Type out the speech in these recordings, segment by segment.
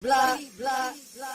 blah, blah, blah.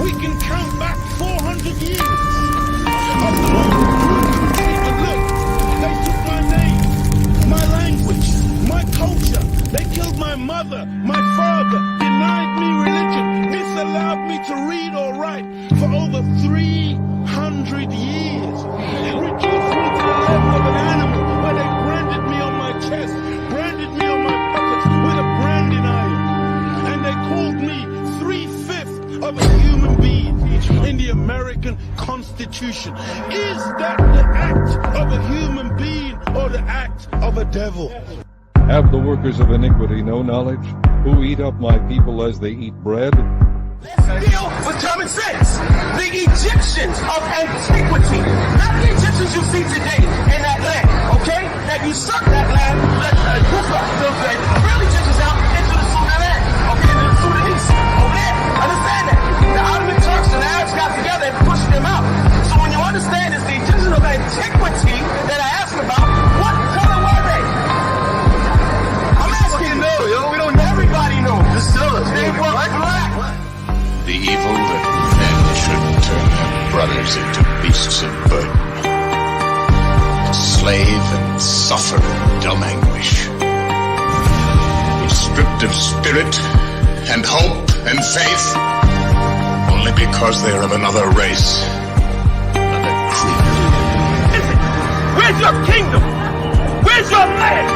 We can count back 400 years. But look, they took my name, my language, my culture. They killed my mother, my father, denied me religion, disallowed me to read or write for over 300 years. Reduced me to the level of an animal where they branded me on my chest, branded me on my pockets with a branding iron. And they called me 3/5 of a human being in the American Constitution. Is that the act of a human being or the act of a devil? Have the workers of iniquity no knowledge, who eat up my people as they eat bread? Let's deal with common sense. The Egyptians of antiquity, not the Egyptians you see today in that land, okay? That usurped that land, the real Egyptians out into the Sudan, okay, the Sudanese, over there. Understand that? The Ottoman Turks and Arabs got together and pushed them out. So when you understand it's the Egyptians of antiquity that I asked about, what color were they? I'm asking you. We don't know. Everybody knows. They were black. The evil that men should turn their brothers into beasts of burden, slave and suffer in dumb anguish, be stripped of spirit and hope and faith, only because they are of another race, another creed. Where's your kingdom? Where's your land?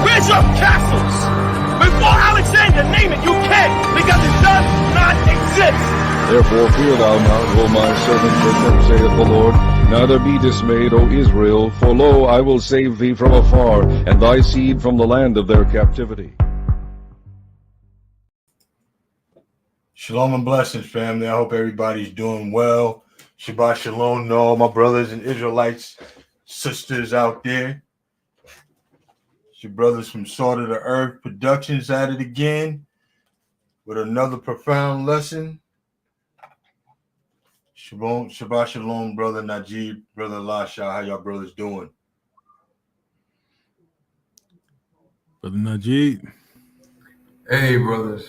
Where's your castles? Before Alexander, name it, you can't, because it does not exist. Therefore fear thou not, O my servant Jacob, saith the Lord, neither be dismayed, O Israel, for lo, I will save thee from afar, and thy seed from the land of their captivity. Shalom and blessings, family. I hope everybody's doing well. Shabbat shalom to all my brothers and Israelites, sisters out there. It's your brothers from S.O.T.E.P Productions at it again with another profound lesson. Shabbat shalom, brother Najib, brother Lasha. How y'all brothers doing? Brother Najib. Hey, brothers.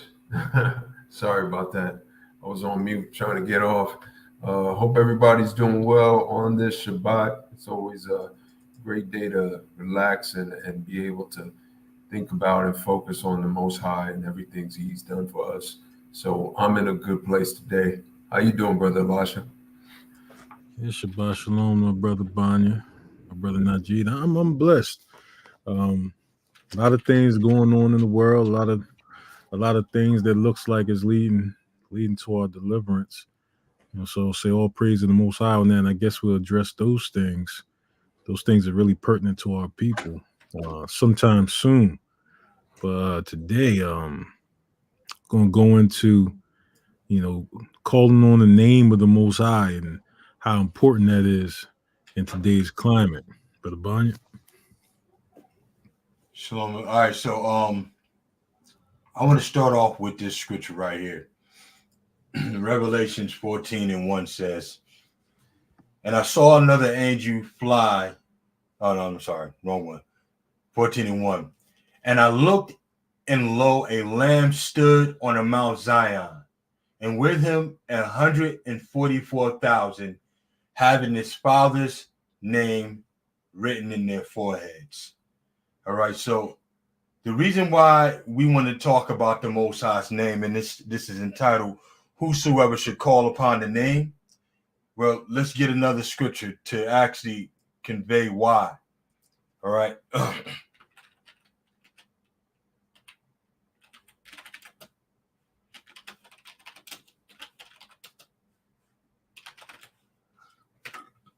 Sorry about that. I was on mute trying to get off. Hope everybody's doing well on this Shabbat. It's always a great day to relax and be able to think about and focus on the Most High and everything He's done for us. So I'm in a good place today. How you doing, Brother Elisha? Yeah, Shabbat Shalom, my brother Banya, my brother Najid. I'm blessed. A lot of things going on in the world. A lot of things that looks like is leading toward deliverance. So say all praise to the Most High on that. And I guess we'll address those things. Those things are really pertinent to our people sometime soon. But today, going to go into, calling on the name of the Most High and how important that is in today's climate. Brother Banya. Shalom. All right, so I want to start off with this scripture right here. Revelations 14:1 says, and I saw another angel fly. Oh, no, I'm sorry. Wrong one. 14:1. And I looked, and lo, a lamb stood on a Mount Zion, and with him 144,000, having his father's name written in their foreheads. All right, so The reason why we want to talk about the Most High's name, and this is entitled, "Whosoever should call upon the name." Well, let's get another scripture to actually convey why. All right. All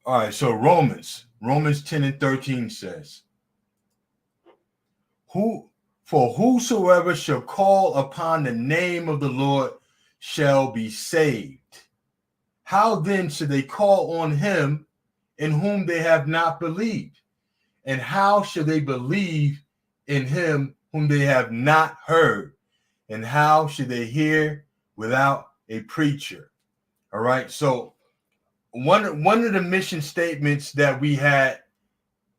right, so Romans 10 and 13 says, For whosoever shall call upon the name of the Lord shall be saved. How then should they call on him in whom they have not believed? And how shall they believe in him whom they have not heard? And how should they hear without a preacher? All right, so one of the mission statements that we had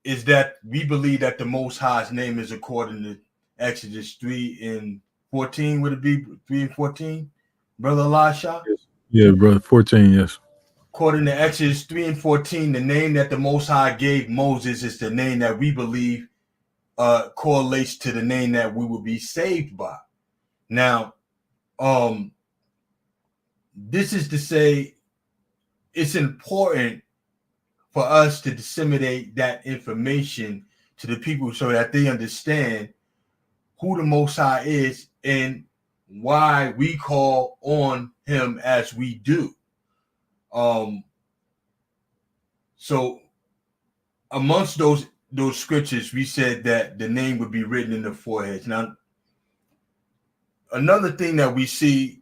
is that we believe that the Most High's name is according to Exodus 3 and 14. Would it be 3 and 14, Brother Elisha? Yes. Yeah, brother, 14, yes. According to Exodus 3 and 14, the name that the Most High gave Moses is the name that we believe correlates to the name that we will be saved by. Now, this is to say it's important for us to disseminate that information to the people so that they understand who the Most High is and why we call on him as we do. So amongst those scriptures, we said that the name would be written in the foreheads. Now, another thing that we see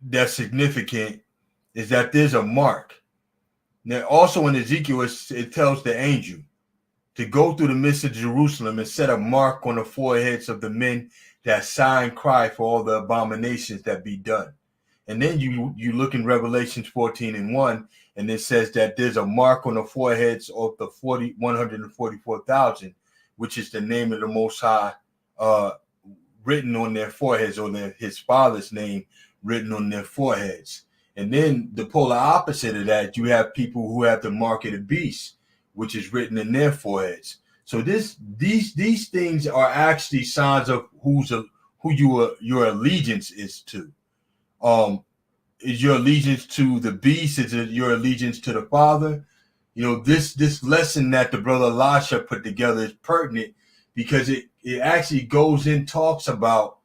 that's significant is that there's a mark. Now, also in Ezekiel, it tells the angel to go through the midst of Jerusalem and set a mark on the foreheads of the men that sigh and cry for all the abominations that be done. And then you look in Revelations 14 and 1, and it says that there's a mark on the foreheads of the 144,000, which is the name of the Most High written on their foreheads, or his father's name written on their foreheads. And then the polar opposite of that, you have people who have the mark of the beast, which is written in their foreheads. So these things are actually signs of who your allegiance is to. Is your allegiance to the beast? Is it your allegiance to the Father? You know, this lesson that the brother Elisha put together is pertinent because it actually goes in, talks about,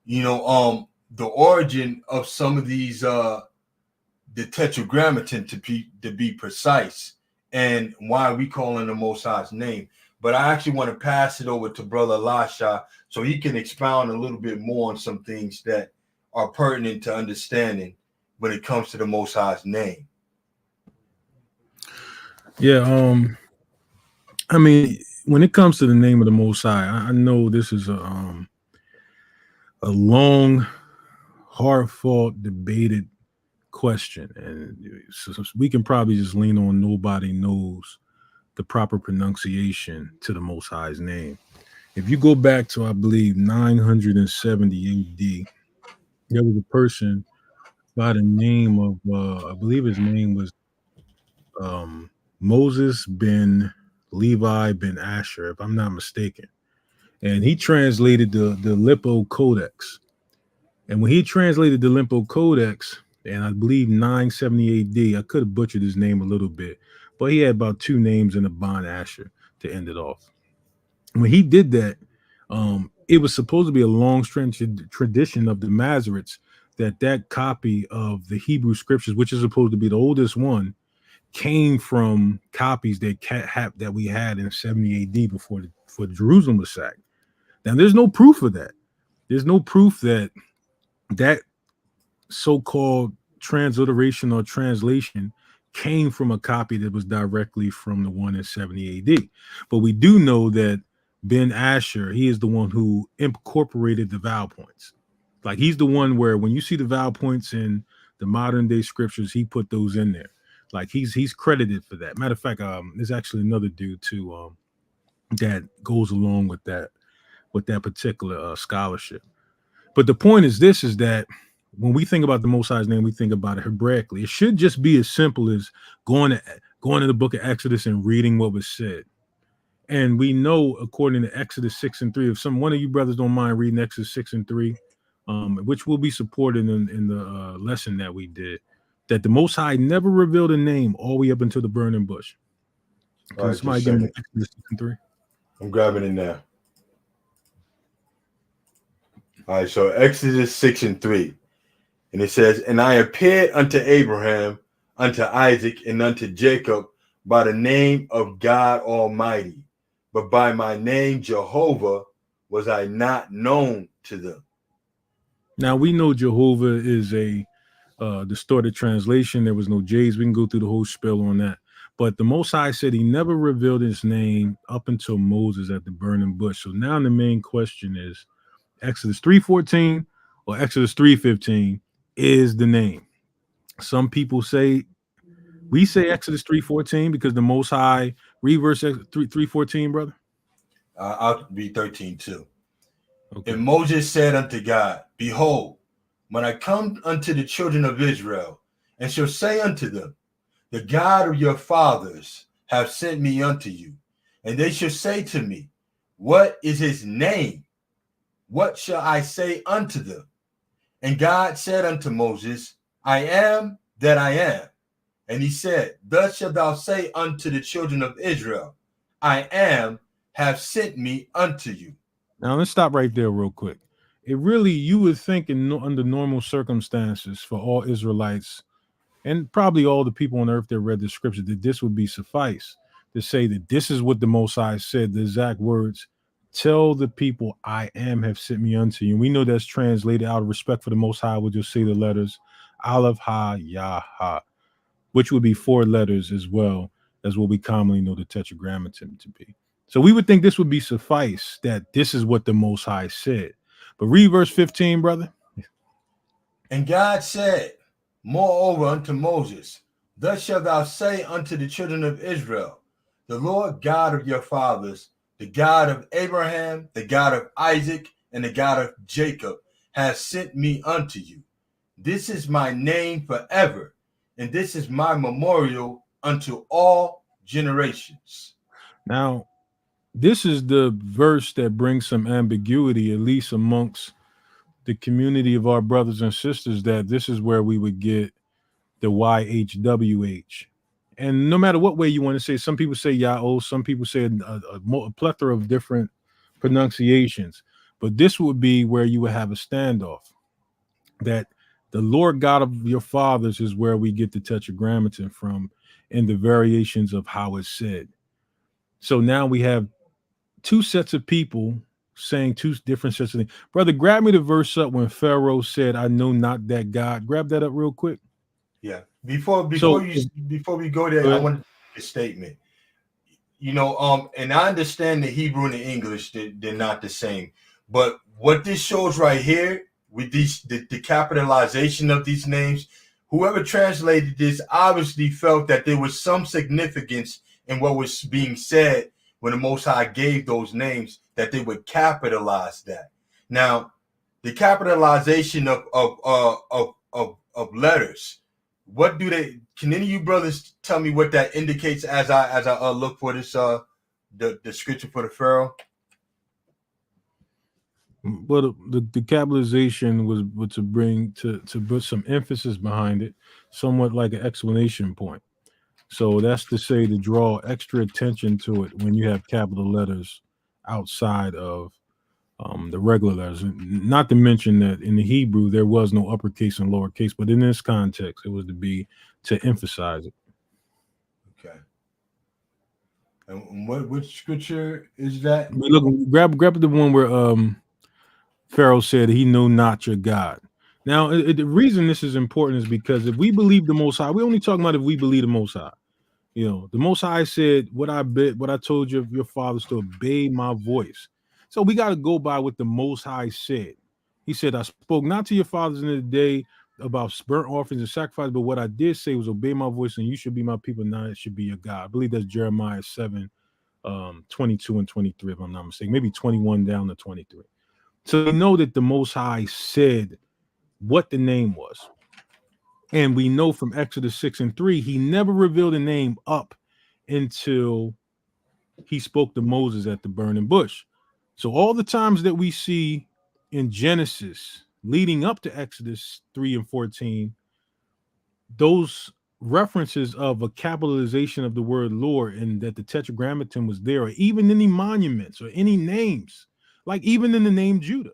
the origin of some of these the tetragrammaton to be precise, and why we call in the Most High's name. But I actually want to pass it over to Brother Elisha so he can expound a little bit more on some things that are pertinent to understanding when it comes to the Most High's name. Yeah, I mean, when it comes to the name of the Most High, I know this is a long, hard-fought, debated question, and so we can probably just lean on nobody knows the proper pronunciation to the Most High's name. If you go back to, I believe, 970 AD, there was a person by the name of, I believe his name was Moses ben Levi ben Asher, if I'm not mistaken. And he translated the Lippo Codex. And when he translated the Lippo Codex, and I believe 970 AD, I could have butchered his name a little bit, but he had about two names in the Bon Asher to end it off. When he did that, it was supposed to be a long tradition of the Masoretes that copy of the Hebrew scriptures, which is supposed to be the oldest one, came from copies that we had in 70 AD before Jerusalem was sacked. Now, there's no proof of that. There's no proof that so-called transliteration or translation came from a copy that was directly from the one in 70 AD. But we do know that Ben Asher, he is the one who incorporated the vowel points. Like, he's the one where when you see the vowel points in the modern day scriptures, he put those in there. Like, he's credited for that. Matter of fact, there's actually another dude too that goes along with that particular scholarship. But the point is this, is that when we think about the Most High's name, we think about it Hebraically. It should just be as simple as going to the book of Exodus and reading what was said. And we know, according to Exodus 6:3, if one of you brothers don't mind reading Exodus 6:3, which will be supported in the lesson that we did, that the Most High never revealed a name all the way up until the burning bush. All right, Somebody just give a me second. Exodus 6:3. I'm grabbing it now. All right, so Exodus 6:3. And it says, "And I appeared unto Abraham, unto Isaac, and unto Jacob by the name of God Almighty, but by my name Jehovah was I not known to them." Now we know Jehovah is a distorted translation. There was no J's. We can go through the whole spiel on that. But the Most High said he never revealed his name up until Moses at the burning bush. So now the main question is Exodus 3:14 or Exodus 3:15 is the name. Some people say we say Exodus 3:14 because the Most High read verse 3:14, brother. I'll read 13 too. Okay. And Moses said unto God, "Behold, when I come unto the children of Israel, and shall say unto them, the God of your fathers have sent me unto you, and they shall say to me, what is his name? What shall I say unto them? And God said unto Moses, I am that I am. And he said, thus shalt thou say unto the children of Israel, I am, have sent me unto you. Now let's stop right there real quick. It really, you would think under normal circumstances for all Israelites and probably all the people on earth that read the scripture, that this would be suffice to say that this is what the Most High said, the exact words, tell the people I am have sent me unto you. And we know that's translated out of respect for the Most High. We'll just say the letters Aleph, Ha, Yah, Ha, which would be 4 letters as well as what we commonly know the Tetragrammaton to be. So we would think this would be suffice, that this is what the Most High said. But read verse 15, brother. And God said, moreover unto Moses, thus shalt thou say unto the children of Israel, the Lord God of your fathers, the God of Abraham, the God of Isaac, and the God of Jacob, has sent me unto you. This is my name forever, and this is my memorial unto all generations. Now, this is the verse that brings some ambiguity, at least amongst the community of our brothers and sisters, that this is where we would get the YHWH. And no matter what way you want to say, some people say Yahoo, some people say a plethora of different pronunciations. But this would be where you would have a standoff, that the Lord God of your fathers is where we get the Tetragrammaton from and the variations of how it's said. So now we have 2 sets of people saying 2 different sets of things. Brother, grab me the verse up when Pharaoh said, I know not that God. Grab that up real quick. Yeah. Before we go there, I want to make a statement. You know, and I understand the Hebrew and the English, they're not the same. But what this shows right here with these the capitalization of these names, whoever translated this obviously felt that there was some significance in what was being said when the Most High gave those names, that they would capitalize that. Now, the capitalization of letters, what do they? Can any of you brothers tell me what that indicates as I look for this the scripture for the Pharaoh? Well, the capitalization was to bring to put some emphasis behind it, somewhat like an explanation point. So that's to say to draw extra attention to it when you have capital letters outside of the regular letters. Not to mention that in the Hebrew there was no uppercase and lowercase, but in this context it was to emphasize it. Okay. And which scripture is that? Look, grab the one where Pharaoh said he knew not your God. Now, the reason this is important is because if we believe the Most High, we're only talking about if we believe the Most High. You know, the Most High said, what I told you of your fathers to obey my voice. So we got to go by what the Most High said. He said, I spoke not to your fathers in the day about burnt offerings and sacrifice, but what I did say was obey my voice, and you should be my people, now it should be your God. I believe that's Jeremiah 7, 22 and 23, if I'm not mistaken, maybe 21 down to 23. So we know that the Most High said what the name was. And we know from Exodus 6:3, he never revealed a name up until he spoke to Moses at the burning bush. So all the times that we see in Genesis leading up to Exodus 3 and 14, those references of a capitalization of the word Lord and that the tetragrammaton was there, or even any monuments or any names, like even in the name Judah,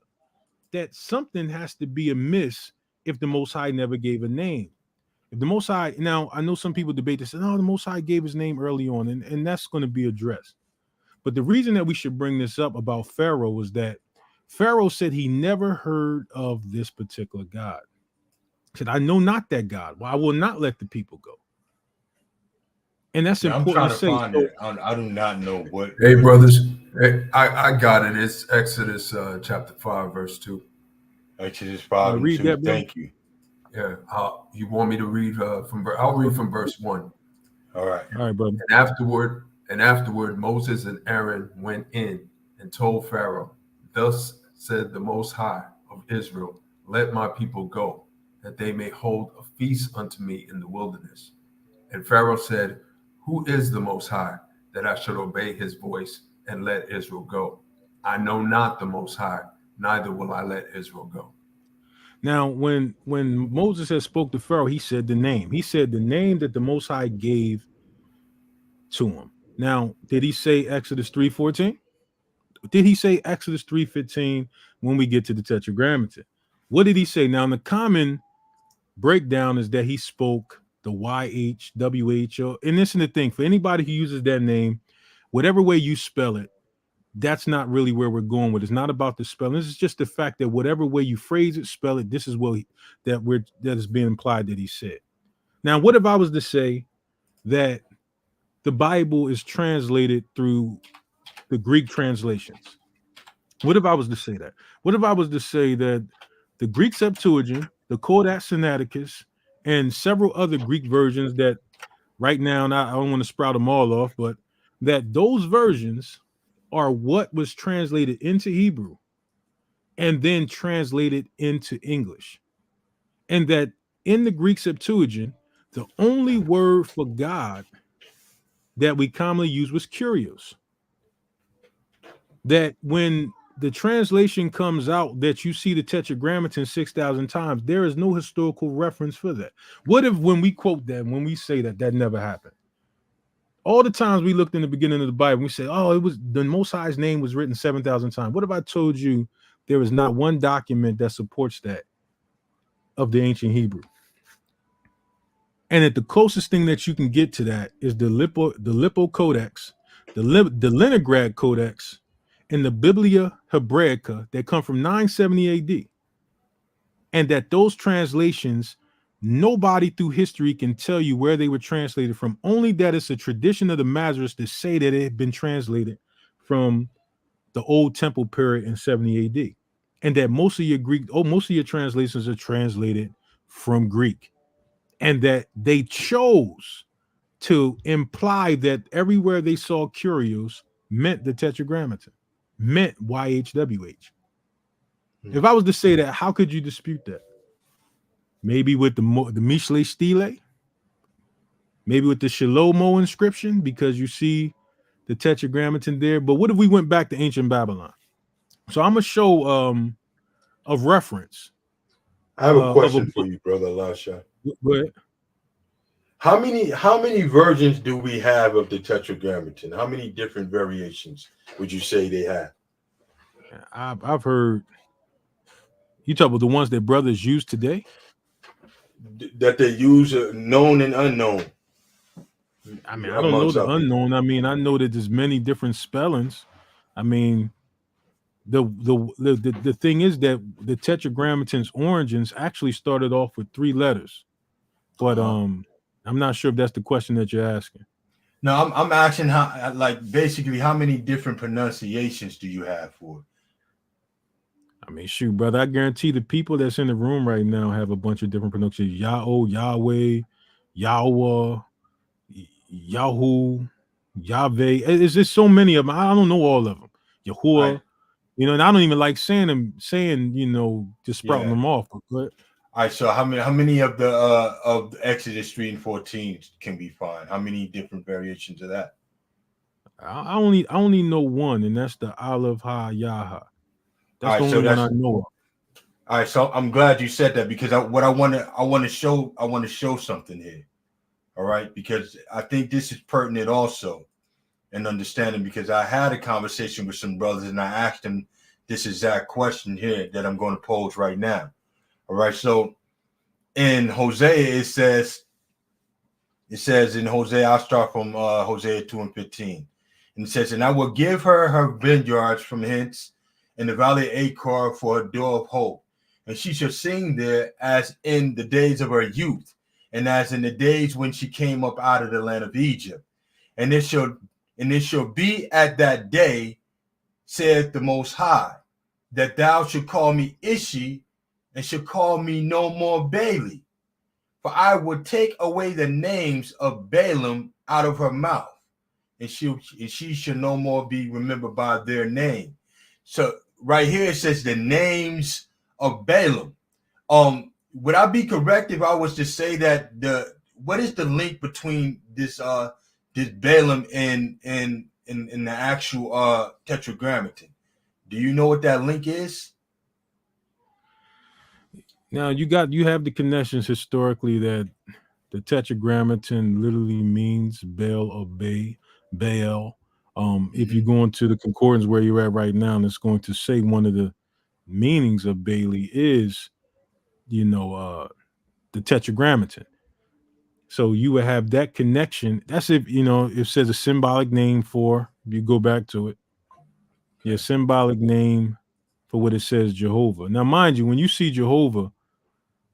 that something has to be amiss if the Most High never gave a name. If the Most High, now I know some people debate this, and the Most High gave his name early on, and that's going to be addressed. But the reason that we should bring this up about Pharaoh is that Pharaoh said he never heard of this particular God. He said, I know not that God. Well, I will not let the people go. And that's I'm important trying to to say. find it. I do not know what. Hey, brothers, I got it. It's Exodus chapter 5, verse 2. Exodus 5 and Read 2. that, Thank you. Yeah. You want me to read I'll read from verse 1. All right. All right, brother. And afterward, Moses and Aaron went in and told Pharaoh, thus said the Most High of Israel, let my people go, that they may hold a feast unto me in the wilderness. And Pharaoh said, who is the Most High, that I should obey his voice and let Israel go? I know not the Most High, neither will I let Israel go. Now, when Moses had spoke to Pharaoh, he said the name. He said the name that the Most High gave to him. Now, did he say Exodus 3:14? Did he say Exodus 3:15 when we get to the Tetragrammaton? What did he say? Now, in the common breakdown is that he spoke the YHWH, and this is the thing for anybody who uses that name, whatever way you spell it, that's not really where we're going with. It's not about the spelling. This is just the fact that whatever way you phrase it, spell it, this is what that is being implied that he said. Now, what if I was to say that the Bible is translated through the Greek translations? What if I was to say that? What if I was to say that the Greek Septuagint, the Codex Sinaiticus, and several other Greek versions that right now, and I don't want to sprout them all off, but that those versions are what was translated into Hebrew and then translated into English. And that in the Greek Septuagint, the only word for God that we commonly use was kurios. That when the translation comes out that you see the Tetragrammaton 6,000 times, there is no historical reference for that. What if when we quote that, when we say that, that never happened? All the times we looked in the beginning of the Bible, we said, oh, it was the Most High's name was written 7,000 times. What if I told you there is not one document that supports that of the ancient Hebrew? And that the closest thing that you can get to that is the Lippo Codex, the Leningrad Codex, and the Biblia Hebraica that come from 970 AD. And that those translations, nobody through history can tell you where they were translated from. Only that it's a tradition of the Masoretes to say that it had been translated from the old temple period in 70 AD. And that most of your translations are translated from Greek. And that they chose to imply that everywhere they saw kurios meant the Tetragrammaton, meant YHWH. If I was to say that, how could you dispute that? Maybe with the Mishle Stele, maybe with the Shalomo inscription, because you see the Tetragrammaton there. But what if we went back to ancient Babylon? So I'm gonna show a reference. I have a question for you, brother Elisha. Go ahead. How many versions do we have of the Tetragrammaton? How many different variations would you say they have? I've heard you talk about the ones that brothers use today. That they use known and unknown. I mean, I don't know the unknown. I mean, I know that there's many different spellings. I mean, the thing is that the Tetragrammaton's origins actually started off with 3 letters, but I'm not sure if that's the question that you're asking. No, I'm asking how, like, basically how many different pronunciations do you have for it? I mean, shoot, brother, I guarantee the people that's in the room right now have a bunch of different pronunciations. Yahoo, Yahweh, Yahweh, Yahoo, Yahweh. It's just so many of them. I don't know all of them. Yahuwah, right. You know, and I don't even like saying, you know, just sprouting them off. But, all right, so how many of the Exodus 3 and 14 can we find? How many different variations of that? I only know one, and that's the Aleph Ha Yaha. All That's the right, only so one that's I know of. all right. So I'm glad you said that because I want to show something here. All right, because I think this is pertinent also and understanding because I had a conversation with some brothers and I asked them this exact question here that I'm going to pose right now. All right, so in Hosea it says in Hosea, I'll start from Hosea 2:15. And it says, and I will give her her vineyards from hence, and the valley of Achor for a door of hope. And she shall sing there as in the days of her youth, and as in the days when she came up out of the land of Egypt. And it shall be at that day, saith the Most High, that thou should call me Ishi, and should call me no more Bailey. For I will take away the names of Balaam out of her mouth, and she shall no more be remembered by their name. So right here it says the names of Balaam. Would I be correct if I was to say that what is the link between this Balaam and the actual tetragrammaton? Do you know what that link is? Now you have the connections historically that the tetragrammaton literally means Baal or Baal. If you go into the concordance where you're at right now, and it's going to say one of the meanings of Bailey is, the tetragrammaton. So you would have that connection. That's if it says a symbolic name for. If you go back to it, yeah, symbolic name for what it says Jehovah. Now, mind you, when you see Jehovah,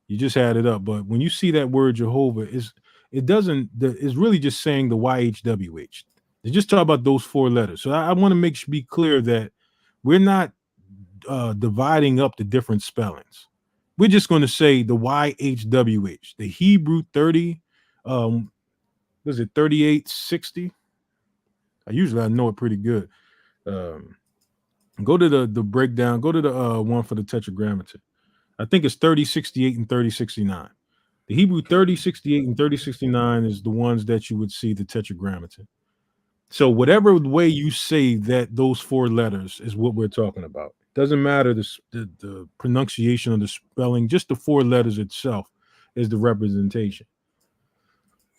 you just add it up. But when you see that word Jehovah, it's really just saying the YHWH. They just talk about those four letters. So I want to be clear that we're not dividing up the different spellings. We're just going to say the YHWH, the Hebrew 30, was it 3860? I know it pretty good. Go to the breakdown, go to the one for the tetragrammaton. I think it's 3068 and 3069. The Hebrew 3068 and 3069 is the ones that you would see the tetragrammaton. So whatever way you say that those four letters is what we're talking about. Doesn't matter the pronunciation or the spelling, just the four letters itself is the representation.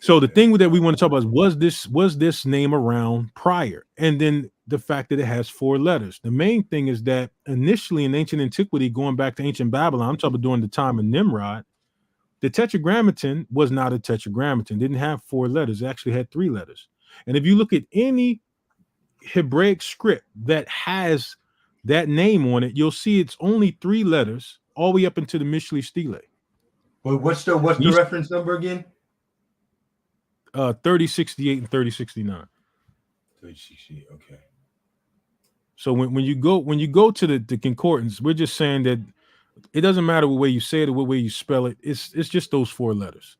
So the thing that we want to talk about is was this name around prior? And then the fact that it has four letters. The main thing is that initially in ancient antiquity, going back to ancient Babylon, I'm talking about during the time of Nimrod, the tetragrammaton was not a tetragrammaton. It didn't have four letters. It actually had three letters. And if you look at any Hebraic script that has that name on it, you'll see it's only three letters all the way up into the Mishlei Stele. But what's the reference number again? 3068 and 3069. 3068, okay. So when you go to the concordance, we're just saying that it doesn't matter what way you say it or what way you spell it. It's just those four letters.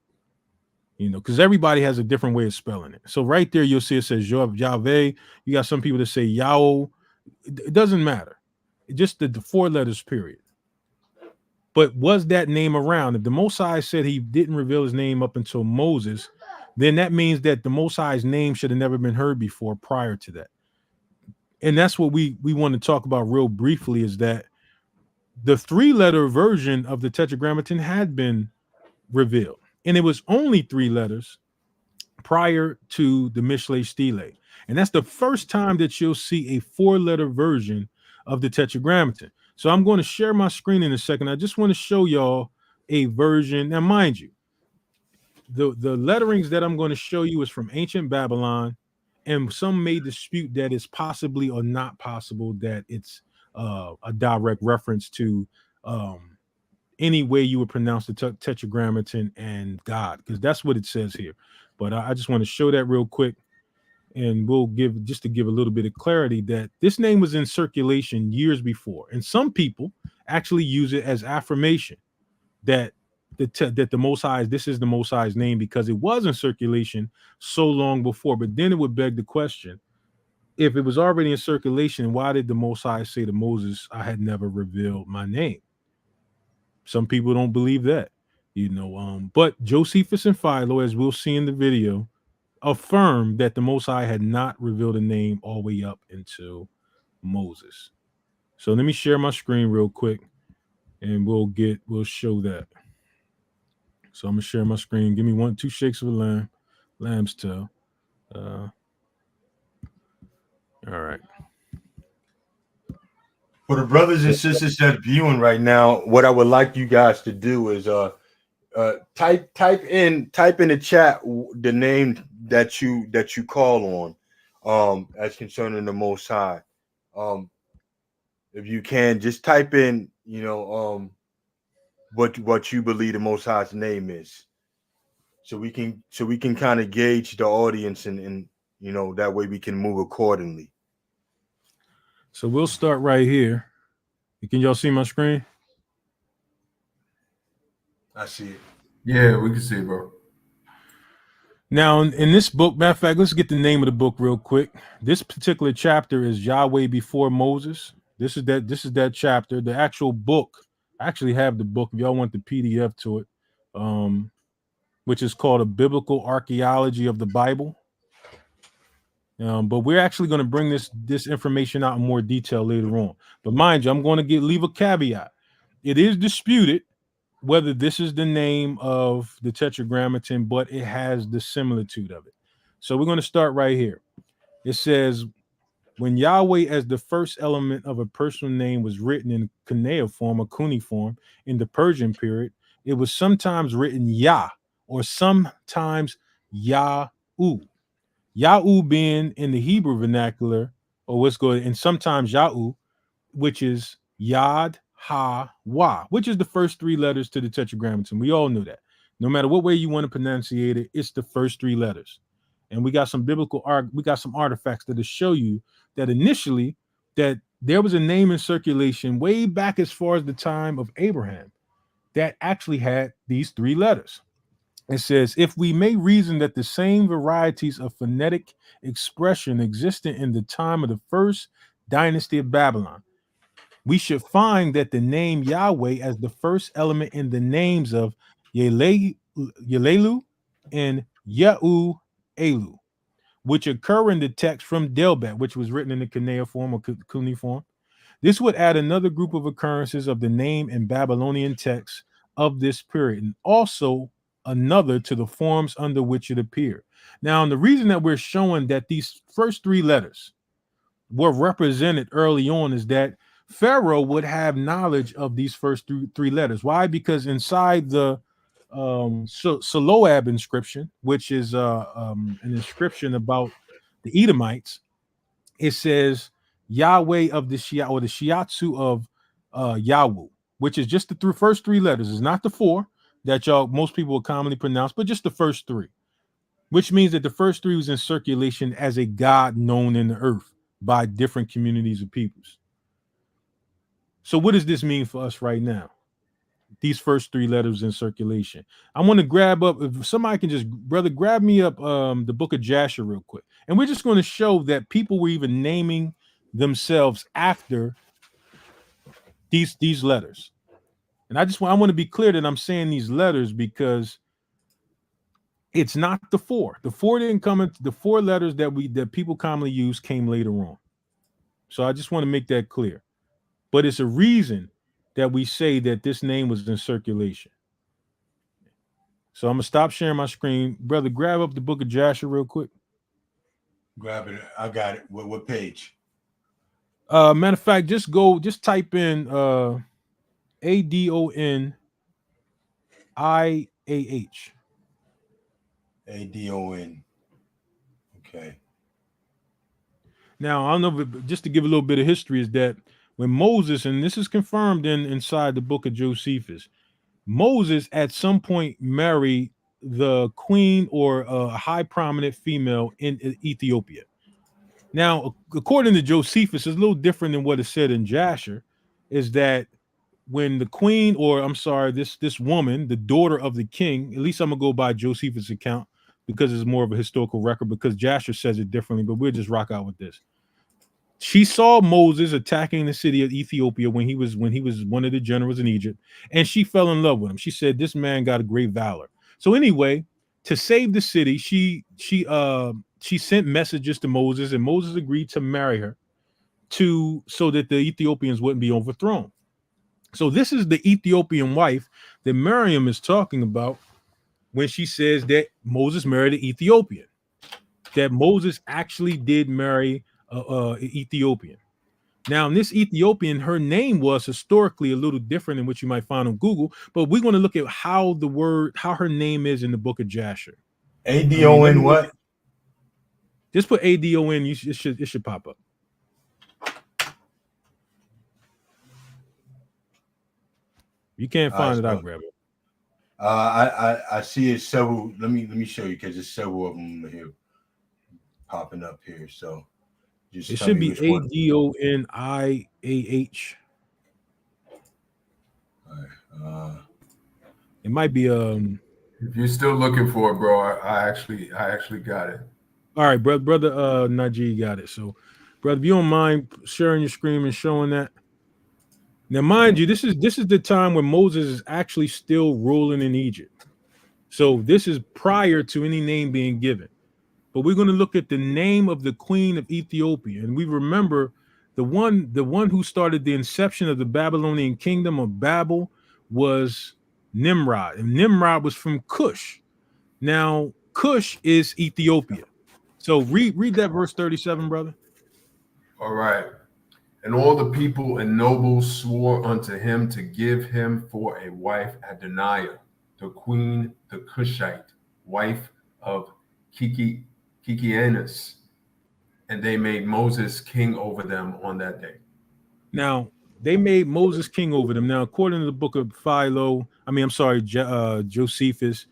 Because everybody has a different way of spelling it. So right there, you'll see it says Yahweh. You got some people that say Yao. It doesn't matter. It's just the four letters, period. But was that name around? If the Most High said he didn't reveal his name up until Moses, then that means that the Most High's name should have never been heard before prior to that. And that's what we want to talk about real briefly, is that the three-letter version of the tetragrammaton had been revealed. And it was only three letters prior to the Mishlei Stele. And that's the first time that you'll see a four-letter version of the tetragrammaton. So I'm going to share my screen in a second. I just want to show y'all a version. Now, mind you, the letterings that I'm going to show you is from ancient Babylon, and some may dispute that it's possibly or not possible that it's a direct reference to any way you would pronounce the tetragrammaton and God, because that's what it says here. But I just want to show that real quick, and we'll give a little bit of clarity that this name was in circulation years before, and some people actually use it as affirmation that that the Most High, this is the Most High's name because it was in circulation so long before. But then it would beg the question: if it was already in circulation, why did the Most High say to Moses, "I had never revealed my name"? Some people don't believe that, but Josephus and Philo, as we'll see in the video, affirmed that the Most High had not revealed a name all the way up until Moses. So let me share my screen real quick, and we'll show that. So I'm gonna share my screen. Give me 2 shakes of a lamb's tail. All right. For the brothers and sisters that are viewing right now, what I would like you guys to do is type in the chat the name that you call on as concerning the Most High. If you can, just type in what you believe the Most High's name is, so we can kind of gauge the audience, and that way we can move accordingly. So we'll start right here. Can y'all see my screen? I see it. Yeah, we can see it, bro. Now, in this book, matter of fact, let's get the name of the book real quick. This particular chapter is Yahweh before Moses. This is that chapter. The actual book, I actually have the book if y'all want the PDF to it, which is called A Biblical Archaeology of the Bible. But we're actually going to bring this information out in more detail later on. But mind you, I'm going to leave a caveat. It is disputed whether this is the name of the Tetragrammaton, but it has the similitude of it. So we're going to start right here. It says, when Yahweh as the first element of a personal name was written in cuneiform or cuneiform in the Persian period, it was sometimes written Yah or sometimes Yahu. Yahu being in the Hebrew vernacular, or what's good, and sometimes Yahu, which is Yad Ha Wa, which is the first 3 letters to the Tetragrammaton. We all know that. No matter what way you want to pronunciate it, it's the first 3 letters. And we got some artifacts that'll show you that initially that there was a name in circulation way back as far as the time of Abraham that actually had these 3 letters. It says, if we may reason that the same varieties of phonetic expression existed in the time of the first dynasty of Babylon, we should find that the name Yahweh as the first element in the names of Yelelu and Ya'u-Elu, which occur in the text from Delbet, which was written in the cuneiform or cuneiform. This would add another group of occurrences of the name in Babylonian texts of this period, and also another to the forms under which it appeared. Now, the reason that we're showing that these first 3 letters were represented early on is that Pharaoh would have knowledge of these first 3 letters. Why? Because inside the S.O.T.E.P inscription, which is an inscription about the Edomites, it says Yahweh of the Shia, or the Shiatsu of Yahweh, which is just the first 3 letters. It's not the 4 that most people will commonly pronounce, but just the first 3, which means that the first 3 was in circulation as a God known in the earth by different communities of peoples. So what does this mean for us right now? These first 3 letters in circulation. I want to grab up, if somebody can just, brother, grab me up the book of Jasher real quick. And we're just going to show that people were even naming themselves after these letters. And I want to be clear that I'm saying these letters because it's not the 4. The 4 didn't come in. The 4 letters that people commonly use came later on. So I just want to make that clear. But it's a reason that we say that this name was in circulation. So I'm gonna stop sharing my screen. Brother, grab up the book of Jasher real quick. Grab it. I got it. What page? Matter of fact, just type in ADONIAH. ADON. Okay. Now, I don't know, but just to give a little bit of history, is that when Moses, and this is confirmed inside the book of Josephus, Moses at some point married the queen or a high prominent female in Ethiopia. Now, according to Josephus, it's a little different than what is said in Jasher, is that when the queen, or I'm sorry, this woman, the daughter of the king, at least I'm gonna go by Josephus' account because it's more of a historical record, because Jasher says it differently, but we'll just rock out with this. She saw Moses attacking the city of Ethiopia when he was one of the generals in Egypt, and she fell in love with him. She said, this man got a great valor. So anyway, to save the city, she sent messages to Moses, and Moses agreed to marry her so that the Ethiopians wouldn't be overthrown. So this is the Ethiopian wife that Miriam is talking about when she says that Moses married an Ethiopian. That Moses actually did marry an Ethiopian. Now, in this Ethiopian, her name was historically a little different than what you might find on Google, but we're going to look at how her name is in the book of Jasher. ADON what? Just put ADON. It should pop up. You can't find it, I'll grab it. I see it several. Let me show you because there's several of them here popping up here. So just it should be ADONIAH. All right. It might be If you're still looking for it, bro, I actually got it. All right, brother Najee got it. So, brother, if you don't mind sharing your screen and showing that. Now, mind you, this is the time when Moses is actually still ruling in Egypt. So this is prior to any name being given. But we're going to look at the name of the queen of Ethiopia. And we remember the one who started the inception of the Babylonian kingdom of Babel was Nimrod. And Nimrod was from Cush. Now, Cush is Ethiopia. So read that verse 37, brother. All right. And all the people and nobles swore unto him to give him for a wife Adoniah, the queen, the Cushite, wife of Kikianus. And they made Moses king over them on that day. Now, they made Moses king over them. Now, according to the book of Josephus,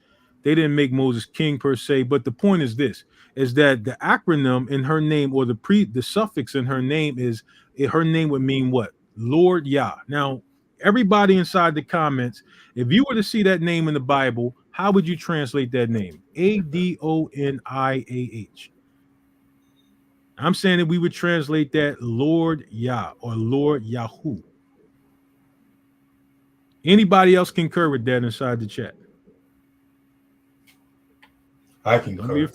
they didn't make Moses king per se. But the point is this, is that the acronym in her name, or the suffix in her name her name would mean what? Lord Yah. Now, everybody inside the comments, if you were to see that name in the Bible, how would you translate that name? ADONIAH. I'm saying that we would translate that Lord Yah or Lord Yahoo. Anybody else concur with that inside the chat? I concur.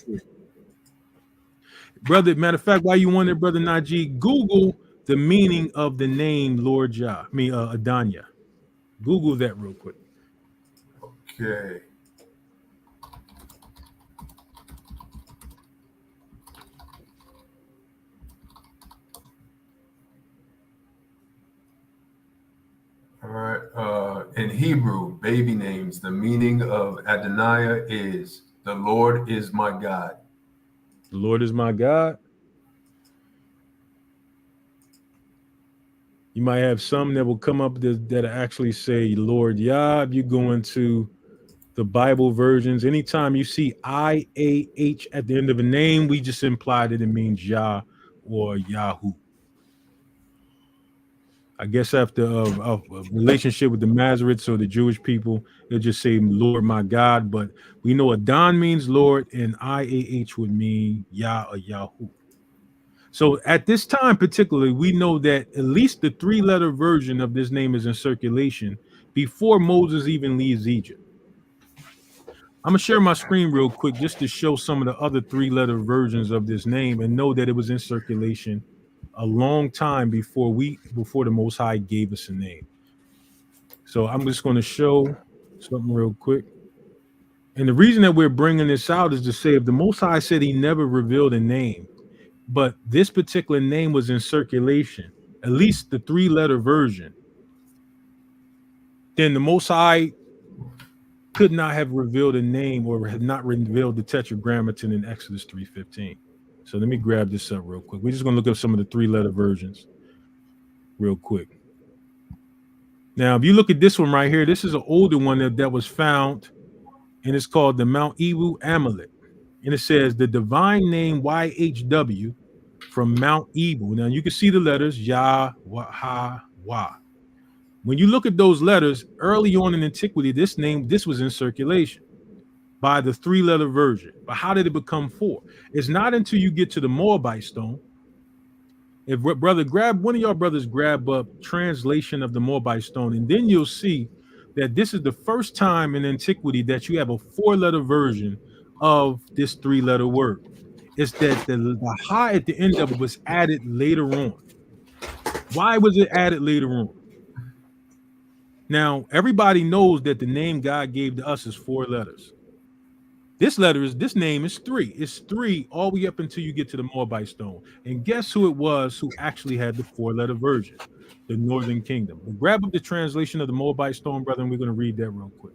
Brother, matter of fact, while you wonder, brother Najee, Google the meaning of the name Lord Yah. Adanya. Google that real quick. Okay. All right. In Hebrew, baby names, the meaning of Adoniah is the Lord is my God. The Lord is my God. You might have some that will come up that actually say Lord Yah. If you go into the Bible versions, anytime you see IAH at the end of a name, we just imply that it means Yah or Yahoo. I guess after a relationship with the Masoretes or the Jewish people, they'll just say Lord my God. But we know Adon means Lord, and IAH would mean Yah or Yahoo. So at this time particularly, we know that at least the 3-letter version of this name is in circulation before Moses even leaves Egypt. I'm going to share my screen real quick just to show some of the other 3-letter versions of this name and know that it was in circulation a long time before the Most High gave us a name. So I'm just going to show something real quick. And the reason that we're bringing this out is to say, if the Most High said he never revealed a name, but this particular name was in circulation, at least the 3-letter version, then the Most High could not have revealed a name or had not revealed the Tetragrammaton in Exodus 3:15. So let me grab this up real quick. We're just going to look up some of the 3-letter versions real quick. Now, if you look at this one right here, this is an older one that was found, and it's called the Mount Ebu Amulet. And it says the divine name YHW from Mount Ebu. Now, you can see the letters Yah, Ha, Wa. When you look at those letters, early on in antiquity, this was in circulation by the 3-letter version. But how did it become 4? It's not until you get to the Moabite stone. If one of y'all brothers grab up translation of the Moabite stone, and then you'll see that this is the first time in antiquity that you have a 4-letter version of this 3-letter word is that the ha at the end of it was added later on. Why was it added later on? Now, everybody knows that the name God gave to us is 4 letters. This name is 3. It's 3 all the way up until you get to the Moabite stone. And guess who it was who actually had the 4-letter version? The Northern Kingdom. But grab up the translation of the Moabite stone, brother, and we're going to read that real quick.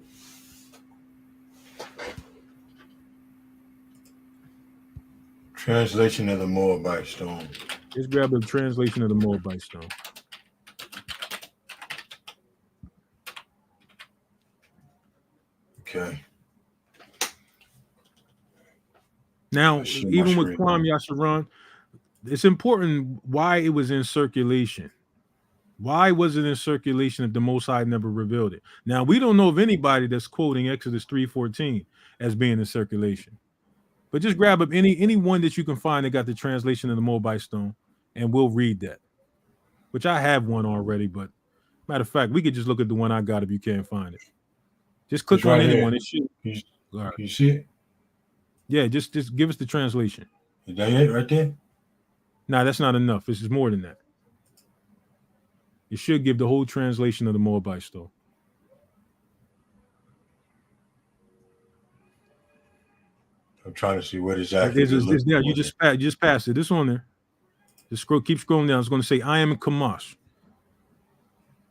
Translation of the Moabite stone. Let's grab the translation of the Moabite stone. Okay. Now, even with Kwam Yasharan, it's important why it was in circulation. Why was it in circulation if the Most High never revealed it? Now, we don't know of anybody that's quoting Exodus 3:14 as being in circulation. But just grab up any one that you can find that got the translation of the Moabite stone, and we'll read that. Which I have one already, but matter of fact, we could just look at the one I got if you can't find it. Just click on anyone. It should. You see it? Yeah, just give us the translation. Is that it right there? Nah, that's not enough. This is more than that. It should give the whole translation of the Moabite stone. I'm trying to see what exactly. It's there. You just passed it. This on there. Just keep scrolling down. It's going to say, "I am in Kamash."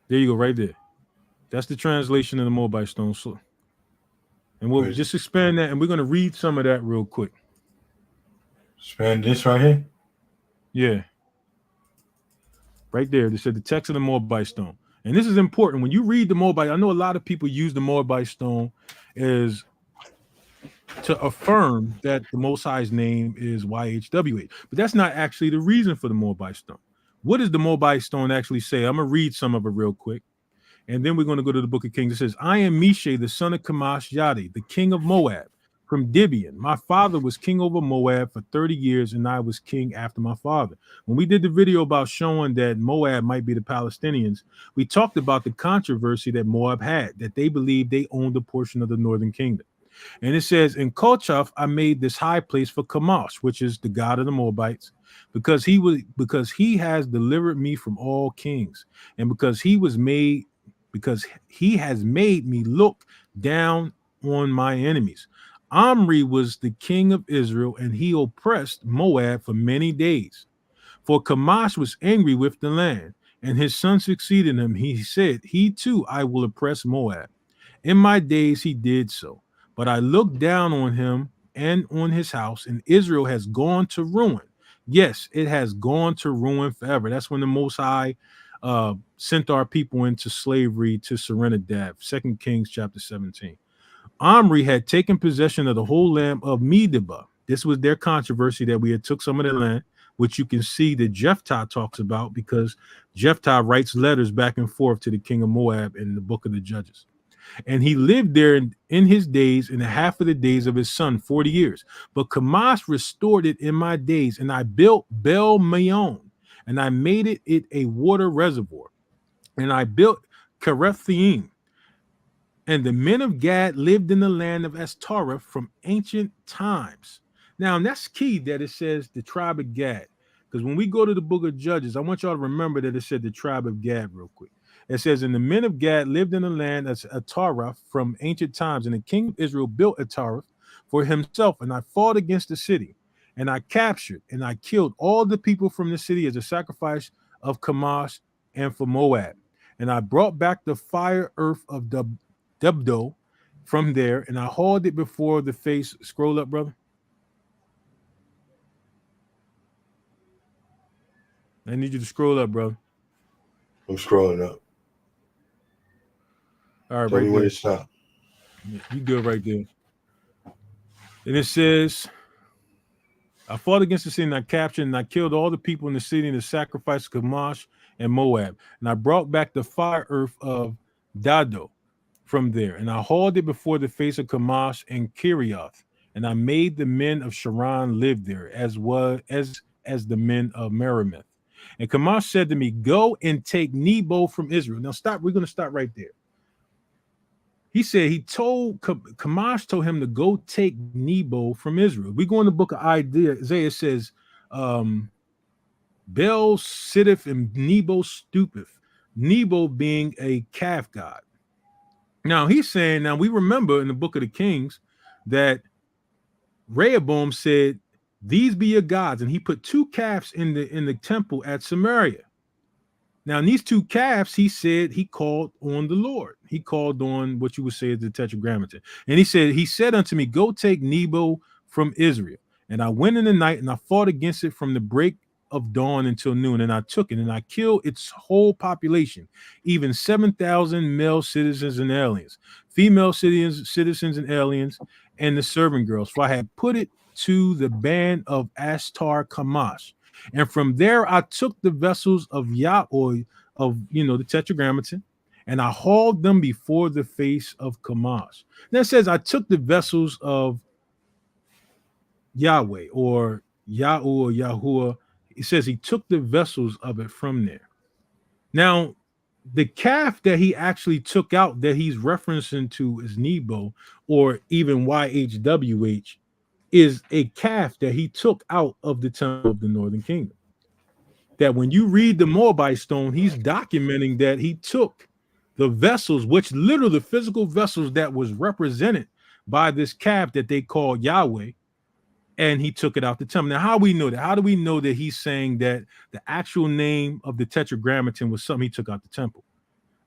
There you go, right there. That's the translation of the Moabite stone. So, and we'll just expand that, and we're going to read some of that real quick. Expand this right here? Yeah. Right there. They said the text of the Moabite stone. And this is important. When you read the Moabite, I know a lot of people use the Moabite stone as to affirm that the Most High's name is YHWH. But that's not actually the reason for the Moabite stone. What does the Moabite stone actually say? I'm going to read some of it real quick. And then we're going to go to the book of Kings. It says, "I am Mishe, the son of Kamash Yadi, the king of Moab, from Gibeon. My father was king over Moab for 30 years, and I was king after my father." When we did the video about showing that Moab might be the Palestinians, we talked about the controversy that Moab had, that they believed they owned a portion of the northern kingdom. And it says, "In Kolchav, I made this high place for Kamash," which is the god of the Moabites, because he has delivered me from all kings, and because he has made me look down on my enemies. Omri was the king of Israel, and he oppressed Moab for many days. For Kamash was angry with the land, and his son succeeded him. He said, "He too, I will oppress Moab." In my days he did so, but I looked down on him and on his house, and Israel has gone to ruin. Yes, it has gone to ruin forever. That's when the Most High sent our people into slavery to Serenadab, 2 Kings chapter 17. Omri had taken possession of the whole land of Medeba. This was their controversy, that we had took some of their land, which you can see that Jephthah talks about, because Jephthah writes letters back and forth to the king of Moab in the book of the Judges. And he lived there in his days, in the half of the days of his son, 40 years. But Kamash restored it in my days, and I built Bel Mayon, and I made it a water reservoir. And I built Kerethaim. And the men of Gad lived in the land of S.O.T.E.P from ancient times. Now, and that's key that it says the tribe of Gad. Because when we go to the book of Judges, I want y'all to remember that it said the tribe of Gad real quick. It says, "And the men of Gad lived in the land of S.O.T.E.P from ancient times. And the king of Israel built S.O.T.E.P for himself. And I fought against the city. And I captured and I killed all the people from the city as a sacrifice of Kamash and for Moab. And I brought back the fire earth of Debdo from there, and I hauled it before the face." Scroll up, brother. I need you to scroll up, brother. I'm scrolling up. All right, Tell right me there. when it stopped. Yeah, you good right there. And it says, "I fought against the city, and I captured and I killed all the people in the city, and the sacrifice of Kamash and Moab. And I brought back the fire earth of Dado from there, and I hauled it before the face of Kamash and Kirioth, and I made the men of Sharon live there, as the men of Merimeth. And Kamash said to me, 'Go and take Nebo from Israel.'" Now stop. We're going to stop right there. he said he told Kamash told him to go take Nebo from Israel. We go in the book of Isaiah. It says, Bel sitteth and Nebo stoopeth. Nebo being a calf god. Now he's saying, now we remember in the book of the Kings that Rehoboam said, "These be your gods," and he put two calves in the temple at Samaria. Now, in these two calves, he said he called on the Lord. He called on what you would say is the Tetragrammaton. And he said unto me, go take Nebo from Israel. And I went in the night and I fought against it from the break of dawn until noon. And I took it and I killed its whole population, even 7,000 male citizens and aliens, female citizens and aliens, and the servant girls. For I had put it to the band of Ashtar Kamash. And from there, I took the vessels of Yahweh, of the Tetragrammaton, and I hauled them before the face of Kamash. That says I took the vessels of Yahweh or Yahweh or Yahuwah. It says he took the vessels of it from there. Now, the calf that he actually took out that he's referencing to is Nebo or even YHWH is a calf that he took out of the temple of the northern kingdom. That when you read the Moabite stone, he's documenting that he took the vessels, which literally the physical vessels that was represented by this calf that they called Yahweh, and he took it out the temple. Now, how we know that? How do we know that he's saying that the actual name of the Tetragrammaton was something he took out the temple?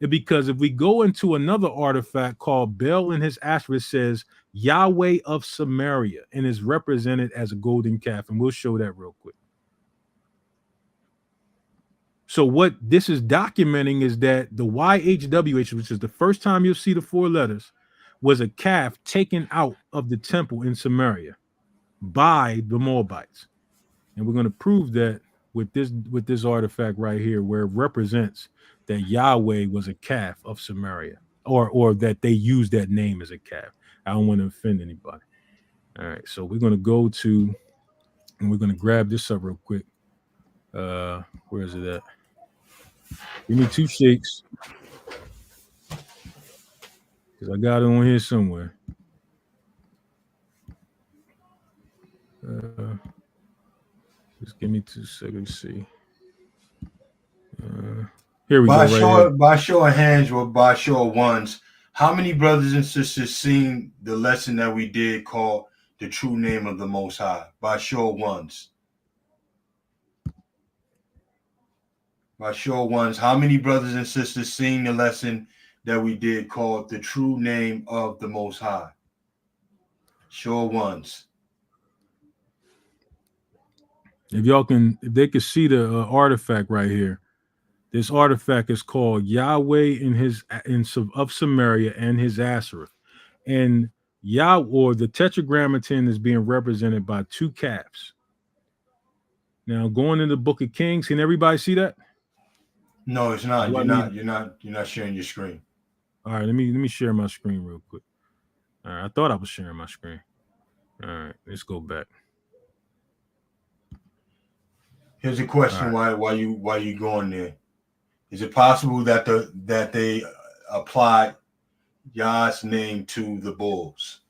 Because if we go into another artifact called Bel and his Asherah, it says Yahweh of Samaria and is represented as a golden calf. And we'll show that real quick. So what this is documenting is that the YHWH, which is the first time you'll see the four letters, was a calf taken out of the temple in Samaria by the Moabites. And we're going to prove that with this artifact right here, where it represents that Yahweh was a calf of Samaria, or that they used that name as a calf. I don't want to offend anybody. All right, so we're going to go to, and we're going to grab this up real quick. Where is it at? Give me two shakes, because I got it on here somewhere. Just give me 2 seconds to see. Here we go. By show of hands or by show of ones, how many brothers and sisters seen the lesson that we did called The True Name of the Most High? By show of ones. By show of ones, how many brothers and sisters seen the lesson that we did called The True Name of the Most High? Show of ones. If they could see the artifact right here. This artifact is called Yahweh of Samaria and his Asherah. And Yahweh, or the Tetragrammaton, is being represented by two calves. Now, going in the Book of Kings, can everybody see that? No, it's not. You're not sharing your screen. All right, let me share my screen real quick. All right, I thought I was sharing my screen. All right, let's go back. Here's a question: right. Why you going there? Is it possible that they applied Yah's name to the bulls?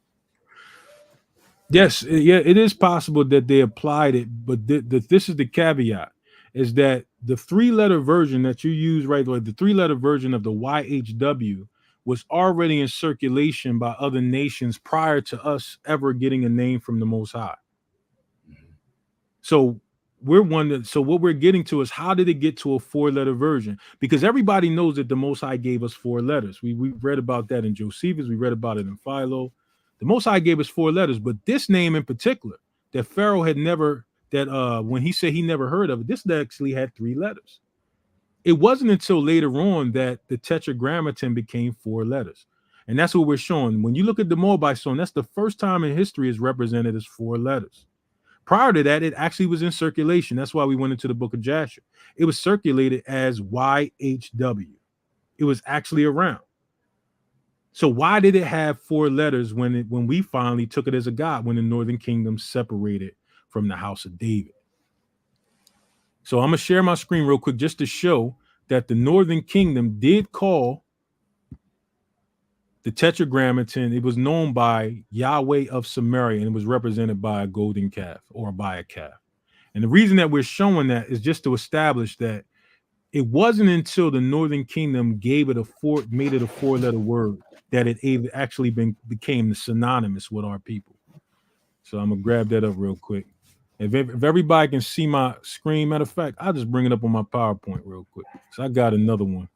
Yes, yeah, it is possible that they applied it, but this is the caveat: is that the 3-letter version that you use right away, the 3-letter version of the YHW, was already in circulation by other nations prior to us ever getting a name from the Most High. Mm-hmm. So what we're getting to is, how did it get to a 4-letter version? Because everybody knows that the Most High gave us 4 letters. We read about that in Josephus. We read about it in Philo. The Most High gave us 4 letters, but this name in particular that Pharaoh had never, when he said he never heard of it, this actually had 3 letters. It wasn't until later on that the Tetragrammaton became 4 letters. And that's what we're showing. When you look at the Moabite stone, that's the first time in history is represented as 4 letters. Prior to that, it actually was in circulation. That's why we went into the book of Jasher. It was circulated as YHW. It was actually around. So why did it have 4 letters when we finally took it as a god, when the northern kingdom separated from the house of David? So I'm going to share my screen real quick just to show that the northern kingdom did call the Tetragrammaton, it was known by Yahweh of Samaria, and it was represented by a golden calf or by a calf. And the reason that we're showing that is just to establish that it wasn't until the Northern Kingdom made it a four-letter word that it actually became synonymous with our people. So I'm gonna grab that up real quick. If everybody can see my screen, matter of fact, I'll just bring it up on my PowerPoint real quick. So I got another one.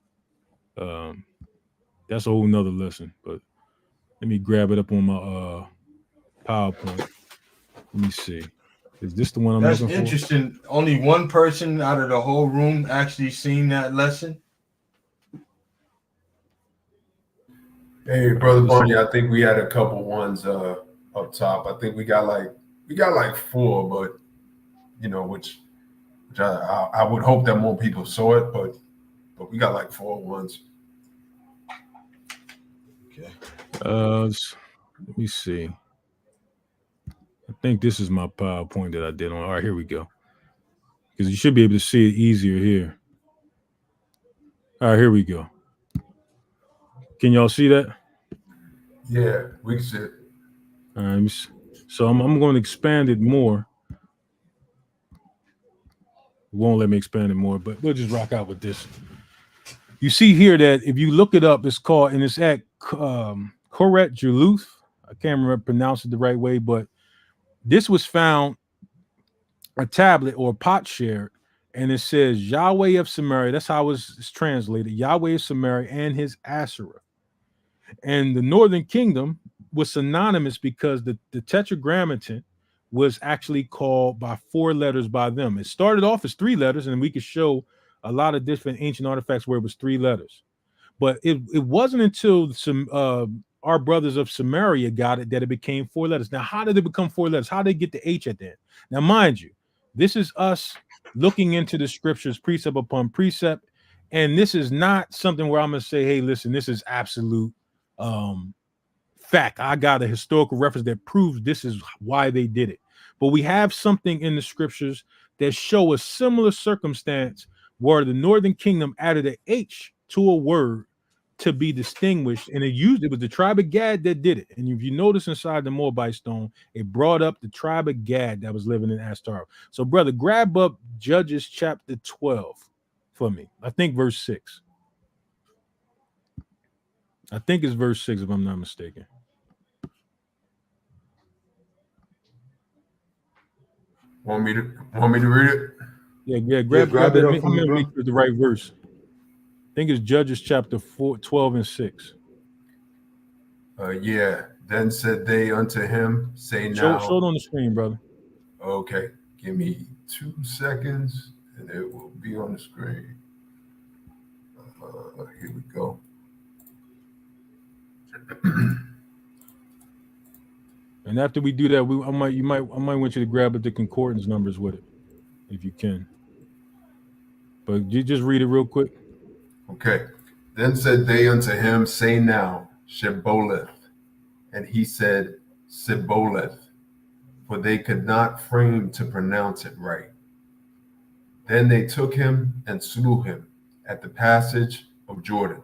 That's a whole nother lesson, but let me grab it up on my PowerPoint. Let me see. Is this the one I'm That's looking for? interesting. Only one person out of the whole room actually seen that lesson. Hey, brother Barney, I think we had a couple ones up top. I think we got like four, but which I would hope that more people saw it, but we got like 4 ones. Okay. Let me see. I think this is my PowerPoint that I did on. All right, here we go. Because you should be able to see it easier here. All right, here we go. Can y'all see that? Yeah, we can see it. All right, so I'm going to expand it more. It won't let me expand it more, but we'll just rock out with this. You see here that if you look it up, it's called, and it's at Koret Juluth. I can't remember pronounce it the right way, but this was found a tablet or a potsherd, and it says Yahweh of Samaria. That's how it's translated. Yahweh of Samaria and his Asherah. And the Northern Kingdom was synonymous because the Tetragrammaton was actually called by 4 letters by them. It started off as 3 letters, and we could show a lot of different ancient artifacts where it was 3 letters. But it wasn't until our brothers of Samaria got it that it became 4 letters. Now, how did it become 4 letters? How did they get the H at the end? Now, mind you, this is us looking into the scriptures precept upon precept, and this is not something where I'm going to say, hey, listen, this is absolute fact. I got a historical reference that proves this is why they did it. But we have something in the scriptures that show a similar circumstance where the Northern Kingdom added an H to a word to be distinguished, and it was the tribe of Gad that did it. And if you notice inside the Moabite stone, it brought up the tribe of Gad that was living in Ashtaroth. So, brother, grab up Judges chapter 12 for me. I think verse 6. I think it's verse 6 if I'm not mistaken. Want me to read it? Yeah, grab it that. up I'm for me, gonna bro. make sure the right verse. I think it's Judges chapter 12 and 6. Yeah. Then said they unto him, say now. Show it on the screen, brother. Okay, give me 2 seconds, and it will be on the screen. Here we go. And after we do that, I might want you to grab the concordance numbers with it, if you can. But you just read it real quick. Okay. Then said they unto him, say now, Shibboleth. And he said, Sibboleth, for they could not frame to pronounce it right. Then they took him and slew him at the passage of Jordan.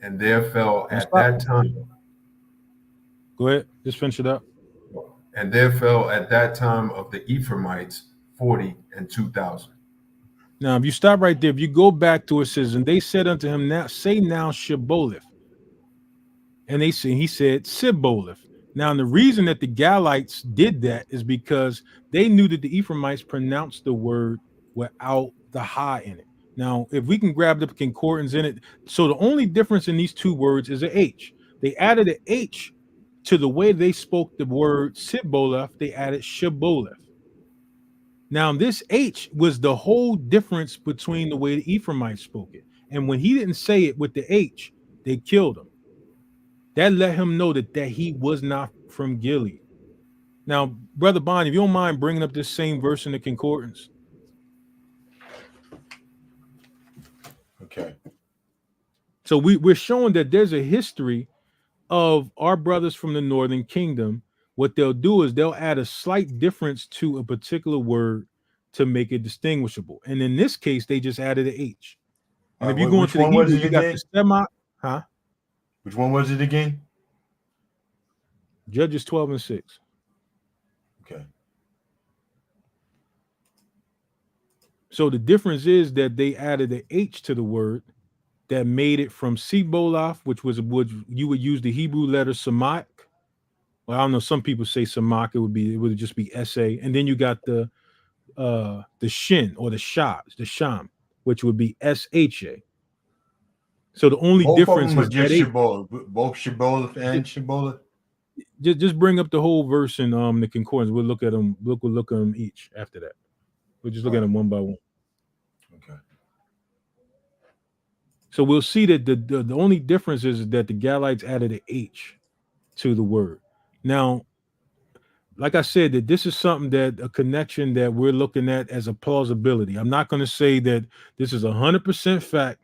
And there fell at that time. Go ahead, just finish it up. And there fell at that time of the Ephraimites 42,000. Now, if you stop right there, if you go back to it, says, and they said unto him, now say now Shibboleth. And he said Sibboleth. Now, the reason that the Galites did that is because they knew that the Ephraimites pronounced the word without the ha in it. Now, if we can grab the concordance in it, so the only difference in these 2 words is an H. They added an H to the way they spoke the word Sibboleth. They added Shibboleth. Now, this H was the whole difference between the way the Ephraimites spoke it. And when he didn't say it with the H, they killed him. That let him know that he was not from Gilead. Now, Brother Bond, if you don't mind bringing up this same verse in the concordance. Okay. So we're showing that there's a history of our brothers from the Northern Kingdom. What they'll do is they'll add a slight difference to a particular word to make it distinguishable. And in this case, they just added an H. And if you go into the Hebrew, you got the semi, huh? Which one was it again? Judges 12 and 6. Okay. So the difference is that they added an H to the word that made it from Siboloth, which you would use the Hebrew letter Samak. Well, I don't know. Some people say Samak. It would just be SA, and then you got the Shin or the Sham, which would be SHA. So the only Both of difference them are is just that Shibboleth. Both Shibboleth and Shibboleth. just bring up the whole verse in the concordance. We'll look at them. We'll look at them each after that. We'll just look at them one by one. Okay. So we'll see that the only difference is that the Galites added an H to the word. Now, like I said, that this is something that a connection that we're looking at as a plausibility. I'm not going to say that this is 100% fact.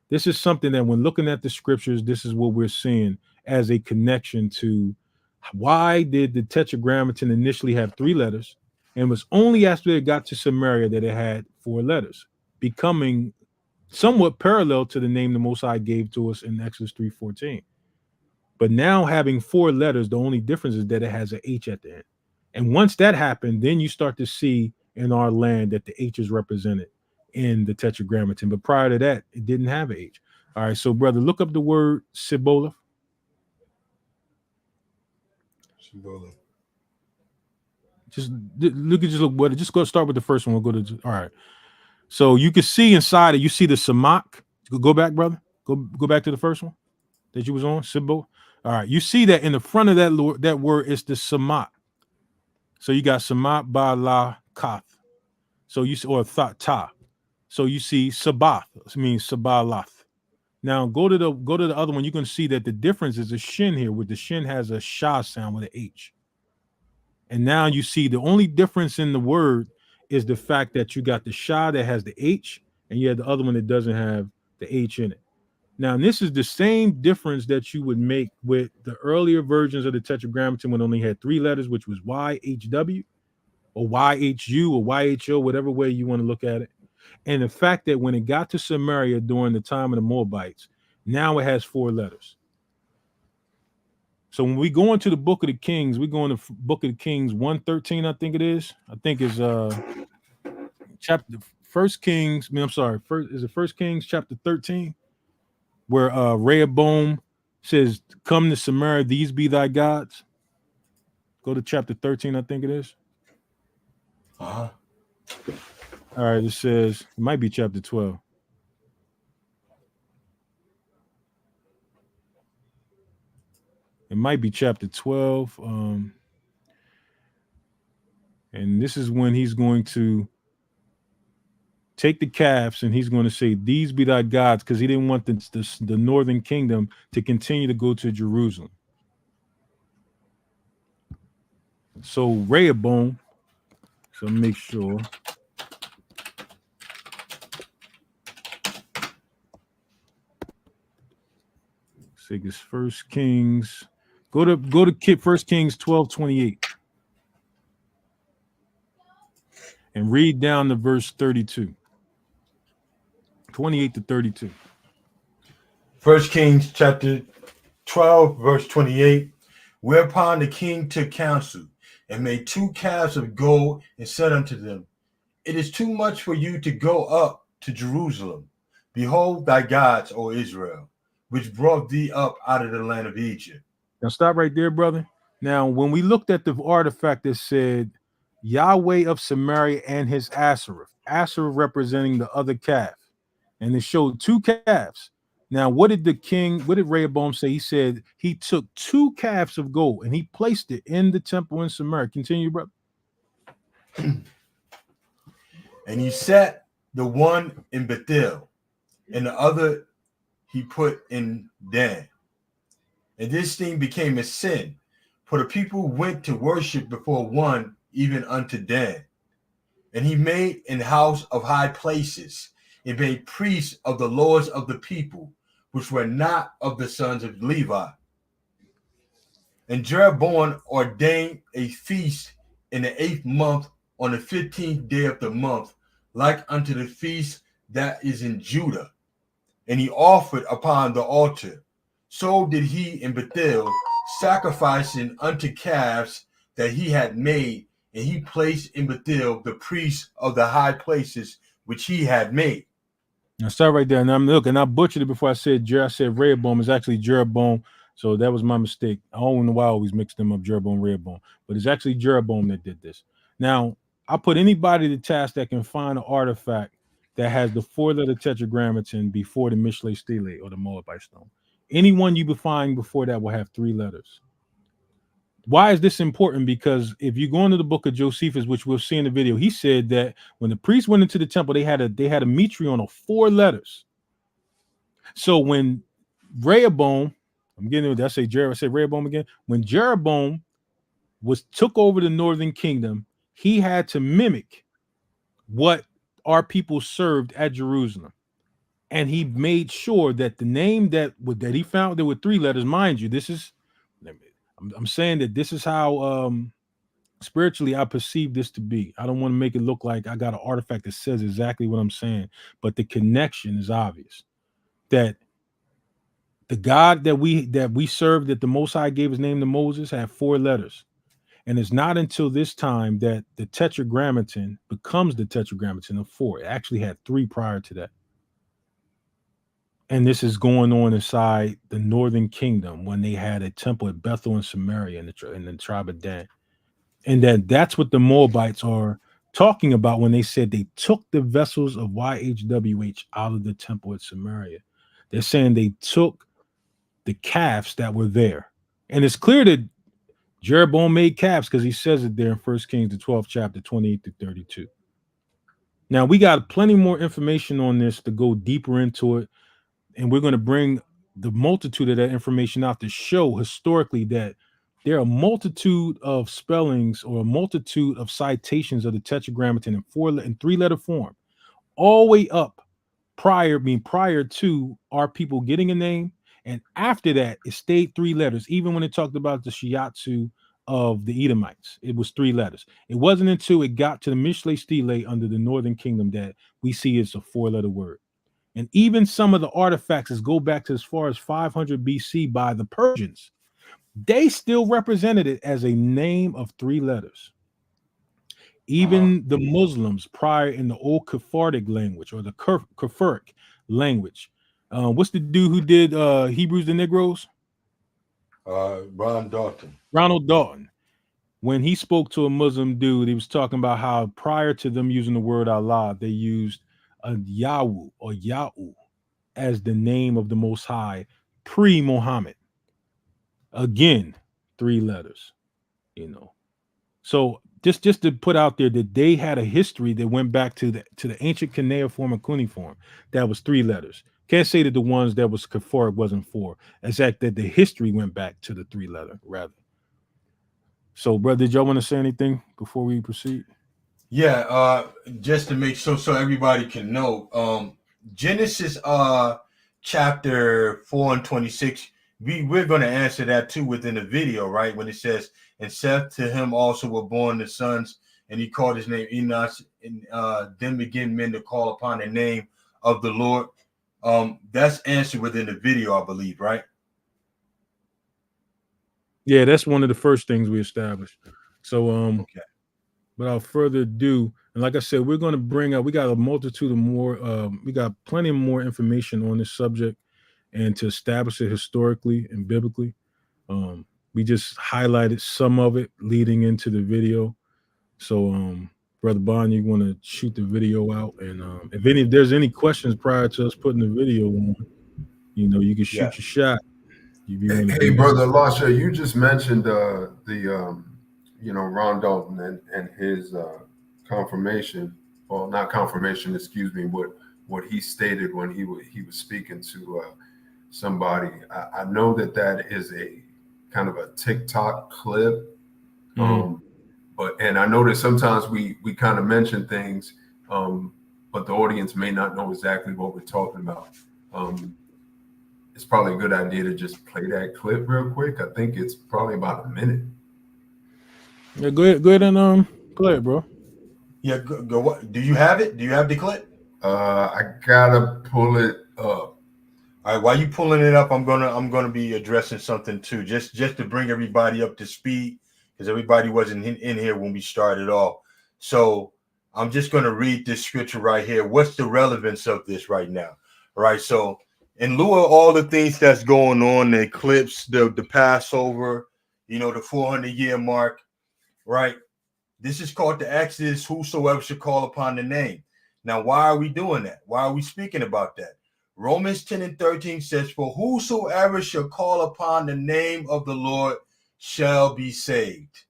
This is something that when looking at the scriptures, this is what we're seeing as a connection to why did the Tetragrammaton initially have 3 letters, and it was only after it got to Samaria that it had 4 letters, becoming somewhat parallel to the name the Most High gave to us in Exodus 3:14. But now having 4 letters, the only difference is that it has an H at the end. And once that happened, then you start to see in our land that the H is represented in the Tetragrammaton. But prior to that, it didn't have an H. All right, so brother, look up the word Sibboleth. Shibboleth. Just go start with the first one. We'll go to all right. So you can see inside it, you see the Samak. Go back, brother. Go back to the first one that you was on, Sibboleth. All right, you see that in the front of that word is the Samak. So you got Samat Ba La Kath. So you or Ta. So you see Sabath, means Sabalath. Now go to the other one. You're going to see that the difference is a shin here, where the shin has a sha sound with an H. And now you see the only difference in the word is the fact that you got the sha that has the H, and you have the other one that doesn't have the H in it. Now, this is the same difference that you would make with the earlier versions of the Tetragrammaton when it only had 3 letters, which was YHW or YHU or YHO, whatever way you want to look at it. And the fact that when it got to Samaria during the time of the Moabites, now it has 4 letters. So when we go into the Book of the Kings, we go into Book of the Kings 113, I think it is. I think is chapter First Kings. First Kings chapter 13. Where Rehoboam says, "Come to Samaria, these be thy gods." Go to chapter 13, I think it is. Uh-huh. All right, it says, it might be chapter 12. It might be chapter 12. And this is when he's going to take the calves and he's going to say, "These be thy gods," because he didn't want the northern kingdom to continue to go to Jerusalem. So Rehoboam, so make sure. Say this First Kings. Go to First Kings 12:28. And read down to verse 32. 28 to 32. First Kings chapter 12, verse 28. Whereupon the king took counsel and made 2 calves of gold and said unto them, "It is too much for you to go up to Jerusalem. Behold thy gods, O Israel, which brought thee up out of the land of Egypt." Now stop right there, brother. Now, when we looked at the artifact that said Yahweh of Samaria and his Asherah representing the other calf, and it showed 2 calves. Now, what did Rehoboam say? He said he took 2 calves of gold and he placed it in the temple in Samaria. Continue, brother. And he set the one in Bethel, and the other he put in Dan. And this thing became a sin, for the people went to worship before one, even unto Dan. And he made an house of high places, and made priests of the lords of the people, which were not of the sons of Levi. And Jeroboam ordained a feast in the 8th month, on the 15th day of the month, like unto the feast that is in Judah. And he offered upon the altar So did he in Bethel, sacrificing unto calves that he had made, and he placed in Bethel the priests of the high places which he had made. Now start right there. And I'm looking. I butchered it before I said I said Rehoboam. Is actually Jeroboam. So that was my mistake. I don't know why I always mix them up, Jeroboam, Rehoboam. But it's actually Jeroboam that did this. Now, I put anybody to task that can find an artifact that has the 4-letter tetragrammaton before the Mishle Stele or the Moabite stone. Anyone you find before that will have 3 letters. Why is this important? Because if you go into the book of Josephus, which we'll see in the video, he said that when the priests went into the temple, they had a metrion of 4 letters. So when Rehoboam, I'm getting it. I say Rehoboam again. When Jeroboam took over the northern kingdom, he had to mimic what our people served at Jerusalem, and he made sure that the name that he found, there were 3 letters. Mind you, this is I'm saying that this is how spiritually I perceive this to be. I don't want to make it look like I got an artifact that says exactly what I'm saying, but the connection is obvious. That the God that we serve, that the Most High gave his name to Moses, had 4 letters. And it's not until this time that the tetragrammaton becomes the tetragrammaton of 4. It actually had 3 prior to that. And this is going on inside the northern kingdom when they had a temple at Bethel and Samaria in the tribe of Dan. And that's what the Moabites are talking about when they said they took the vessels of YHWH out of the temple at Samaria. They're saying they took the calves that were there. And it's clear that Jeroboam made calves because he says it there in 1 Kings, the 12th chapter, 28 to 32. Now, we got plenty more information on this to go deeper into it. And we're going to bring the multitude of that information out to show historically that there are a multitude of spellings or a multitude of citations of the tetragrammaton in 3-letter form, all the way up prior to our people getting a name. And after that, it stayed 3 letters. Even when it talked about the shiatsu of the Edomites, it was 3 letters. It wasn't until it got to the Mishle Stele under the northern kingdom that we see it's a 4-letter word. And even some of the artifacts that go back to as far as 500 BC by the Persians, they still represented it as a name of 3 letters. Even the Muslims prior in the old Sephardic language or the Kafiric language. What's the dude who did Hebrews the Negroes? Ronald Dalton. When he spoke to a Muslim dude, he was talking about how prior to them using the word Allah, they used a Yahu or Yahu as the name of the Most High pre-Muhammad. Again, 3 letters, So just to put out there that they had a history that went back to the ancient cuneiform and cuneiform that was 3 letters. Can't say that the ones that was Kafaric wasn't 4. Exact that the history went back to the 3-letter rather. So, brother, did y'all want to say anything before we proceed? Yeah, just to make sure so everybody can know, Genesis chapter 4 and 26. We're going to answer that too within the video, right? When it says, and Seth, to him also were born the sons, and he called his name Enosh, and then began men to call upon the name of the Lord. That's answered within the video, I believe, right? Yeah, that's one of the first things we established. So, okay. Without further ado, and like I said, we're going to bring up, we got a multitude of more, we got plenty more information on this subject, and to establish it historically and biblically. We just highlighted some of it leading into the video. So, Brother Bond, you want to shoot the video out, and if there's any questions prior to us putting the video on, you can shoot your shot. Hey, Brother Lasha, you just mentioned Ron Dalton and his confirmation, well, not confirmation, excuse me, what he stated when he was speaking to somebody. I know that is a kind of a TikTok clip, and I know that sometimes we kind of mention things, but the audience may not know exactly what we're talking about. It's probably a good idea to just play that clip real quick. I think it's probably about a minute. Yeah, go ahead and play it, bro. Yeah, go. What do you have it? Do you have the clip? I gotta pull it up. All All right, while you pulling it up, I'm gonna be addressing something too, just to bring everybody up to speed, because everybody wasn't in here when we started off. So I'm just gonna read this scripture right here. What's the relevance of this right now? All right, so in lieu of all the things that's going on, the eclipse, the Passover, the 400-year mark, right? This is called the Exodus. Whosoever should call upon the name. Now, why are we doing that? Why are we speaking about that? Romans 10:13 says, "For whosoever shall call upon the name of the Lord shall be saved."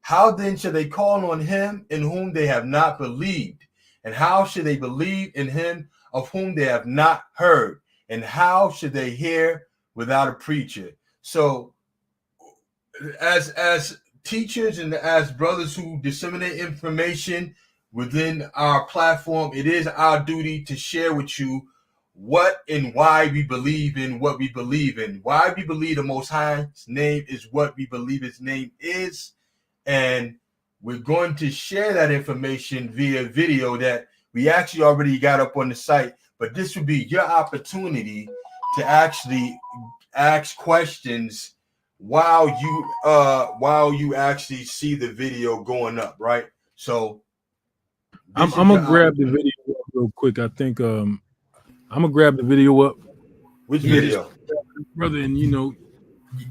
How then shall they call on him in whom they have not believed? And how should they believe in him of whom they have not heard? And how should they hear without a preacher? So, as teachers and as brothers who disseminate information within our platform, it is our duty to share with you what and why we believe in what we believe in. Why we believe the Most High's name is what we believe his name is. And we're going to share that information via video that we actually already got up on the site. But this would be your opportunity to actually ask questions while you actually see the video going up, right? So I'm gonna grab the video up real quick. I think I'm gonna grab the video up. Which video? Brother, and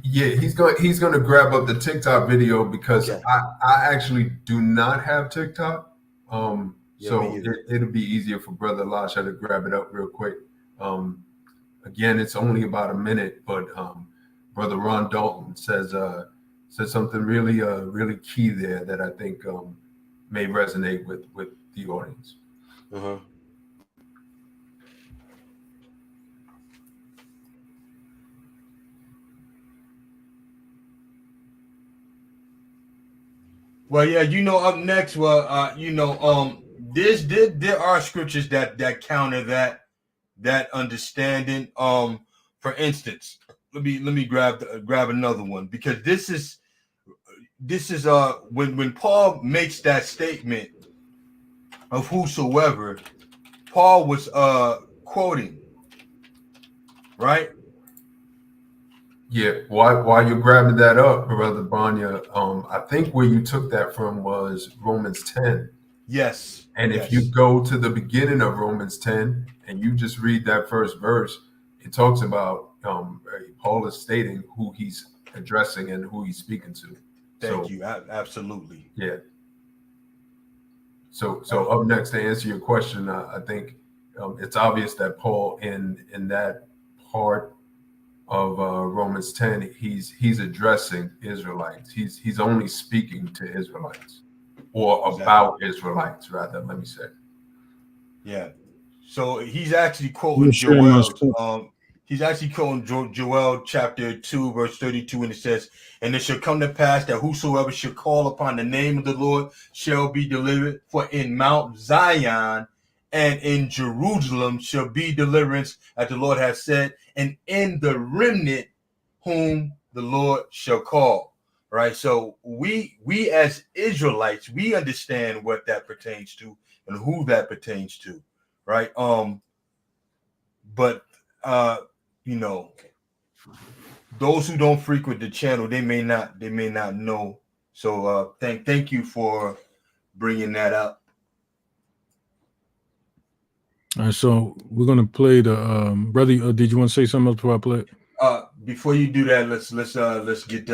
Yeah, he's gonna grab up the TikTok video because Okay. I actually do not have TikTok. Yeah, So it'll be easier for Brother Lasha to grab it up real quick. Again, it's only about a minute, but Brother Ron Dalton says something really key there that I think may resonate with the audience. Uh-huh. Well, yeah, up next, there are scriptures that counter that understanding. For instance, let me grab another one, because this is when Paul makes that statement of whosoever, Paul was quoting, right? Yeah, while you're grabbing that up, Brother Banya, I think where you took that from was Romans 10. Yes. And if you go to the beginning of Romans 10 and you just read that first verse, it talks about Paul is stating who he's addressing and who he's speaking to. Thank you. Absolutely. Yeah. So up next, to answer your question, I think it's obvious that Paul in that part of Romans 10, he's addressing Israelites. He's only speaking to Israelites, or about Israelites, rather. Let me say. Yeah. So he's actually quoting Joel. He's actually quoting Joel chapter 2, verse 32, and it says, "And it shall come to pass that whosoever shall call upon the name of the Lord shall be delivered. For in Mount Zion and in Jerusalem shall be deliverance, as the Lord has said, and in the remnant whom the Lord shall call." Right. So we as Israelites, we understand what that pertains to and who that pertains to. Right. But those who don't frequent the channel, they may not know. So thank you for bringing that up. All right, so we're gonna play the brother. Did you want to say something else before I play it? Before you do that, let's get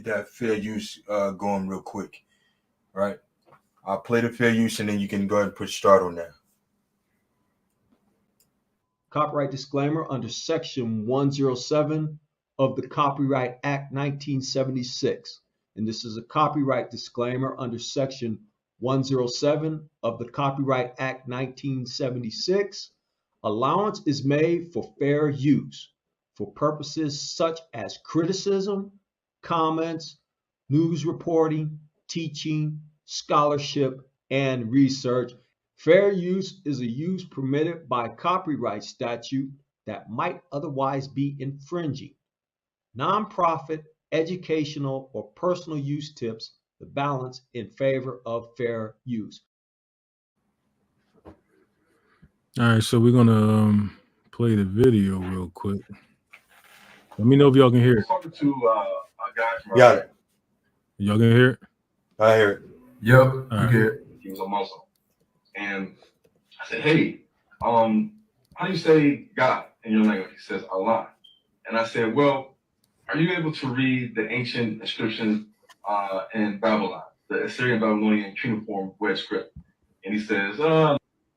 that fair use going real quick. All right, I'll play the fair use, and then you can go ahead and push start on that. Copyright disclaimer under Section 107 of the Copyright Act 1976. And this is a copyright disclaimer under Section 107 of the Copyright Act 1976. Allowance is made for fair use for purposes such as criticism, comments, news reporting, teaching, scholarship, and research. Fair use is a use permitted by copyright statute that might otherwise be infringing. Nonprofit, educational, or personal use tips the balance in favor of fair use. All right, so we're gonna play the video real quick. Let me know if y'all can hear it. Talking to a guy from Got it. Y'all can hear it? I hear it. Yep, All right. He was a Muslim, and I said, "Hey, how do you say God in your language?" He says, "Allah." And I said, "Well, are you able to read the ancient inscriptions in Babylon, the Assyrian Babylonian cuneiform word script?" And he says,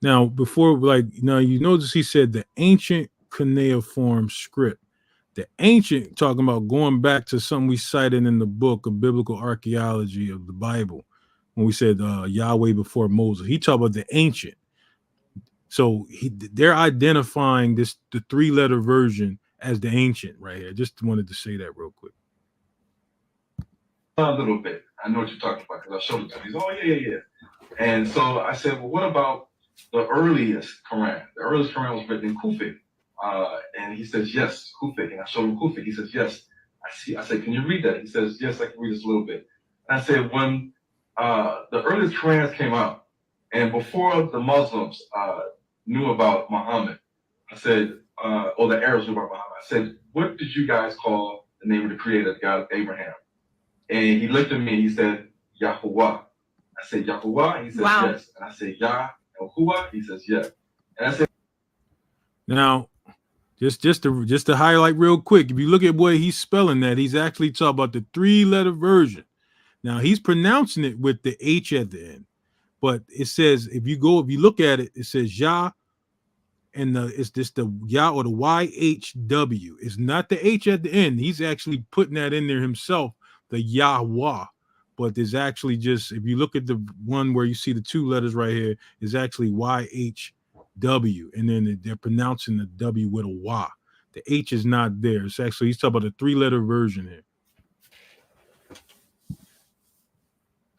Now, before, you notice he said the ancient cuneiform script. The ancient, talking about going back to something we cited in the book of biblical archaeology of the Bible, when we said Yahweh before Moses. He talked about the ancient. So they're identifying the 3-letter version as the ancient right here. Just wanted to say that real quick. "A little bit. I know what you're talking about because I showed it to him." He's, "Oh, yeah. And so I said, "Well, what about the earliest Quran? The earliest Quran was written in Kufic." And he says, "Yes, Kufic." And I showed him Kufic. He says, "Yes, I see." I said, "Can you read that?" He says, "Yes, I can read this a little bit." And I said, when the earliest Qurans came out, and before the Muslims knew about Muhammad, I said, or the Arabs knew about Muhammad, I said, "What did you guys call the name of the creator, the God of Abraham?" And he looked at me and he said, "Yahuwah." I said, "Yahuwah?" And he says, Wow. "Yes." And I said, "Yahuwah?" He says, "Yeah." And I said, Now, just to highlight real quick, if you look at what he's spelling that, he's actually talking about the 3-letter version. Now, he's pronouncing it with the H at the end, but it says, if you look at it, it says Yah, and it's just the Yah or the YHW. It's not the H at the end. He's actually putting that in there himself, the Yahweh. But there's actually just, if you look at the one where you see the 2 letters right here, is actually YHW, and then they're pronouncing the W with a Y. The H is not there. It's actually, he's talking about a 3-letter version here.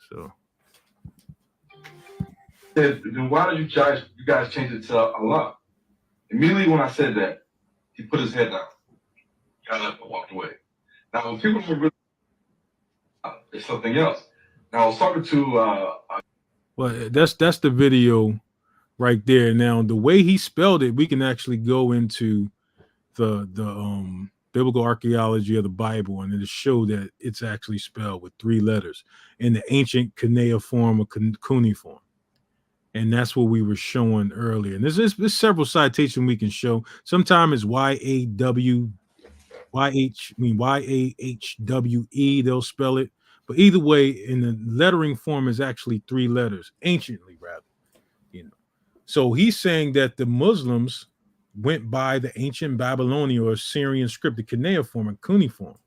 So, "Then why don't you guys change it to Allah?" Immediately when I said that, he put his head down, got up and walked away. Now, when people don't really, it's something else. Now, I was talking to well, that's the video right there. Now, the way he spelled it, we can actually go into the biblical archaeology of the Bible, and it'll show that it's actually spelled with 3 letters in the ancient cuneiform or cuneiform. And that's what we were showing earlier. And there's several citations we can show. Sometimes it's YAHWE, they'll spell it. But either way, in the lettering form is actually 3 letters, anciently rather. So he's saying that the Muslims went by the ancient Babylonian or Assyrian script, the cuneiform and cuneiform.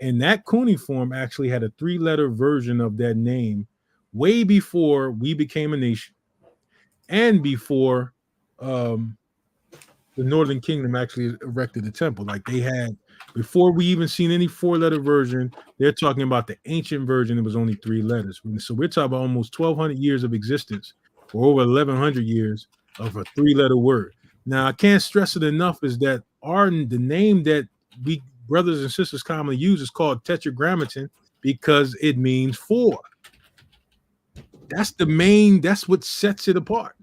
And that cuneiform actually had a 3-letter version of that name way before we became a nation, and before the Northern Kingdom actually erected the temple. Like they had, before we even seen any 4-letter version, they're talking about the ancient version. It was only 3 letters. So we're talking about almost 1,200 years of existence, or over 1,100 years of a 3-letter word. Now, I can't stress it enough is that the name that we brothers and sisters commonly use is called tetragrammaton because it means 4. That's what sets it apart.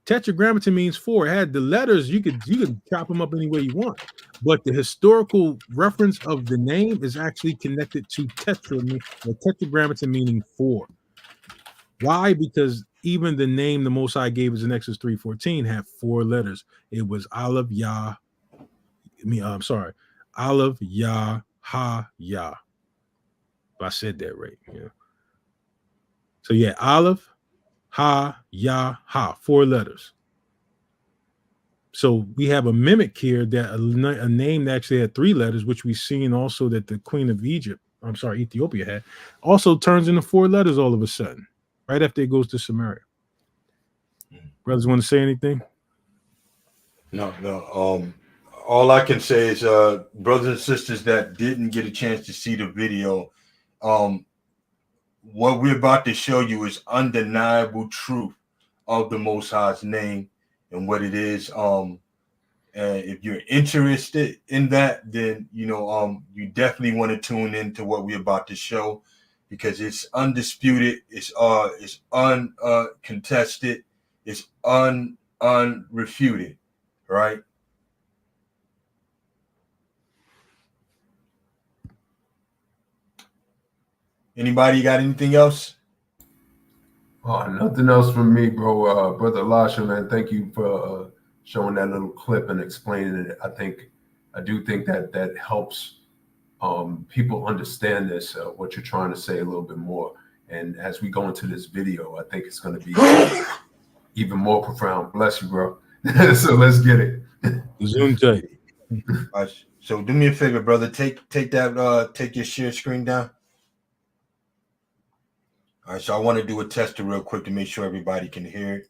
Tetragrammaton means 4. It had the letters, you could chop them up any way you want, but the historical reference of the name is actually connected to tetragrammaton meaning 4. Why? Because even the name the Most High gave us in Exodus 3:14 had 4 letters. It was Aleph Yah. Aleph Yah Ha Yah. If I said that right, yeah. So yeah, Aleph Ha Yah Ha, 4 letters. So we have a mimic here that a name that actually had 3 letters, which we've seen also that the Queen of Ethiopia had, also turns into 4 letters all of a sudden, right after it goes to Samaria. Brothers want to say anything? No. All I can say is, brothers and sisters that didn't get a chance to see the video, what we're about to show you is undeniable truth of the Most High's name and what it is. And if you're interested in that, then you definitely want to tune into what we're about to show, because it's undisputed, it's uncontested, it's unrefuted, right? Anybody got anything else? Oh, nothing else from me, bro. Brother Elisha, man, thank you for showing that little clip and explaining it. I do think that helps people understand this, what you're trying to say a little bit more. And as we go into this video, I think it's going to be even more profound. Bless you, bro. So let's get it. Zoom tight. All right, so do me a favor, brother. Take that take your share screen down. All right, so I want to do a tester real quick to make sure everybody can hear it.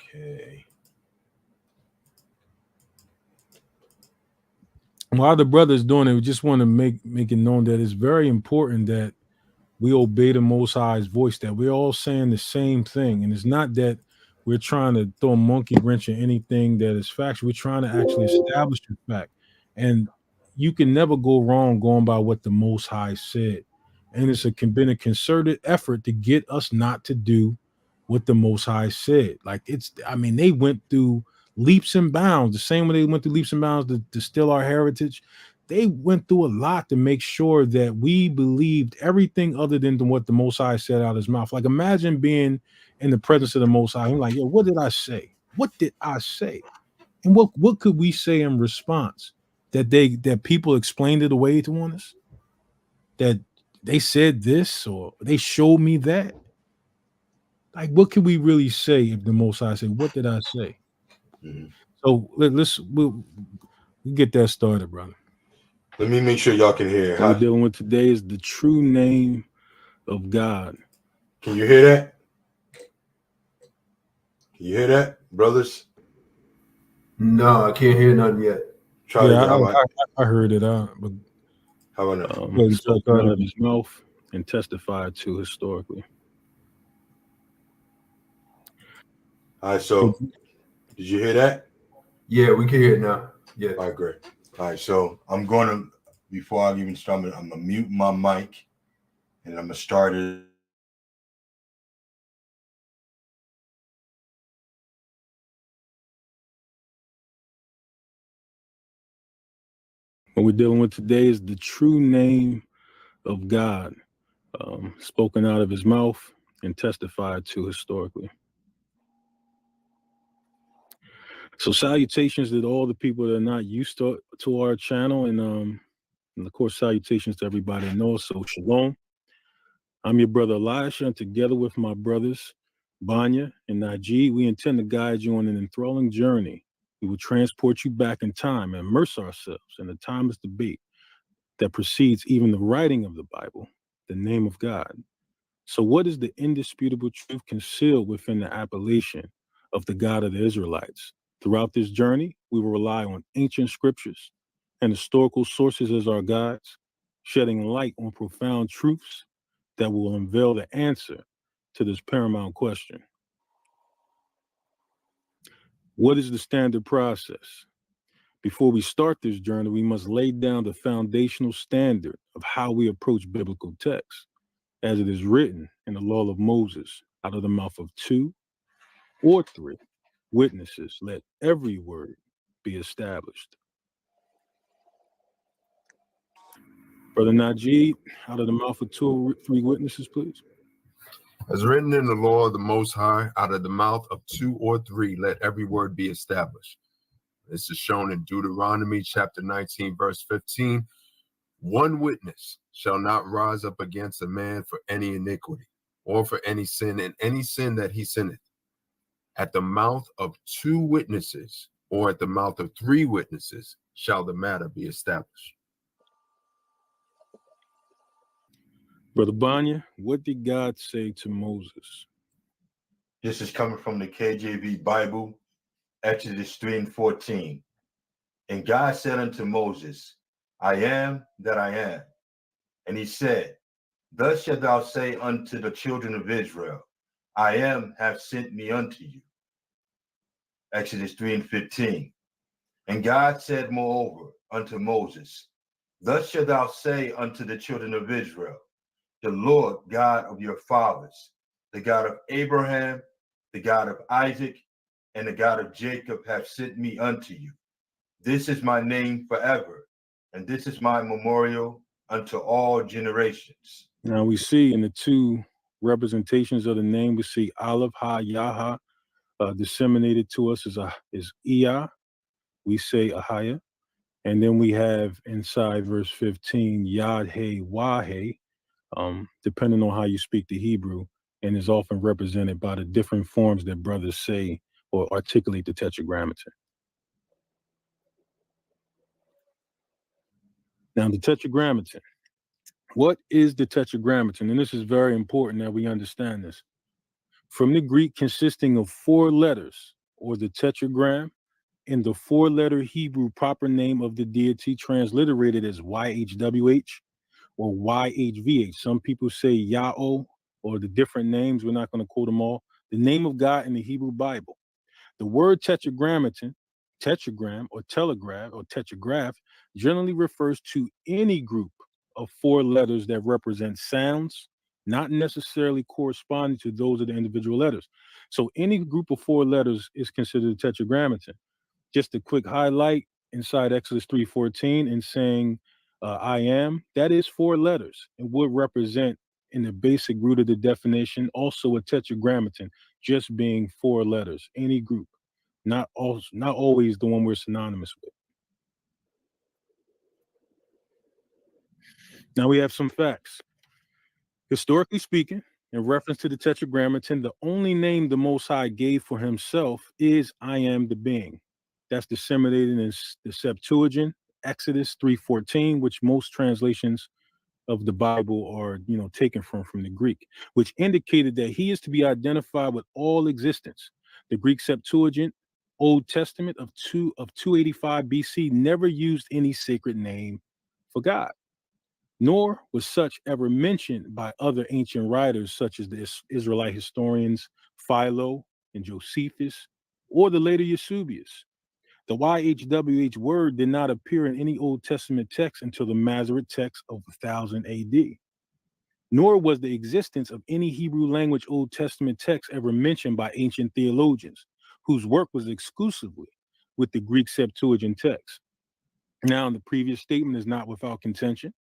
Okay. While the brothers doing it, we just want to make it known that it's very important that we obey the Most High's voice, that we're all saying the same thing. And it's not that we're trying to throw a monkey wrench in anything that is factual. We're trying to actually establish the fact. And you can never go wrong going by what the Most High said. And it's been a concerted effort to get us not to do what the Most High said. Like they went through leaps and bounds, the same way they went through leaps and bounds to steal our heritage. They went through a lot to make sure that we believed everything other than what the Most High said out of his mouth. Like, imagine being in the presence of the Most High. I'm like, yo, what did I say? What did I say? And what could we say in response? That people explained it away to us? That they said this or they showed me that? Like, what can we really say if the Most High said, what did I say? Mm-hmm. So we'll get that started, brother. Let me make sure y'all can hear. What we're dealing with today is the true name of God. Can you hear that? Can you hear that, brothers? No, I can't hear nothing yet. Try I heard it. But how about spoke out of his mouth and testified to historically. All right, so did you hear that? Yeah, we can hear it now. Yeah. All right, great. All right, so I'm going to, before I even start, I'm going to mute my mic and I'm going to start it. What we're dealing with today is the true name of God, spoken out of his mouth and testified to historically. So salutations to all the people that are not used to our channel, and of course salutations to everybody that knows. So shalom. I'm your brother Elisha, and together with my brothers Banya and Najee, we intend to guide you on an enthralling journey. We will transport you back in time and immerse ourselves in the timeless debate that precedes even the writing of the Bible, the name of God. So what is the indisputable truth concealed within the appellation of the God of the Israelites? Throughout this journey, we will rely on ancient scriptures and historical sources as our guides, shedding light on profound truths that will unveil the answer to this paramount question. What is the standard process? Before we start this journey, we must lay down the foundational standard of how we approach biblical texts, as it is written in the law of Moses, out of the mouth of 2 or 3 witnesses, let every word be established. Brother Najee, out of the mouth of 2 or 3 witnesses, please. As written in the law of the Most High, out of the mouth of 2 or 3, let every word be established. This is shown in Deuteronomy chapter 19, verse 15. One witness shall not rise up against a man for any iniquity or for any sin, and any sin that he sinneth. At the mouth of 2 witnesses or at the mouth of 3 witnesses shall the matter be established. Brother Banya, what did God say to Moses? This is coming from the KJV Bible, Exodus 3:14. And God said unto Moses, I am that I am. And he said, thus shalt thou say unto the children of Israel, I am have sent me unto you. Exodus 3:15. And God said moreover unto Moses, thus shalt thou say unto the children of Israel, the Lord God of your fathers, the God of Abraham, the God of Isaac, and the God of Jacob have sent me unto you. This is my name forever, and this is my memorial unto all generations. Now we see in the two representations of the name, we see Aleph Ha Yaha disseminated to us is Iya. We say Ahaya. And then we have inside verse 15, Yad He Wahe, depending on how you speak the Hebrew, and is often represented by the different forms that brothers say or articulate the Tetragrammaton. Now, the Tetragrammaton. What is the Tetragrammaton? And this is very important that we understand this. From the Greek, consisting of 4 letters, or the tetragram, in the 4-letter Hebrew proper name of the deity, transliterated as YHWH or YHVH. Some people say Yahweh or the different names. We're not going to quote them all. The name of God in the Hebrew Bible. The word tetragrammaton, tetragram or telegraph or tetragraph, generally refers to any group of 4 letters that represent sounds, not necessarily corresponding to those of the individual letters. So any group of 4 letters is considered a tetragrammaton. Just a quick highlight inside Exodus 3:14 in saying I am, that is 4 letters and would represent in the basic root of the definition also a tetragrammaton, just being 4 letters, any group, not always the one we're synonymous with. Now we have some facts. Historically speaking, in reference to the tetragrammaton, the only name the Most High gave for himself is I am the being. That's disseminated in the Septuagint, Exodus 3:14, which most translations of the Bible are, taken from the Greek, which indicated that he is to be identified with all existence. The Greek Septuagint, Old Testament of 285 BC, never used any sacred name for God, nor was such ever mentioned by other ancient writers such as the Israelite historians Philo and Josephus, or the later Eusebius. The YHWH word did not appear in any Old Testament text until the Masoret text of 1000 AD. Nor was the existence of any Hebrew language Old Testament text ever mentioned by ancient theologians, whose work was exclusively with the Greek Septuagint text. Now, the previous statement is not without contention,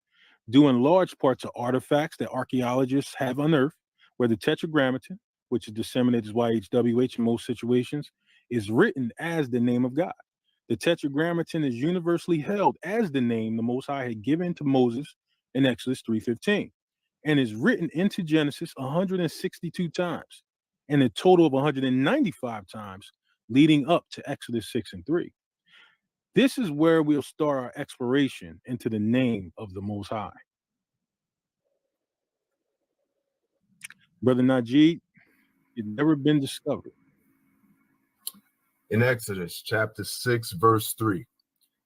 due in large part to artifacts that archaeologists have unearthed, where the Tetragrammaton, which is disseminated as YHWH in most situations, is written as the name of God. The Tetragrammaton is universally held as the name the Most High had given to Moses in Exodus 3:15, and is written into Genesis 162 times, and a total of 195 times leading up to Exodus 6 and 3. This is where we'll start our exploration into the name of the Most High. Brother Najee, it's never been discovered. In Exodus chapter 6, verse 3,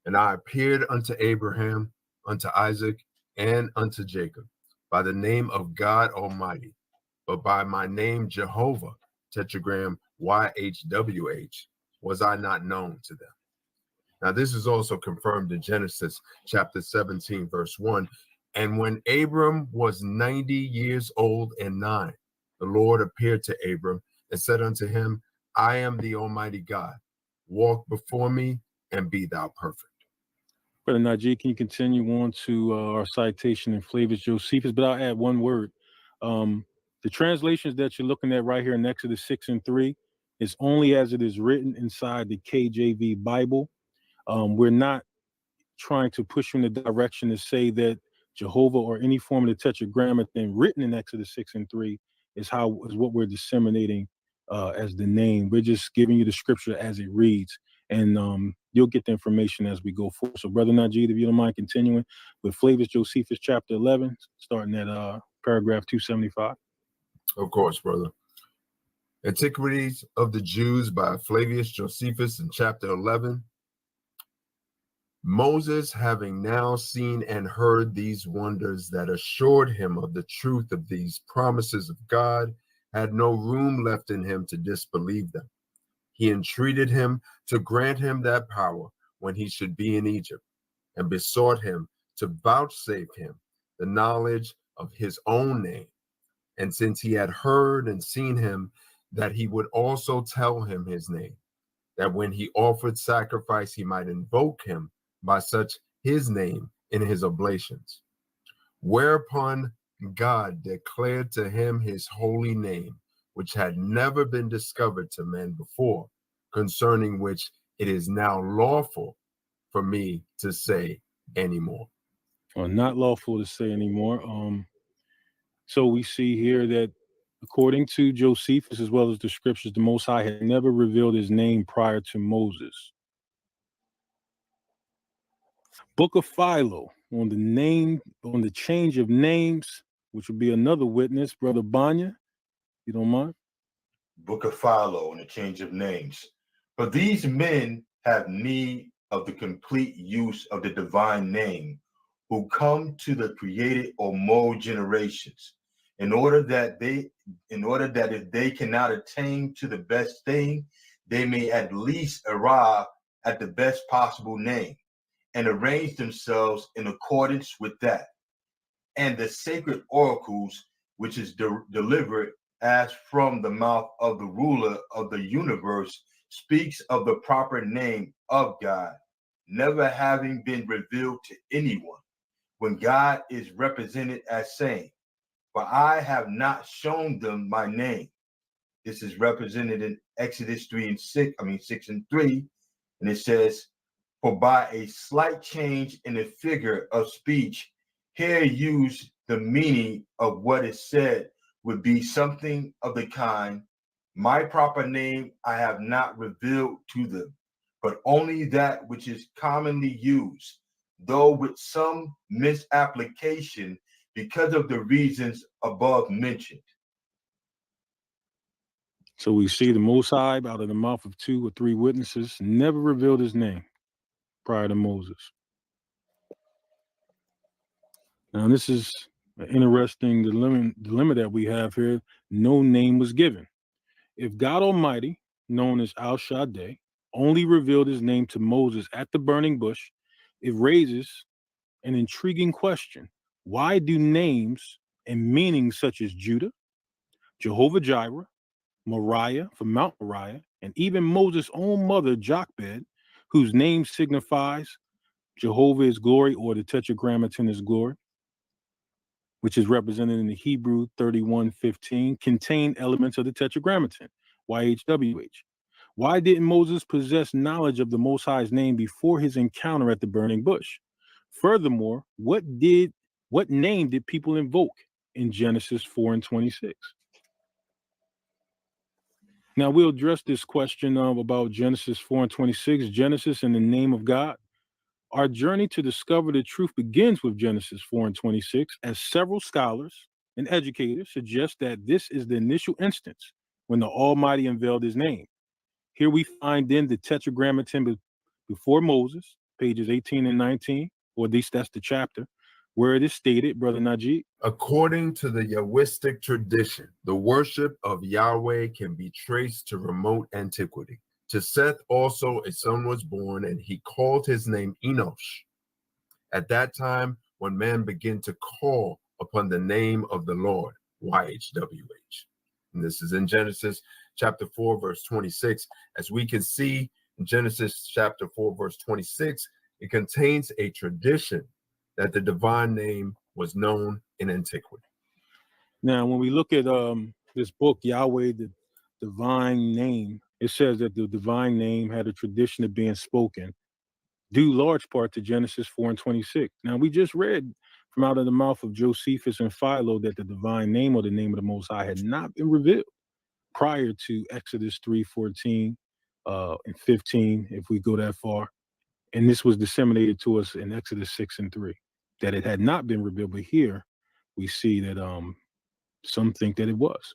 and I appeared unto Abraham, unto Isaac, and unto Jacob by the name of God Almighty, but by my name Jehovah, tetragram YHWH, was I not known to them. Now this is also confirmed in Genesis chapter 17, verse 1. And when Abram was 90 years old and 9, the Lord appeared to Abram and said unto him, I am the Almighty God. Walk before me and be thou perfect. Brother Najee, can you continue on to our citation in Flavius Josephus? But I'll add one word. The translations that you're looking at right here in Exodus 6 and 3 is only as it is written inside the KJV Bible. We're not trying to push you in the direction to say that Jehovah or any form of the Tetragrammaton written in Exodus 6 and 3 is what we're disseminating as the name. We're just giving you the scripture as it reads, and you'll get the information as we go forward. So, Brother Najee, if you don't mind continuing with Flavius Josephus, chapter 11, starting at paragraph 275. Of course, brother. Antiquities of the Jews by Flavius Josephus in chapter 11. Moses, having now seen and heard these wonders that assured him of the truth of these promises of God, had no room left in him to disbelieve them. He entreated him to grant him that power when he should be in Egypt, and besought him to vouchsafe him the knowledge of his own name. And since he had heard and seen him, that he would also tell him his name, that when he offered sacrifice, he might invoke him by such his name in his oblations. Whereupon God declared to him his holy name, which had never been discovered to man before, concerning which it is now lawful for me to say anymore. Or not lawful to say anymore. So we see here that according to Josephus, as well as the scriptures, the Most High had never revealed his name prior to Moses. Book of Philo on the change of names, which would be another witness, Brother Banya. You don't mind? Book of Philo on the change of names. For these men have need of the complete use of the divine name, who come to the created or mold generations, in order that if they cannot attain to the best thing, they may at least arrive at the best possible name and arrange themselves in accordance with that. And the sacred oracles, which is delivered as from the mouth of the ruler of the universe, speaks of the proper name of God, never having been revealed to anyone, when God is represented as saying, "For I have not shown them my name." This is represented in Exodus 6 and 3, and it says, "For by a slight change in the figure of speech, here used the meaning of what is said would be something of the kind, my proper name I have not revealed to them, but only that which is commonly used, though with some misapplication because of the reasons above mentioned." So we see the Most High out of the mouth of 2 or 3 witnesses never revealed his name prior to Moses. Now, this is an interesting dilemma that we have here. No name was given. If God Almighty, known as Al Shaddai, only revealed his name to Moses at the burning bush, it raises an intriguing question. Why do names and meanings such as Judah, Jehovah Jireh, Moriah from Mount Moriah, and even Moses' own mother, Jochebed, whose name signifies Jehovah is glory or the Tetragrammaton is glory, which is represented in the Hebrew 31:15, contain elements of the Tetragrammaton, YHWH. Why didn't Moses possess knowledge of the Most High's name before his encounter at the burning bush? Furthermore, what name did people invoke in Genesis 4 and 26? Now we'll address this question about Genesis 4 and 26, Genesis and the name of God. Our journey to discover the truth begins with Genesis 4 and 26, as several scholars and educators suggest that this is the initial instance when the Almighty unveiled his name. Here we find then the Tetragrammaton before Moses, pages 18 and 19, or at least that's the chapter, where it is stated, Brother Najee. According to the Yahwistic tradition, the worship of Yahweh can be traced to remote antiquity. To Seth also a son was born, and he called his name Enosh. At that time, when man began to call upon the name of the Lord, YHWH. And this is in Genesis chapter 4, verse 26. As we can see in Genesis chapter 4, verse 26, it contains a tradition that the divine name was known in antiquity. Now, when we look at this book, Yahweh, the divine name, it says that the divine name had a tradition of being spoken, due large part to Genesis 4 and 26. Now, we just read from out of the mouth of Josephus and Philo that the divine name or the name of the Most High had not been revealed prior to Exodus 3:14 and 15, if we go that far. And this was disseminated to us in Exodus 6 and 3, that it had not been revealed. But here we see that some think that it was.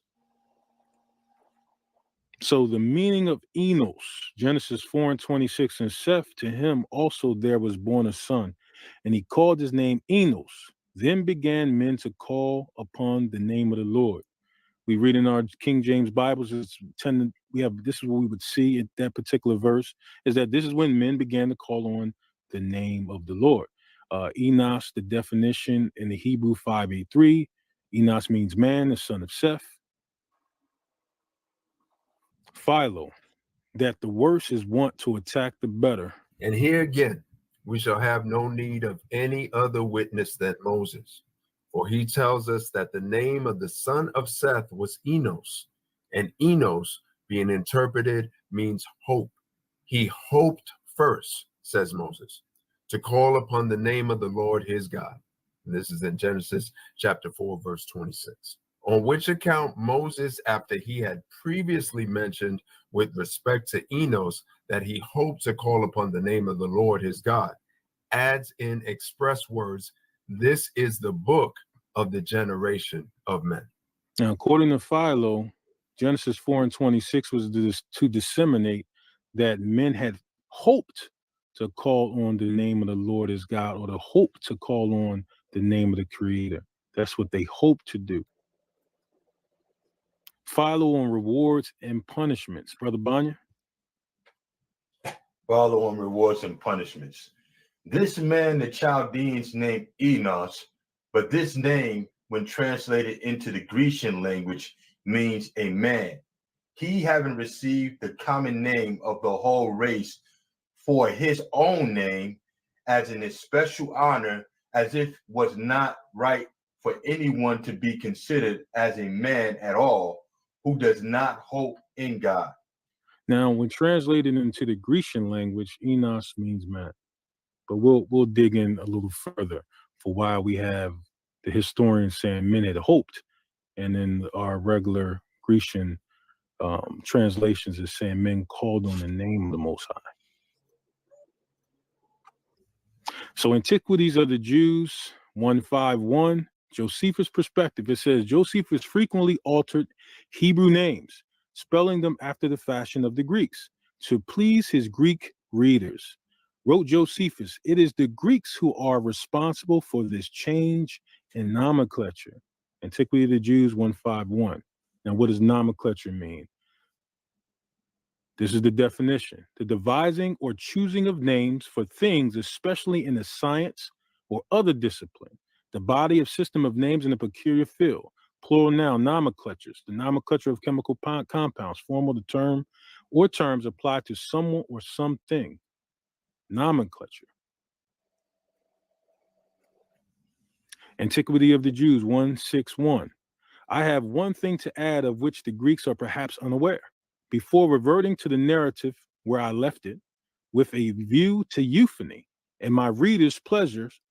So the meaning of Enos, Genesis 4 and 26, and Seth, to him also there was born a son, and he called his name Enos. Then began men to call upon the name of the Lord. We read in our King James Bibles, this is what we would see in that particular verse, is that this is when men began to call on the name of the Lord. Enos, the definition in the Hebrew 5:3, Enos means man, the son of Seth. Philo, that the worse is wont to attack the better. And here again, we shall have no need of any other witness than Moses. For he tells us that the name of the son of Seth was Enos, and Enos, being interpreted, means hope. He hoped first, says Moses, to call upon the name of the Lord his God. And this is in Genesis chapter 4, verse 26. On which account Moses, after he had previously mentioned with respect to Enos that he hoped to call upon the name of the Lord his God, adds in express words, this is the book of the generation of men. Now, according to Philo, Genesis 4 and 26 was to disseminate that men had hoped to call on the name of the Lord as God, or to hope to call on the name of the Creator. That's what they hoped to do. Philo on rewards and punishments. Brother Banya? Follow on rewards and punishments. This man the Chaldeans named Enos, but this name, when translated into the Grecian language, means a man. He, having received the common name of the whole race for his own name, as an especial honor, as if was not right for anyone to be considered as a man at all, who does not hope in God. Now, when translated into the Grecian language, Enos means man. But we'll dig in a little further for why we have the historians saying men had hoped, and then our regular Grecian translations is saying men called on the name of the Most High. So Antiquities of the Jews 151, Josephus' perspective, it says Josephus frequently altered Hebrew names, spelling them after the fashion of the Greeks to please his Greek readers. Wrote Josephus, it is the Greeks who are responsible for this change in nomenclature. Antiquity of the Jews 151. Now, what does nomenclature mean? This is the definition: the devising or choosing of names for things, especially in a science or other discipline, the body of system of names in a peculiar field. Plural noun, nomenclatures, the nomenclature of chemical compounds, formal the term or terms applied to someone or something. Nomenclature. Antiquity of the Jews 161. I have one thing to add of which the Greeks are perhaps unaware. Before reverting to the narrative where I left it, with a view to euphony and my readers' pleasures,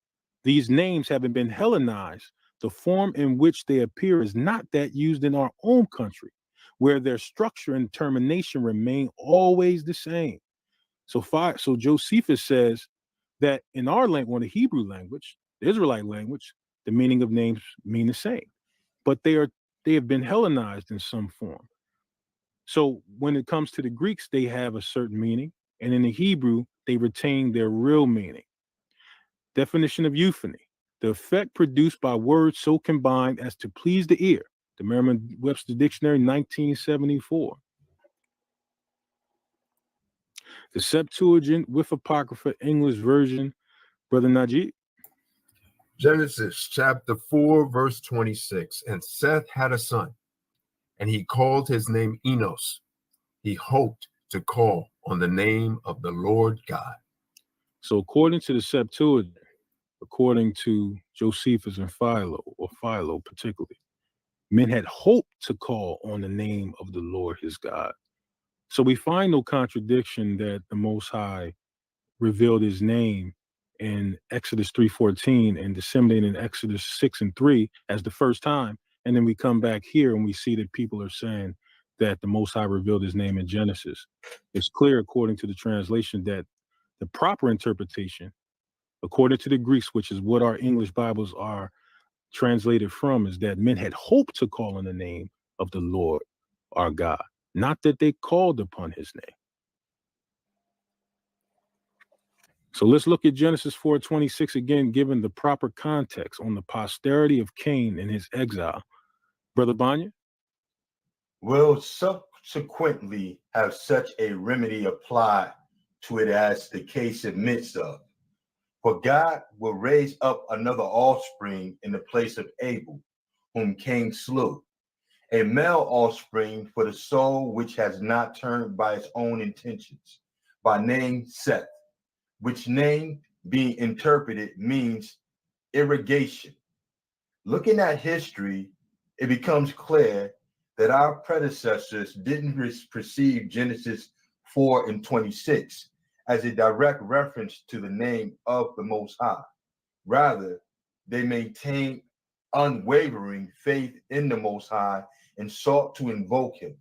these names having been Hellenized, the form in which they appear is not that used in our own country, where their structure and termination remain always the same. So Josephus says that in our language, or the Hebrew language, the Israelite language, the meaning of names mean the same, but they have been Hellenized in some form. So when it comes to the Greeks, they have a certain meaning, and in the Hebrew, they retain their real meaning. Definition of euphony: the effect produced by words so combined as to please the ear. The Merriam-Webster Dictionary, 1974. The Septuagint with Apocrypha English version, Brother Najee. Genesis chapter 4, verse 26. And Seth had a son, and he called his name Enos. He hoped to call on the name of the Lord God. So according to the Septuagint, according to Josephus and Philo, or Philo particularly, men had hoped to call on the name of the Lord his God. So we find no contradiction that the Most High revealed his name in Exodus 3:14 and disseminated in Exodus 6 and 3 as the first time. And then we come back here and we see that people are saying that the Most High revealed his name in Genesis. It's clear, according to the translation, that the proper interpretation, according to the Greeks, which is what our English Bibles are translated from, is that men had hoped to call on the name of the Lord our God, not that they called upon his name. So let's look at Genesis 4:26 again, given the proper context on the posterity of Cain and his exile. Brother Banya? Will subsequently have such a remedy applied to it as the case admits of. For God will raise up another offspring in the place of Abel, whom Cain slew, a male offspring for the soul which has not turned by its own intentions, by name Seth, which name being interpreted means irrigation. Looking at history, it becomes clear that our predecessors didn't perceive Genesis 4 and 26 as a direct reference to the name of the Most High. Rather, they maintained unwavering faith in the Most High and sought to invoke him.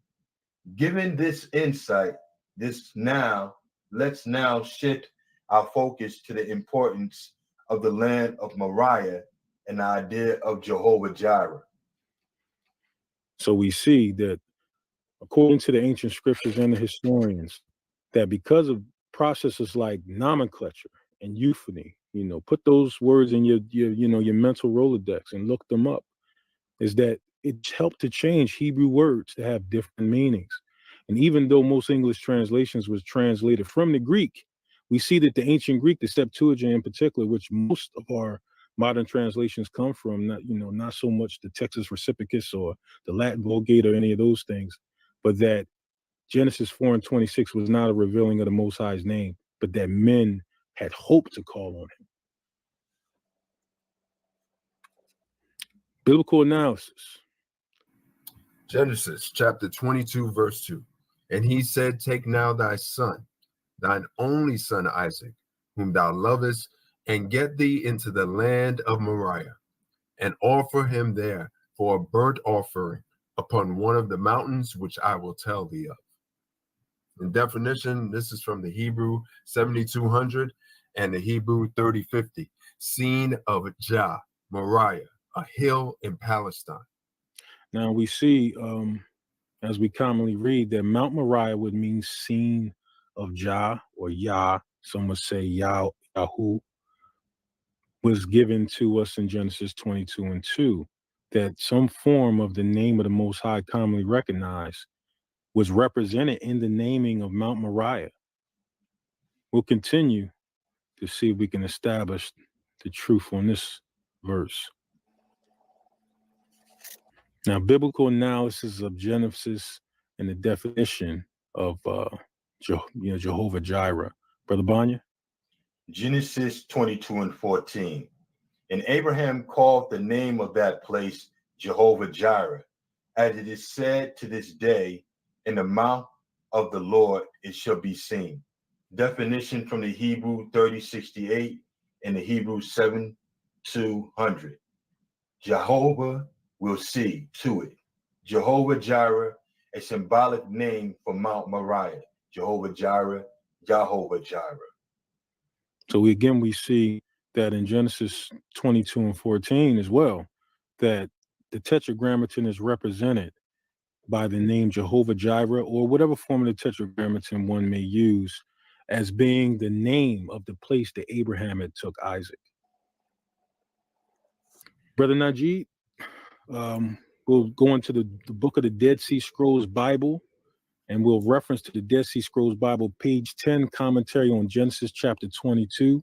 Given this insight, let's now shift our focus to the importance of the land of Moriah and the idea of Jehovah Jireh. So we see that, according to the ancient scriptures and the historians, that because of processes like nomenclature and euphony, put those words in your mental Rolodex and look them up, is that it's helped to change Hebrew words to have different meanings. And even though most English translations was translated from the Greek, we see that the ancient Greek, the Septuagint in particular, which most of our modern translations come from, not so much the Texas Reciprocus or the Latin Vulgate or any of those things, but that Genesis 4 and 26 was not a revealing of the Most High's name, but that men had hoped to call on him. Biblical analysis. Genesis chapter 22, verse 2. And he said, take now thy son, thine only son Isaac, whom thou lovest, and get thee into the land of Moriah, and offer him there for a burnt offering upon one of the mountains which I will tell thee of. In definition, this is from the Hebrew 7200 and the Hebrew 3050. Scene of Jah, Moriah, a hill in Palestine. Now we see, as we commonly read, that Mount Moriah would mean scene of Jah or Yah. Some would say Yahu, was given to us in Genesis 22 and 2, that some form of the name of the Most High commonly recognized was represented in the naming of Mount Moriah. We'll continue to see if we can establish the truth on this verse. Now, biblical analysis of Genesis and the definition of Jehovah Jireh. Brother Banya? Genesis 22 and 14. And Abraham called the name of that place Jehovah Jireh, as it is said to this day, in the mouth of the Lord it shall be seen. Definition from the Hebrew 3068 and the Hebrew 7200. Jehovah will see to it. Jehovah Jireh, a symbolic name for Mount Moriah. Jehovah Jireh, Jehovah Jireh. So we see that in Genesis 22 and 14 as well, that the Tetragrammaton is represented by the name Jehovah Jireh, or whatever form of the Tetragrammaton one may use, as being the name of the place that Abraham had took Isaac. Brother Najee, we'll go into the book of the Dead Sea Scrolls Bible, and we'll reference to the Dead Sea Scrolls Bible, page 10, commentary on Genesis chapter 22.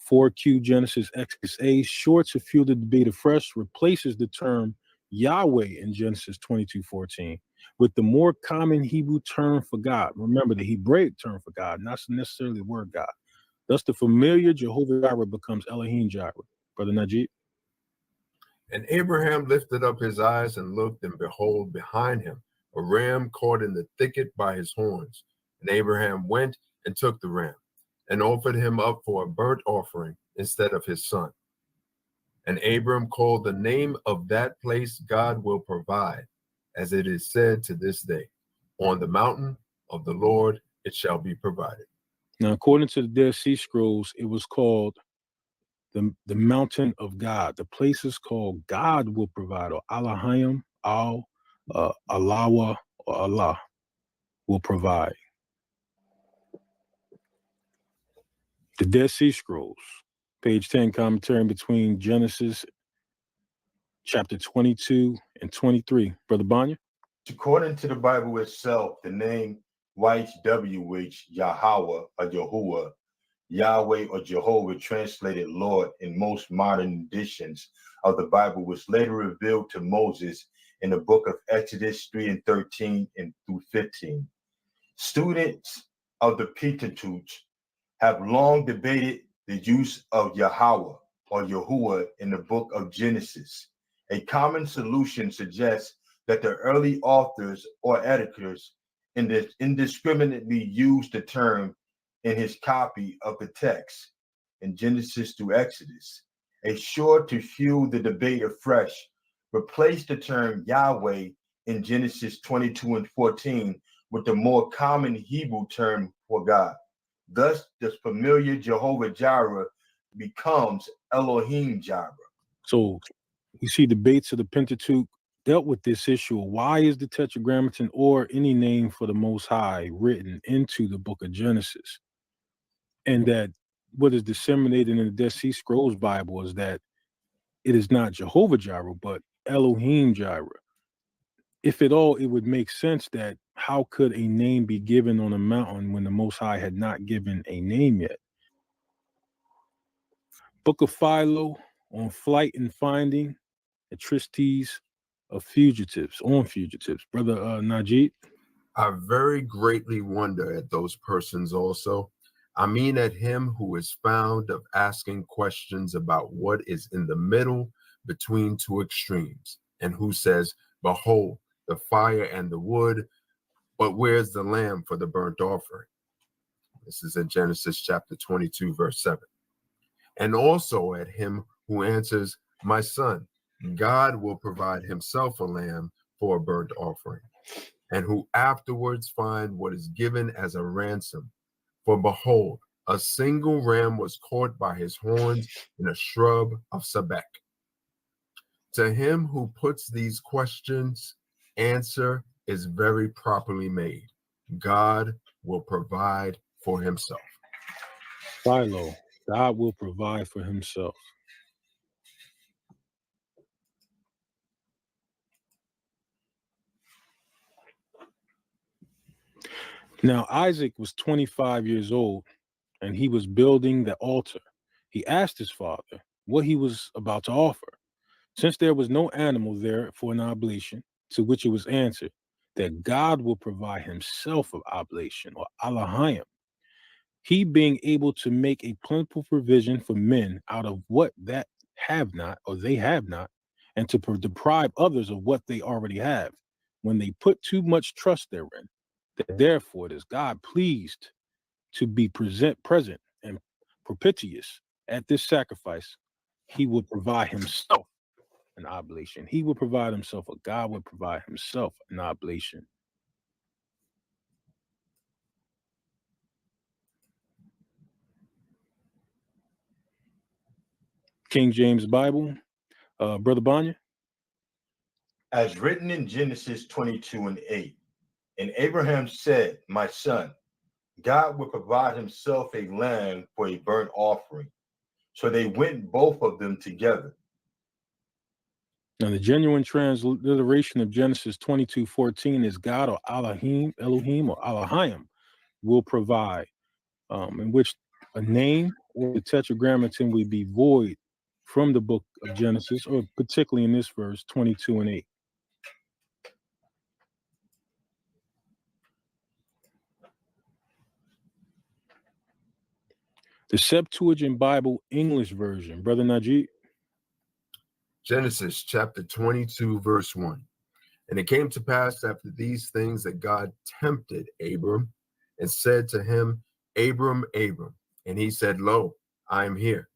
4Q Genesis Exodus A, short to fuel the debate afresh, replaces the term Yahweh in Genesis 22:14 with the more common Hebrew term for God. Remember, the Hebraic term for God, not necessarily the word God. Thus, the familiar Jehovah Jireh becomes Elohim Jireh. Brother Najee? And Abraham lifted up his eyes and looked, and behold, behind him a ram caught in the thicket by his horns. And Abraham went and took the ram, and offered him up for a burnt offering instead of his son. And Abram called the name of that place God will provide, as it is said to this day, on the mountain of the Lord it shall be provided. Now, according to the Dead Sea Scrolls, it was called the mountain of God. The place is called God will provide, or Elohim, Allah, or Allah will provide. The Dead Sea Scrolls, page 10, commentary between Genesis chapter 22 and 23. Brother Banya? According to the Bible itself, the name YHWH, Yahweh or Yahuwah, Yahweh or Jehovah, translated Lord in most modern editions of the Bible, was later revealed to Moses in the book of Exodus 3 and 13 and through 15. Students of the Pentateuch have long debated the use of Yahweh or Yahuwah in the book of Genesis. A common solution suggests that the early authors or editors indiscriminately used the term in his copy of the text in Genesis through Exodus. A sure to fuel the debate afresh, replace the term Yahweh in Genesis 22 and 14 with the more common Hebrew term for God. Thus, the familiar Jehovah Jireh becomes Elohim Jireh. So we see debates of the Pentateuch dealt with this issue of why is the Tetragrammaton or any name for the Most High written into the book of Genesis? And that what is disseminated in the Dead Sea Scrolls Bible is that it is not Jehovah Jireh, but Elohim Jireh. If at all, it would make sense that how could a name be given on a mountain when the Most High had not given a name yet? Book of Philo on flight and finding, atrocities of fugitives, on fugitives. Brother Najee. I very greatly wonder at those persons also. I mean at him who is found of asking questions about what is in the middle between two extremes, and who says, behold, the fire and the wood, but where's the lamb for the burnt offering? This is in Genesis chapter 22, verse 7. And also at him who answers, my son, God will provide himself a lamb for a burnt offering, and who afterwards find what is given as a ransom. For behold, a single ram was caught by his horns in a shrub of Sebek. To him who puts these questions, answer is very properly made. God will provide for himself. Philo, God will provide for himself. Now, Isaac was 25 years old, and he was building the altar. He asked his father what he was about to offer, since there was no animal there for an oblation, to which it was answered that God will provide himself of oblation, or Elohim, he being able to make a plentiful provision for men out of what that have not, or they have not, and to deprive others of what they already have, when they put too much trust therein. That therefore it is God pleased to be present and propitious at this sacrifice. He will provide himself an oblation. He will provide himself, or God will provide himself an oblation. King James Bible, Brother Banya. As written in Genesis 22 and 8, and Abraham said, my son, God will provide himself a lamb for a burnt offering. So they went both of them together. Now, the genuine transliteration of Genesis 22:14 is God, or Elohim, or Elohim will provide, in which a name or the Tetragrammaton would be void from the book of Genesis, or particularly in this verse 22 and 8. The Septuagint Bible English version, Brother Najee. Genesis chapter 22, verse 1. And it came to pass after these things that God tempted Abram and said to him, Abram, Abram. And he said, lo, I am here.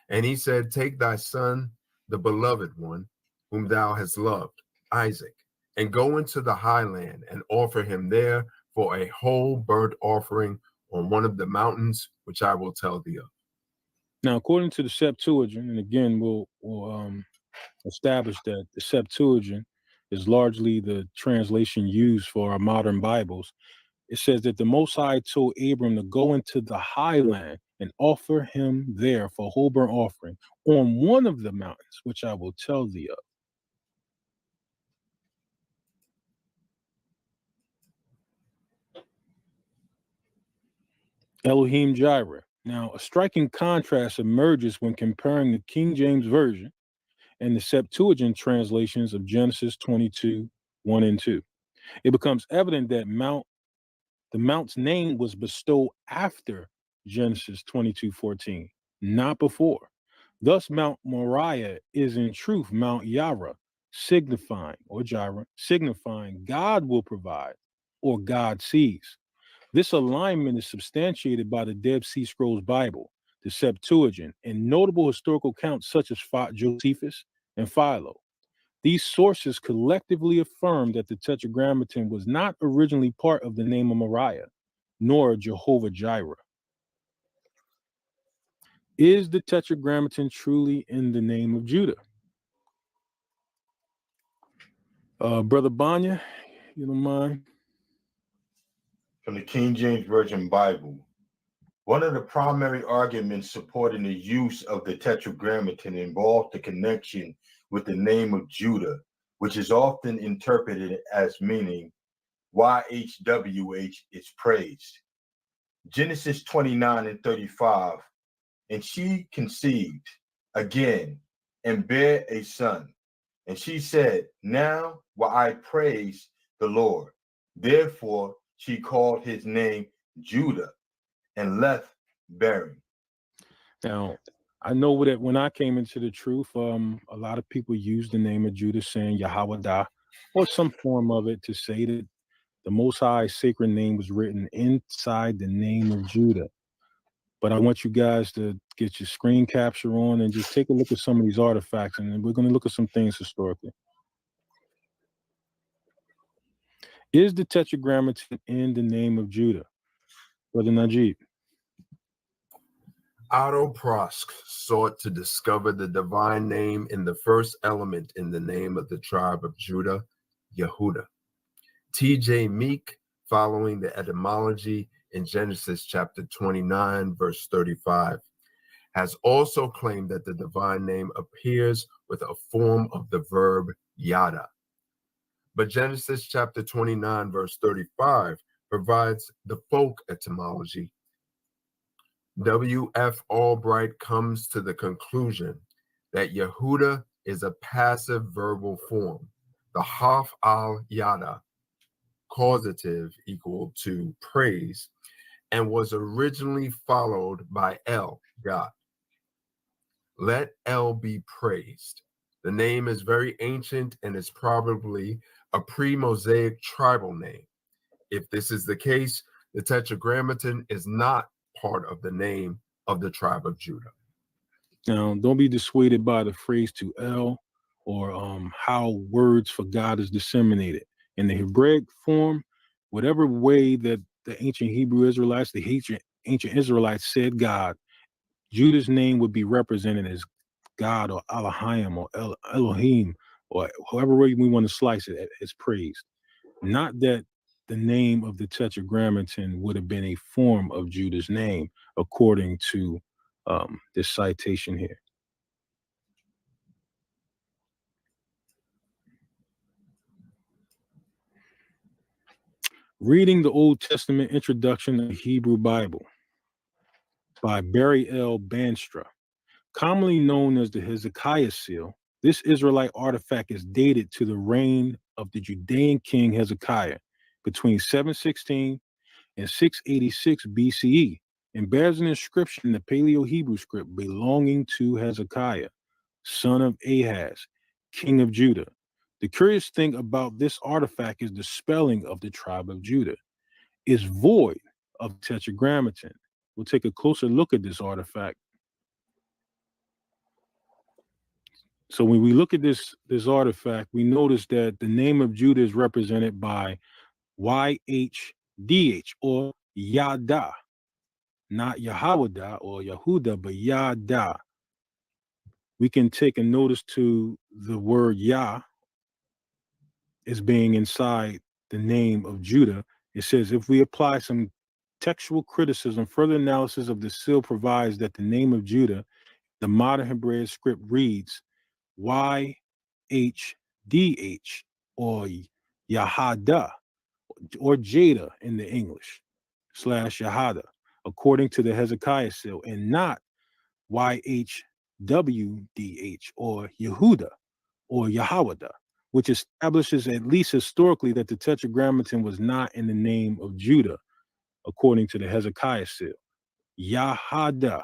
And he said, take thy son, the beloved one, whom thou hast loved, Isaac, and go into the highland and offer him there for a whole burnt offering on one of the mountains which I will tell thee of. Now, according to the Septuagint, and again, we'll establish that the Septuagint is largely the translation used for our modern Bibles. It says that the Most High told Abram to go into the highland and offer him there for a whole burnt offering on one of the mountains, which I will tell thee of. Elohim Jireh. Now, a striking contrast emerges when comparing the King James Version and the Septuagint translations of Genesis 22:1 and 2. It becomes evident that the mount's name was bestowed after Genesis 22:14. not before. Thus, Mount Moriah is in truth Mount Yara, signifying, or Jireh, signifying God will provide, or God sees. This alignment is substantiated by the Dead Sea Scrolls Bible, the Septuagint, and notable historical accounts such as Josephus and Philo. These sources collectively affirm that the Tetragrammaton was not originally part of the name of Moriah, nor Jehovah Jireh. Is the Tetragrammaton truly in the name of Judah? Brother Banya, you don't mind? From the King James Version Bible. One of the primary arguments supporting the use of the Tetragrammaton involved the connection with the name of Judah, which is often interpreted as meaning YHWH is praised. Genesis 29:35, and she conceived again and bare a son. And she said, now will I praise the Lord. Therefore she called his name Judah and left bearing. Now, I know that when I came into the truth, a lot of people use the name of Judah saying Yahweh or some form of it to say that the Most High's sacred name was written inside the name of Judah. But I want you guys to get your screen capture on and just take a look at some of these artifacts, and we're going to look at some things historically. Is the Tetragrammaton in the name of Judah? Brother Najib. Otto Prosk sought to discover the divine name in the first element in the name of the tribe of Judah, Yehuda. T.J. Meek, following the etymology in Genesis chapter 29, verse 35, has also claimed that the divine name appears with a form of the verb yada. But Genesis chapter 29, verse 35 provides the folk etymology. W.F. Albright comes to the conclusion that Yehuda is a passive verbal form, the haf al yada, causative equal to praise, and was originally followed by El, God. Let El be praised. The name is very ancient and is probably a pre-Mosaic tribal name. If this is the case, the Tetragrammaton is not part of the name of the tribe of Judah. Now, don't be dissuaded by the phrase to El or how words for God is disseminated. In the Hebraic form, whatever way that the ancient Hebrew Israelites, the ancient Israelites said God, Judah's name would be represented as God or Elohim or Elohim, or however way we want to slice it, as praised. Not that the name of the Tetragrammaton would have been a form of Judah's name, according to this citation here. Reading the Old Testament Introduction of the Hebrew Bible by Barry L. Banstra, commonly known as the Hezekiah seal. This Israelite artifact is dated to the reign of the Judean king Hezekiah between 716 and 686 BCE, and bears an inscription in the Paleo-Hebrew script belonging to Hezekiah, son of Ahaz, king of Judah. The curious thing about this artifact is the spelling of the tribe of Judah is void of Tetragrammaton. We'll take a closer look at this artifact. So when we look at this artifact, we notice that the name of Judah is represented by YHDH, or Yada, not Yahawada or Yahuda, but Yada. We can take a notice to the word Yah as being inside the name of Judah. It says, if we apply some textual criticism, further analysis of the seal provides that the name of Judah, the modern Hebraic script reads YHDH, or Yahada, or Jada in the English, / Yahada, according to the Hezekiah seal, and not YHWDH, or Yehuda, or Yahawada, which establishes, at least historically, that the Tetragrammaton was not in the name of Judah, according to the Hezekiah seal. Yahada.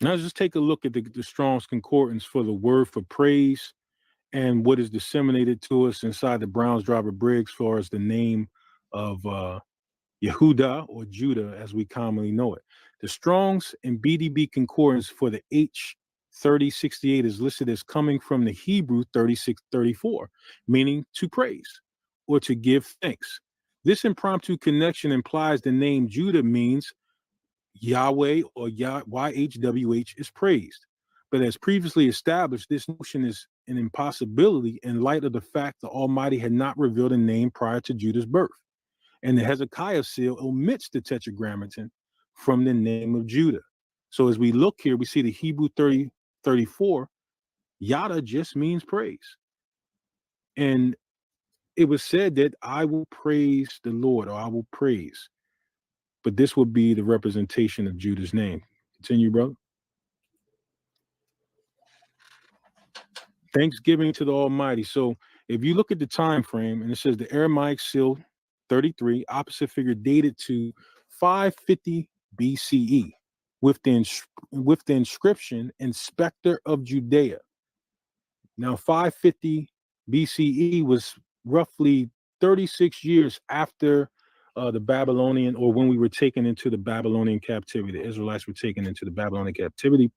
Now let's just take a look at the Strong's Concordance for the word for praise and what is disseminated to us inside the Browns Driver Briggs as far as the name of Yehuda or Judah as we commonly know it. The Strong's and BDB Concordance for the H3068 is listed as coming from the Hebrew 3634, meaning to praise or to give thanks. This impromptu connection implies the name Judah means Yahweh or YHWH is praised. But as previously established, this notion is an impossibility in light of the fact the Almighty had not revealed a name prior to Judah's birth. And the Hezekiah seal omits the Tetragrammaton from the name of Judah. So as we look here, we see the Hebrew 3034, Yada just means praise. And it was said that I will praise the Lord, or I will praise. But this would be the representation of Judah's name. Continue, brother. Thanksgiving to the Almighty. So if you look at the time frame, and it says the Aramaic seal 33, opposite figure dated to 550 BCE with the inscription Inspector of Judea. Now 550 BCE was roughly 36 years after the Babylonian, or when we were taken into the Babylonian captivity. The Israelites were taken into the Babylonian captivity,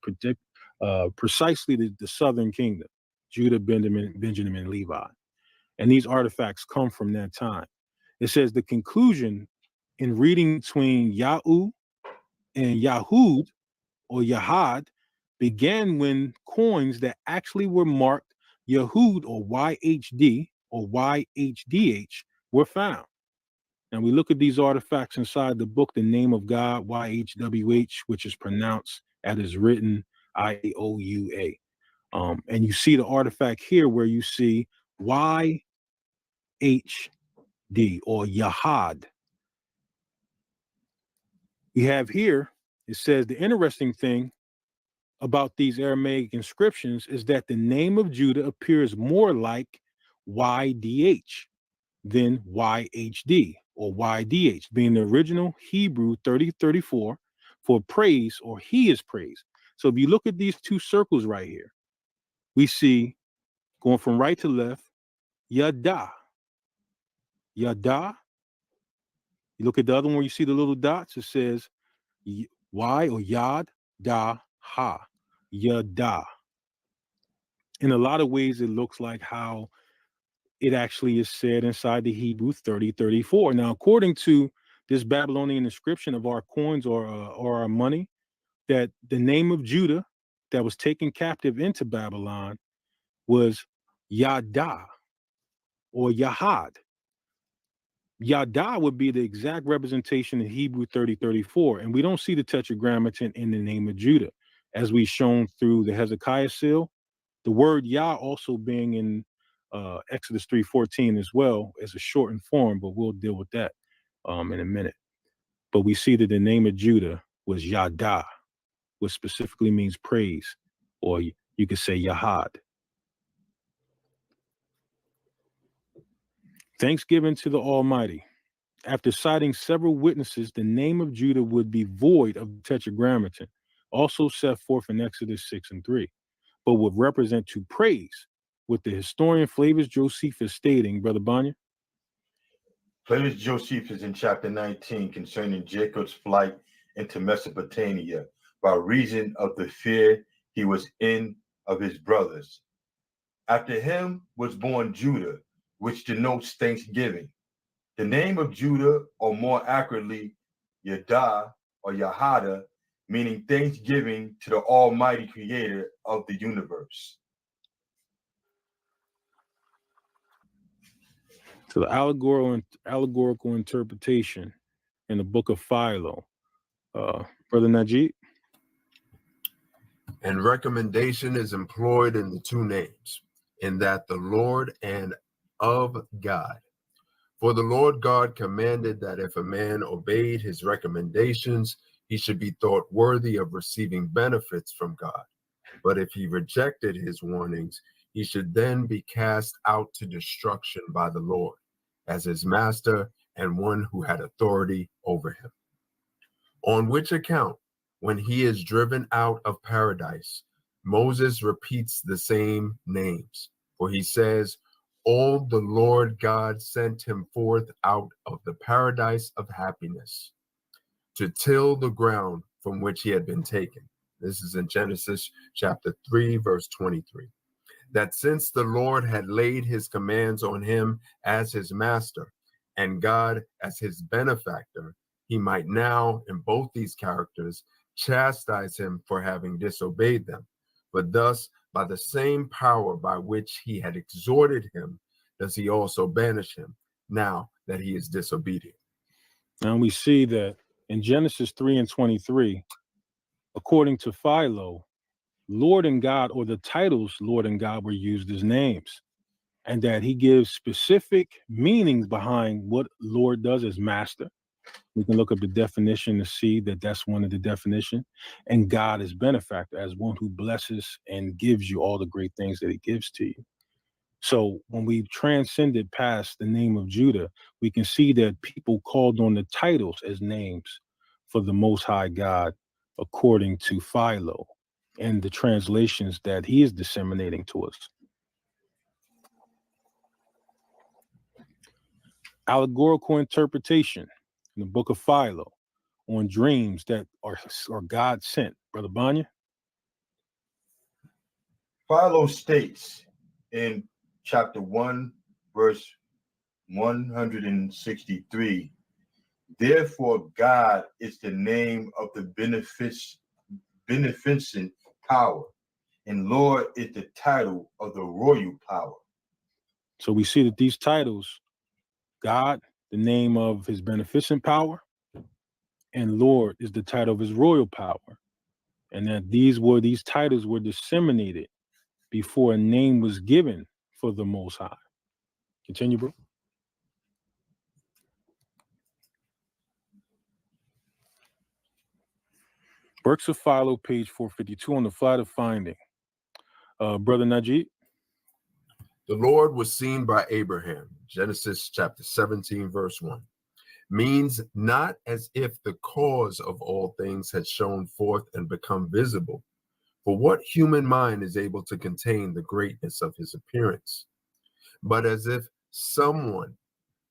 precisely the southern kingdom, Judah, Benjamin, and Levi. And these artifacts come from that time. It says the conclusion in reading between Yahu and Yahud or Yahad began when coins that actually were marked Yahud or YHD or YHDH were found. Now we look at these artifacts inside the book, the name of God, YHWH, which is pronounced as is written, IOUA. And you see the artifact here where you see YHD or Yahad. We have here, it says the interesting thing about these Aramaic inscriptions is that the name of Judah appears more like YDH than YHD or YDH, being the original Hebrew 3034 for praise or he is praised. So if you look at these two circles right here, we see going from right to left, Yada. Yada. You look at the other one where you see the little dots, it says Y or Yad Da Ha. Yada. In a lot of ways, it looks like how it actually is said inside the Hebrew 3034. Now, according to this Babylonian inscription of our coins or our money, that the name of Judah that was taken captive into Babylon was Yada or Yahad. Yada would be the exact representation in Hebrew 3034, and we don't see the Tetragrammaton in the name of Judah, as we've shown through the Hezekiah seal. The word Yah also being in Exodus 3:14 as well as a shortened form, but we'll deal with that in a minute. But we see that the name of Judah was Yada, which specifically means praise, or you could say Yahad. Thanksgiving to the Almighty. After citing several witnesses, the name of Judah would be void of the Tetragrammaton, also set forth in Exodus 6:3, but would represent to praise, with the historian Flavius Josephus stating, Brother Banya. Flavius Josephus in chapter 19 concerning Jacob's flight into Mesopotamia by reason of the fear he was in of his brothers. After him was born Judah, which denotes thanksgiving. The name of Judah, or more accurately, Yada or Yahada, meaning thanksgiving to the Almighty Creator of the universe. To the allegorical interpretation in the book of Philo, Brother Najee. And recommendation is employed in the two names, in that the Lord and of God. For the Lord God commanded that if a man obeyed his recommendations, he should be thought worthy of receiving benefits from God. But if he rejected his warnings, he should then be cast out to destruction by the Lord, as his master and one who had authority over him. On which account, when he is driven out of paradise, Moses repeats the same names, for he says, all the Lord God sent him forth out of the paradise of happiness to till the ground from which he had been taken. This is in Genesis chapter 3, verse 23. That since the Lord had laid his commands on him as his master and God as his benefactor, he might now, in both these characters, chastise him for having disobeyed them. But thus, by the same power by which he had exhorted him, does he also banish him, now that he is disobedient. And we see that in Genesis 3 and 23, according to Philo, Lord and God, or the titles Lord and God, were used as names, and that he gives specific meanings behind what Lord does as master. We can look up the definition to see that that's one of the definition, and God is benefactor, as one who blesses and gives you all the great things that he gives to you. So when we've transcended past the name of Judah, we can see that people called on the titles as names for the Most High God, according to Philo and the translations that he is disseminating to us. Allegorical interpretation in the book of Philo on dreams that are God sent. Brother Banya? Philo states in chapter 1, verse 163, therefore God is the name of the beneficent power, and Lord is the title of the royal power. So we see that these titles, God, the name of his beneficent power, and Lord is the title of his royal power. And that these titles were disseminated before a name was given for the Most High. Continue, bro. Works of Philo, page 452 on the Flight of Finding. Brother Najee. The Lord was seen by Abraham, Genesis chapter 17, verse 1, means not as if the cause of all things had shone forth and become visible. For what human mind is able to contain the greatness of his appearance? But as if someone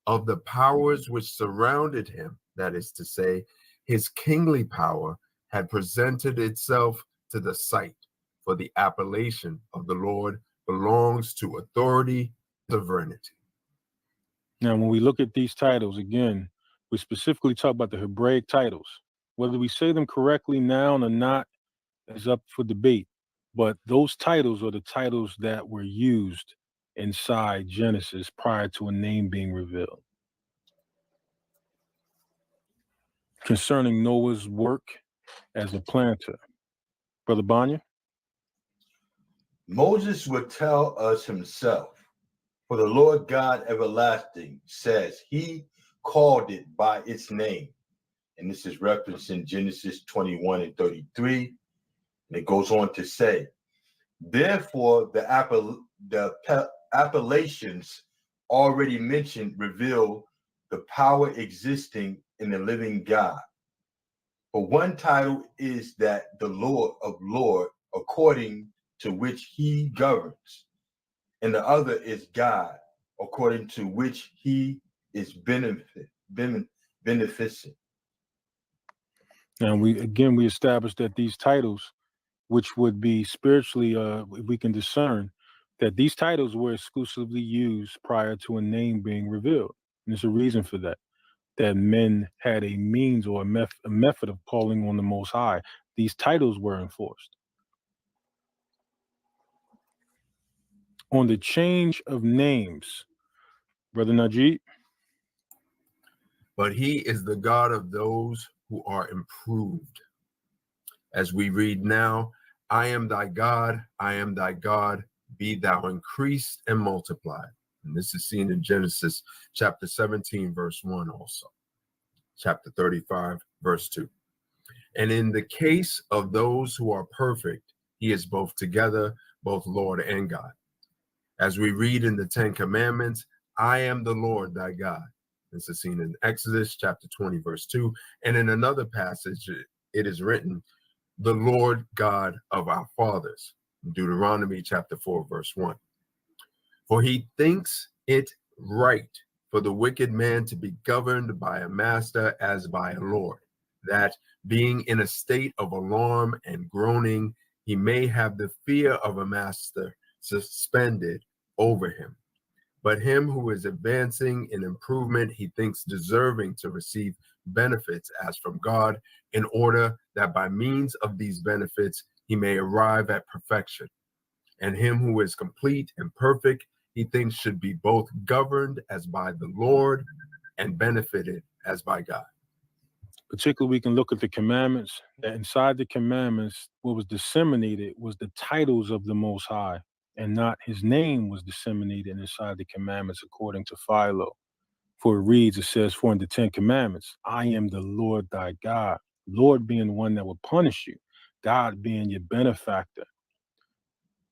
of the powers which surrounded him, that is to say, his kingly power, had presented itself to the sight. For the appellation of the Lord belongs to authority, sovereignty. Now, when we look at these titles, again, we specifically talk about the Hebraic titles. Whether we say them correctly now or not is up for debate. But those titles are the titles that were used inside Genesis prior to a name being revealed. Concerning Noah's work as a planter. Brother Banya? Moses would tell us himself, for the Lord God everlasting says he called it by its name. And this is referenced in Genesis 21 and 33. And it goes on to say, therefore the appellations already mentioned reveal the power existing in the living God. For one title is that the Lord of Lords, according to which he governs, and the other is God, according to which he is beneficent. And we established that these titles, which would be spiritually, we can discern that these titles were exclusively used prior to a name being revealed. And there's a reason for that, that men had a means or a method of calling on the Most High. These titles were enforced. On the change of names, Brother Najee. But he is the God of those who are improved. As we read now, I am thy God, be thou increased and multiplied. And this is seen in Genesis chapter 17, verse 1 also. Chapter 35, verse 2. And in the case of those who are perfect, he is both together, both Lord and God. As we read in the Ten Commandments, I am the Lord thy God. This is seen in Exodus chapter 20, verse 2. And in another passage, it is written, the Lord God of our fathers. Deuteronomy chapter 4, verse 1. For he thinks it right for the wicked man to be governed by a master as by a lord, that being in a state of alarm and groaning, he may have the fear of a master suspended over him. But him who is advancing in improvement, he thinks deserving to receive benefits as from God, in order that by means of these benefits he may arrive at perfection. And him who is complete and perfect, he thinks should be both governed as by the Lord and benefited as by God. Particularly, we can look at the commandments. That inside the commandments, what was disseminated was the titles of the Most High, and not his name was disseminated inside the commandments, according to Philo. For it reads, it says, for in the 10 commandments, I am the Lord thy God. Lord being the one that will punish you, God being your benefactor.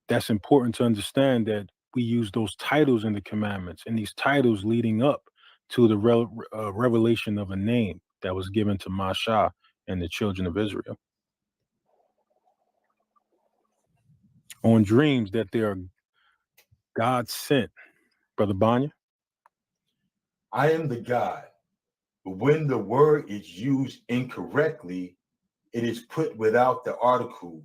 That's important to understand, that we use those titles in the commandments, and these titles leading up to the revelation of a name that was given to Masha and the children of Israel. On dreams that they are God sent. Brother Banya? I am the God. But when the word is used incorrectly, it is put without the article,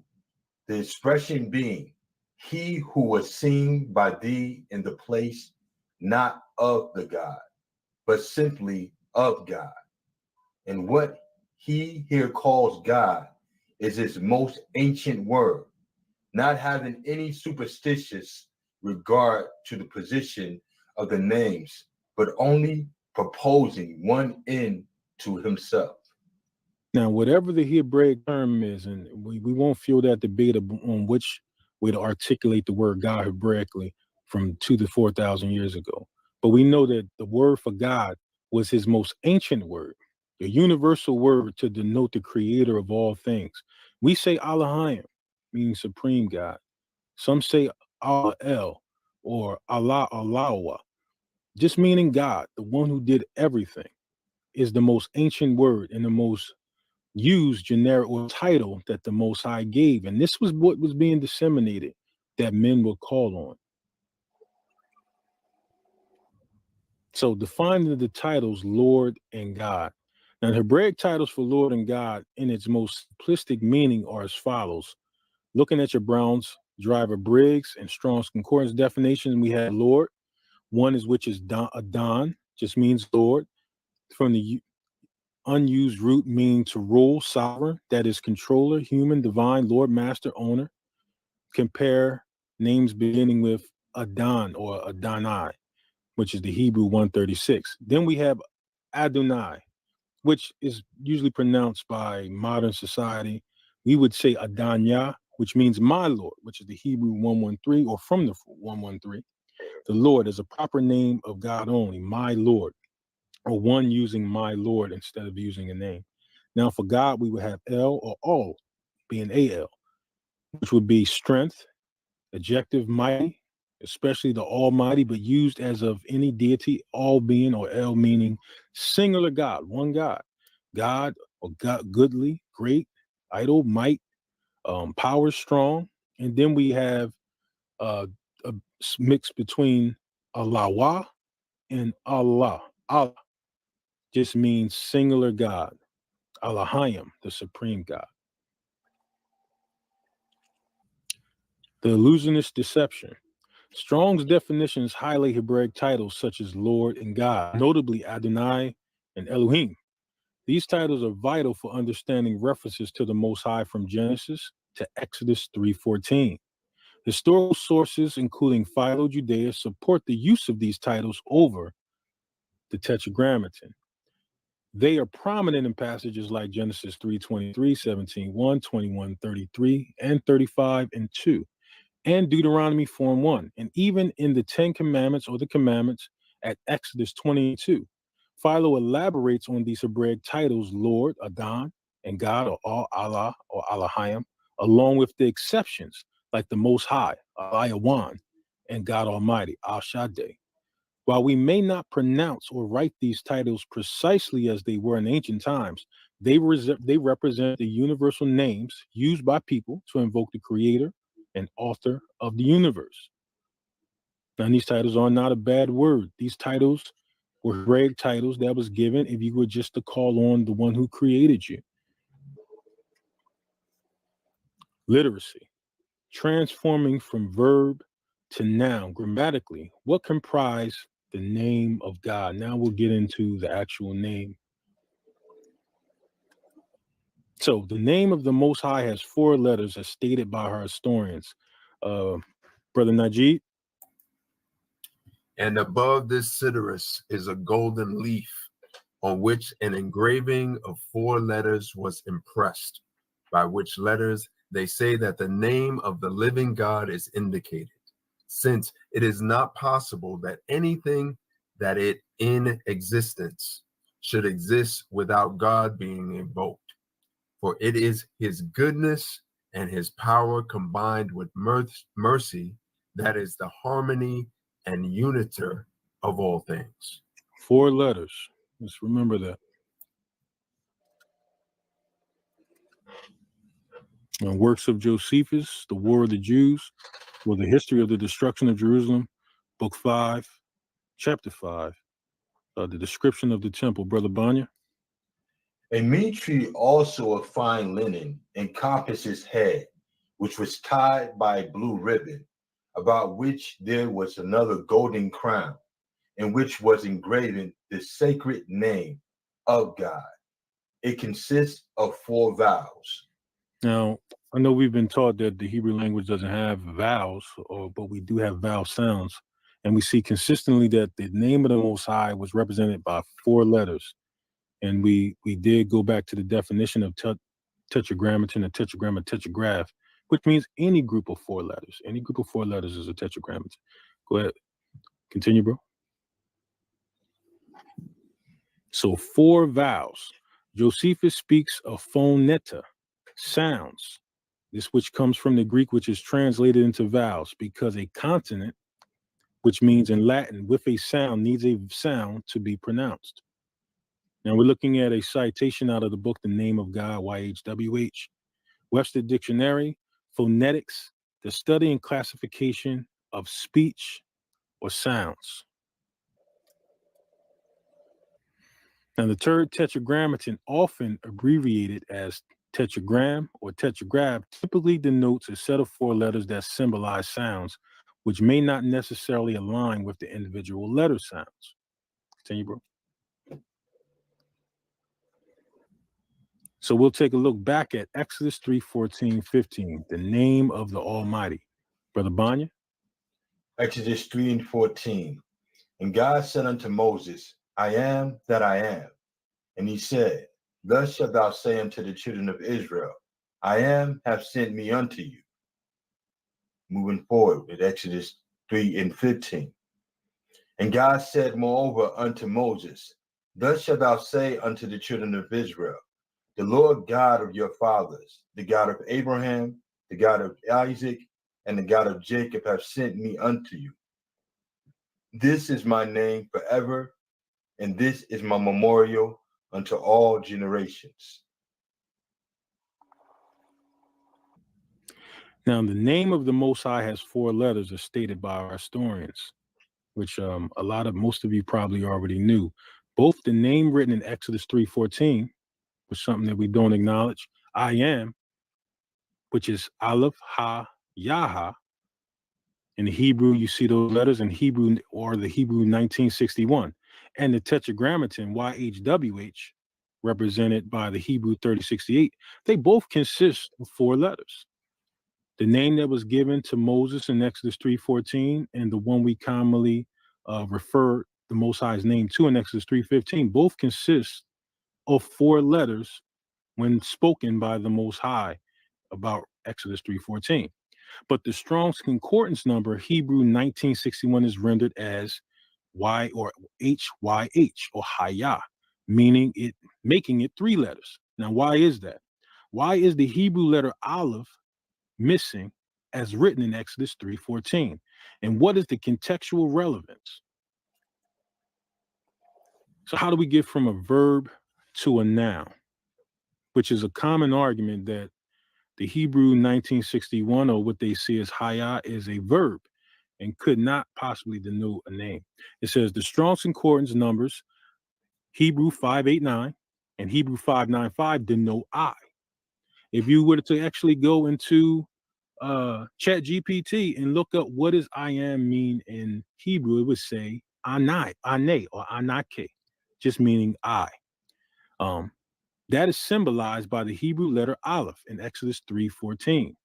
the expression being, he who was seen by thee in the place not of the God, but simply of God. And what he here calls God is his most ancient word, not having any superstitious regard to the position of the names, but only proposing one end to himself. Now, whatever the Hebraic term is, and we won't feel that debate on which way to articulate the word God Hebraically from 2,000 to 4,000 years ago. But we know that the word for God was his most ancient word, a universal word to denote the creator of all things. We say Elohim, meaning supreme God. Some say Allah El or Allah Allahwa, just meaning God, the one who did everything, is the most ancient word and the most used generic or title that the Most High gave. And this was what was being disseminated that men would call on. So defining the titles Lord and God. Now, the Hebraic titles for Lord and God in its most simplistic meaning are as follows. Looking at your Brown's, Driver Briggs, and Strong's Concordance definition, we have Lord. One is which is Adon, just means Lord. From the unused root meaning to rule, sovereign, that is controller, human, divine, Lord, master, owner. Compare names beginning with Adon or Adonai, which is the Hebrew 136. Then we have Adonai, which is usually pronounced by modern society. We would say Adanya, which means my Lord, which is the Hebrew 113 or from the 113. The Lord is a proper name of God only, my Lord, or one using my Lord instead of using a name. Now for God, we would have El or All, being AL, which would be strength, adjective mighty, especially the Almighty, but used as of any deity, all being, or El meaning singular God, one God. God or God, goodly, great, idol, might, power, strong. And then we have a mix between Allah and Allah. Allah just means singular God. Elohim, the supreme God. The illusionist deception. Strong's definitions highlight Hebraic titles such as Lord and God, notably Adonai and Elohim. These titles are vital for understanding references to the Most High from Genesis to Exodus 3:14. Historical sources, including Philo-Judea, support the use of these titles over the Tetragrammaton. They are prominent in passages like Genesis 3:23, 17:1, 21:33, and 35:2, and Deuteronomy 4:1, and even in the 10 Commandments or the Commandments at Exodus 22. Philo elaborates on these Hebraic titles, Lord, Adon, and God, or Allah, or Elohim, along with the exceptions like the Most High, Ayawan, and God Almighty, Al Shaddai. While we may not pronounce or write these titles precisely as they were in ancient times, They represent the universal names used by people to invoke the creator and author of the universe. Now, these titles are not a bad word. These titles were Hebraic titles that was given if you were just to call on the one who created you. Literacy, transforming from verb to noun grammatically. What comprise the name of God? Now we'll get into the actual name. So the name of the Most High has 4 letters as stated by our historians. Brother Najee. And above this citrus is a golden leaf on which an engraving of 4 letters was impressed, by which letters they say that the name of the living God is indicated, since it is not possible that anything that is in existence should exist without God being invoked. For it is his goodness and his power combined with mercy that is the harmony and uniter of all things. 4 letters. Let's remember that. Works of Josephus, The War of the Jews, or the History of the Destruction of Jerusalem, Book 5, Chapter 5, the description of the temple. Brother Banya. A mitre also of fine linen encompassed his head, which was tied by a blue ribbon, about which there was another golden crown, in which was engraven the sacred name of God. It consists of 4 vowels. Now, I know we've been taught that the Hebrew language doesn't have vowels, but we do have vowel sounds. And we see consistently that the name of the Most High was represented by 4 letters. And we did go back to the definition of tetragrammaton, a tetragram, a tetragraph, which means any group of 4 letters. Any group of 4 letters is a tetragrammaton. Go ahead. Continue, bro. So 4 vowels. Josephus speaks of phoneta, sounds. This which comes from the Greek, which is translated into vowels, because a consonant, which means in Latin with a sound, needs a sound to be pronounced. Now we're looking at a citation out of the book, The Name of God, YHWH. Webster Dictionary, phonetics, the study and classification of speech or sounds. Now the third tetragrammaton, often abbreviated as tetragram or tetragraph, typically denotes a set of 4 letters that symbolize sounds, which may not necessarily align with the individual letter sounds. Continue, bro. So we'll take a look back at Exodus 3:14-15, the name of the Almighty. Brother Banya. Exodus 3:14. And God said unto Moses, I am that I am. And he said, Thus shalt thou say unto the children of Israel, I am have sent me unto you. Moving forward with Exodus 3:15. And God said moreover unto Moses, Thus shalt thou say unto the children of Israel, the Lord God of your fathers, the God of Abraham, the God of Isaac, and the God of Jacob have sent me unto you. This is my name forever, and this is my memorial unto all generations. Now, the name of the Most High has 4 letters as stated by our historians, which most of you probably already knew. Both the name written in Exodus 3:14, was something that we don't acknowledge, I am, which is Aleph, Ha, Yaha. In the Hebrew, you see those letters in Hebrew or the Hebrew 1961. And the tetragrammaton, YHWH, represented by the Hebrew 3068, they both consist of 4 letters. The name that was given to Moses in Exodus 3:14 and the one we commonly refer the Most High's name to in Exodus 3:15 both consist of 4 letters when spoken by the Most High about Exodus 3:14. But the Strong's Concordance number, Hebrew 1961, is rendered as Y or HYH or Hayah, making it 3 letters. Now, why is that? Why is the Hebrew letter Aleph missing as written in Exodus 3:14? And what is the contextual relevance? So how do we get from a verb to a noun? which is a common argument that the Hebrew 1961, or what they see as haya, is a verb and could not possibly denote a name. It says the Strong's Concordance numbers, Hebrew 589 and Hebrew 595, denote I. If you were to actually go into Chat GPT and look up what does I am mean in Hebrew, it would say anai, ane, or anake, just meaning I. That is symbolized by the Hebrew letter Aleph in Exodus 3:14.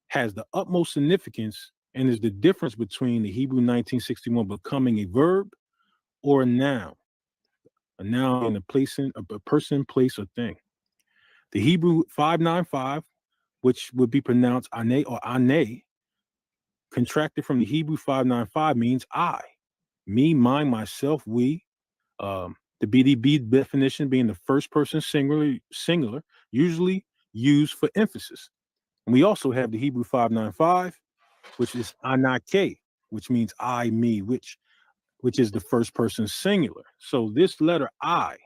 Has the utmost significance and is the difference between the Hebrew 1961 becoming a verb or a noun in a person, place, or thing. The Hebrew 595, which would be pronounced ane or ane, contracted from the Hebrew 595, means I, me, mine, myself, we. The BDB definition being the first person singular, usually used for emphasis. And we also have the Hebrew 595, which is anake, which means I, me, which is the first person singular. So this letter I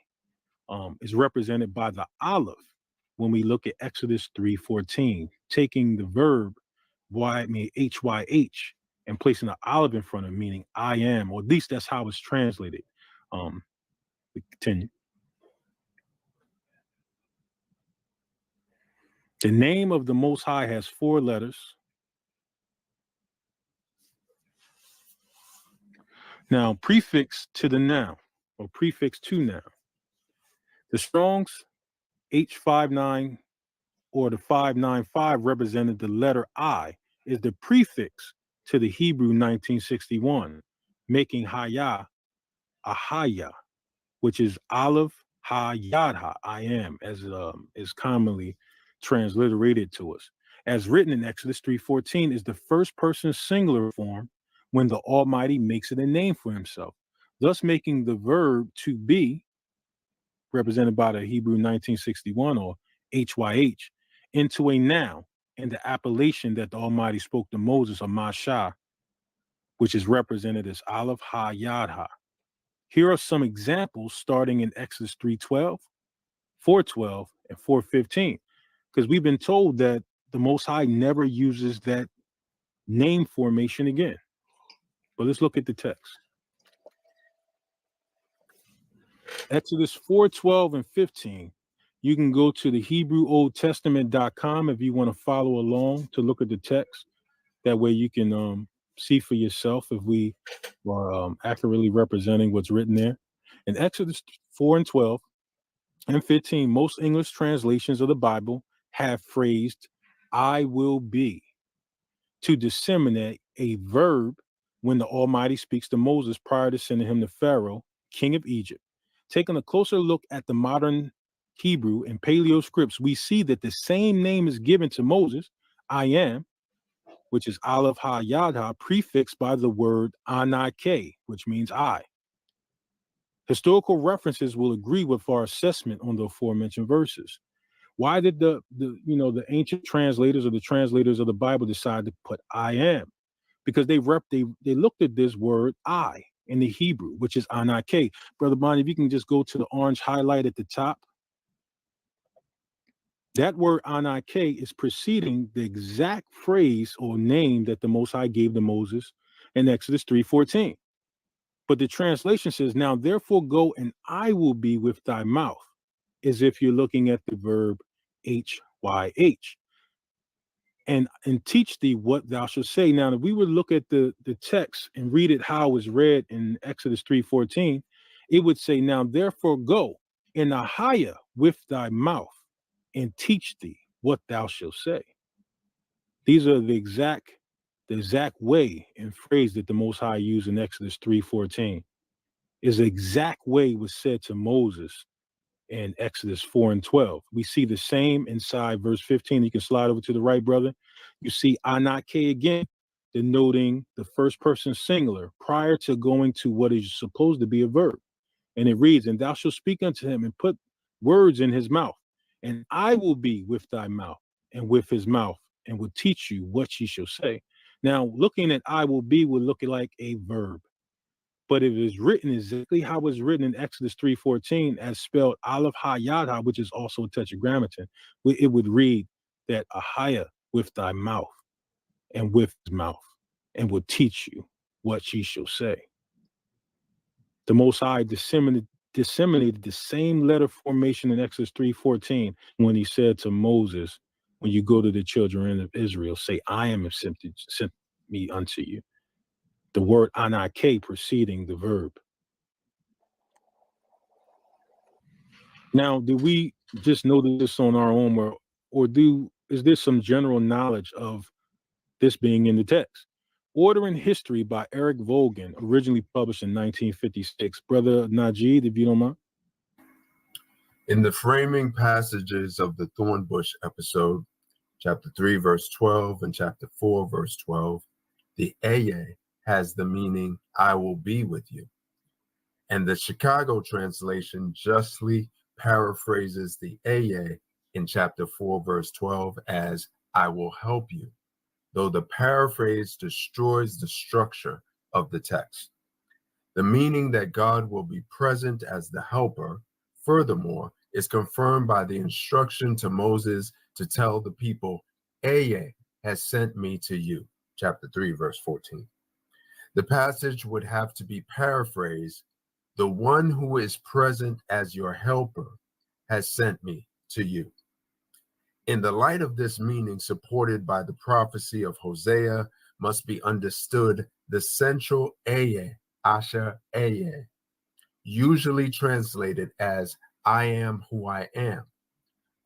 is represented by the Aleph when we look at Exodus 3:14, taking the verb HYH and placing an olive in front of it, meaning I am, or at least that's how it's translated. We continue. The name of the Most High has 4 letters. Now, prefix to the noun, or prefix to noun. The Strong's H59 or the 595 represented the letter I is the prefix to the Hebrew 1961, making Haya a Haya, which is Aleph Ha Yadha, I am, as is commonly transliterated to us. As written in Exodus 3:14, is the first person singular form when the Almighty makes it a name for himself, thus making the verb to be, represented by the Hebrew 1961 or HYH, into a noun in the appellation that the Almighty spoke to Moses, or Masha, which is represented as Aleph Ha Yadha. Here are some examples starting in Exodus 3:12, 4:12, and 4:15, because we've been told that the Most High never uses that name formation again. But let's look at the text. Exodus 4:12 and 15. You can go to the HebrewOldTestament.com if you want to follow along to look at the text. That way you can see for yourself if we are accurately representing what's written there. In Exodus 4:12 and 15, most English translations of the Bible have phrased I will be to disseminate a verb when the Almighty speaks to Moses prior to sending him to Pharaoh, king of Egypt. Taking a closer look at the modern Hebrew and Paleo scripts, we see that the same name is given to Moses, I am, which is Aleph Ha Yadha, prefixed by the word Anake, which means I. Historical references will agree with our assessment on the aforementioned verses. Why did the ancient translators or the translators of the Bible decide to put I am? Because they looked at this word I in the Hebrew, which is Anake. Brother Bonnie, if you can just go to the orange highlight at the top. That word Anake is preceding the exact phrase or name that the Most High gave to Moses in Exodus 3:14. But the translation says, now therefore go and I will be with thy mouth, as if you're looking at the verb HYH. And teach thee what thou shalt say. Now, if we would look at the text and read it how it was read in Exodus 3:14, it would say, now therefore go in Ahaya with thy mouth and teach thee what thou shalt say. These are the exact way and phrase that the Most High used in Exodus 3:14. Is the exact way it was said to Moses in Exodus 4 and 12. We see the same inside verse 15. You can slide over to the right, brother. You see Anake again, denoting the first person singular prior to going to what is supposed to be a verb. And it reads, and thou shalt speak unto him and put words in his mouth, and I will be with thy mouth and with his mouth and will teach you what ye shall say. Now, looking at I will be would look like a verb. But if it's written exactly how it's written in Exodus 3:14, as spelled Aleph Ha Yad Ha, which is also a tetragrammaton, it would read that Ahaya with thy mouth and with his mouth, and will teach you what ye shall say. The Most High disseminated the same letter formation in Exodus 3:14 when he said to Moses, when you go to the children of Israel, say, I am sent me unto you. The word anake preceding the verb. Now, do we just know this on our own, or is there some general knowledge of this being in the text? Order in History by Eric Vogan, originally published in 1956. Brother Najee, if you don't mind. In the framing passages of the Thornbush episode, chapter 3, verse 12, and chapter 4, verse 12, the Aye has the meaning, I will be with you. And the Chicago translation justly paraphrases the Aye in chapter 4, verse 12 as, I will help you, though the paraphrase destroys the structure of the text. The meaning that God will be present as the helper, furthermore, is confirmed by the instruction to Moses to tell the people, Aye has sent me to you, chapter 3, verse 14. The passage would have to be paraphrased, the one who is present as your helper has sent me to you. In the light of this meaning supported by the prophecy of Hosea must be understood the central Aye, Asher Aye, usually translated as I am who I am.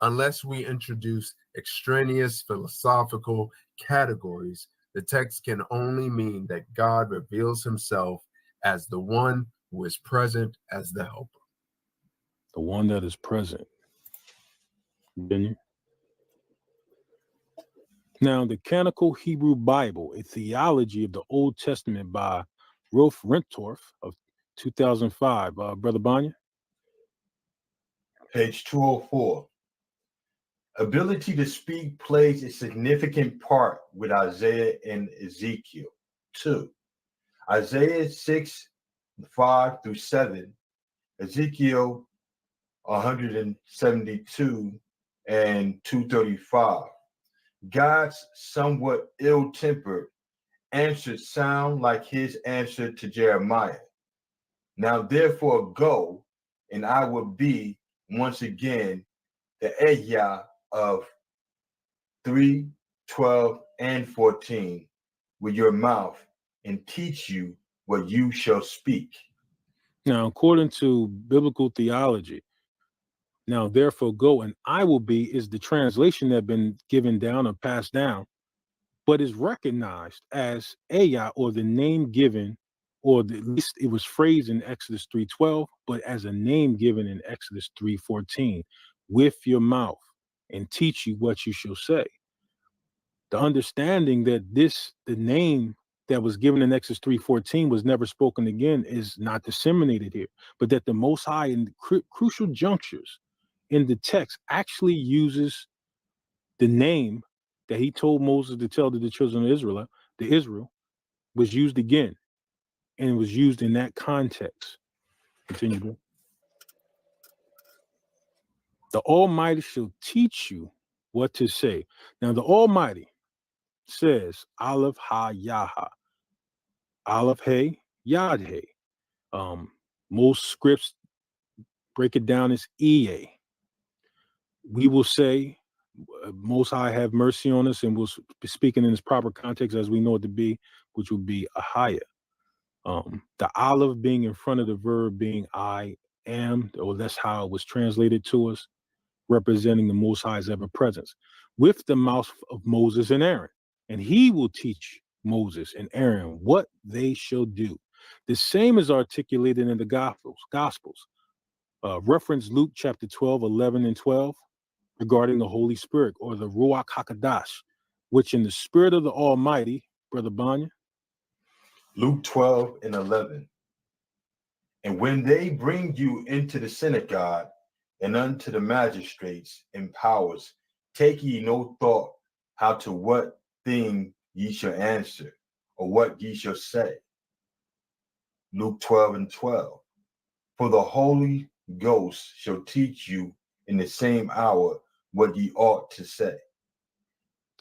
Unless we introduce extraneous philosophical categories, the text can only mean that God reveals himself as the one who is present as the helper. The one that is present. Now, the Canonical Hebrew Bible, a theology of the Old Testament by Rolf Rentorf of 2005. Brother Banya? Page 204. Ability to speak plays a significant part with Isaiah and Ezekiel. 2. Isaiah 6, 5 through 7, Ezekiel 172 and 235. God's somewhat ill-tempered answer sound like his answer to Jeremiah. Now therefore go, and I will be once again the Ehyah of 3, 12, and 14 with your mouth, and teach you what you shall speak. Now, according to biblical theology, now therefore go and I will be is the translation that been given down or passed down, but is recognized as Aya, or the name given, or at least it was phrased in Exodus 3:12, but as a name given in Exodus 3:14, with your mouth and teach you what you shall say. The understanding that the name that was given in Exodus 3:14 was never spoken again is not disseminated here, but that the Most High in crucial junctures in the text actually uses the name that he told Moses to tell to the children of Israel was used again, and it was used in that context. Continue, bro. The Almighty shall teach you what to say. Now, the Almighty says, Aleph Ha Yaha, Aleph He Yad He. Most scripts break it down as EA. We will say, Most High have mercy on us, and we'll be speaking in its proper context as we know it to be, which would be Ahaya. The olive being in front of the verb being I am, or that's how it was translated to us, representing the Most High's ever presence, with the mouth of Moses and Aaron. And he will teach Moses and Aaron what they shall do. The same is articulated in the Gospels. Reference Luke chapter 12, 11, and 12 regarding the Holy Spirit, or the Ruach HaKodesh, which in the Spirit of the Almighty, Brother Banya. Luke 12 and 11. And when they bring you into the synagogue and unto the magistrates and powers, take ye no thought how to what thing ye shall answer, or what ye shall say. Luke 12:12. For the Holy Ghost shall teach you in the same hour what ye ought to say.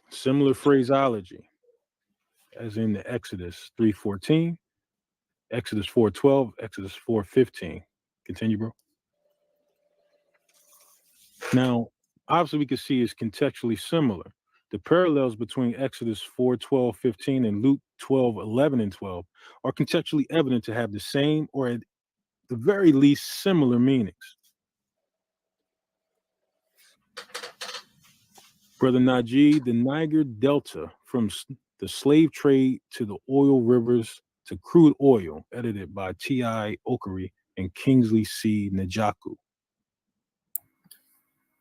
Similar phraseology as in the Exodus 3:14, Exodus 4:12, Exodus 4:15. Continue, bro. Now, obviously, we can see it's contextually similar. The parallels between Exodus 4:12-15 and Luke 12:11 and 12 are contextually evident to have the same, or at the very least, similar meanings. Brother Najee, the Niger Delta, from the slave trade to the oil rivers to crude oil, edited by T.I. Okari and Kingsley C. Njaku.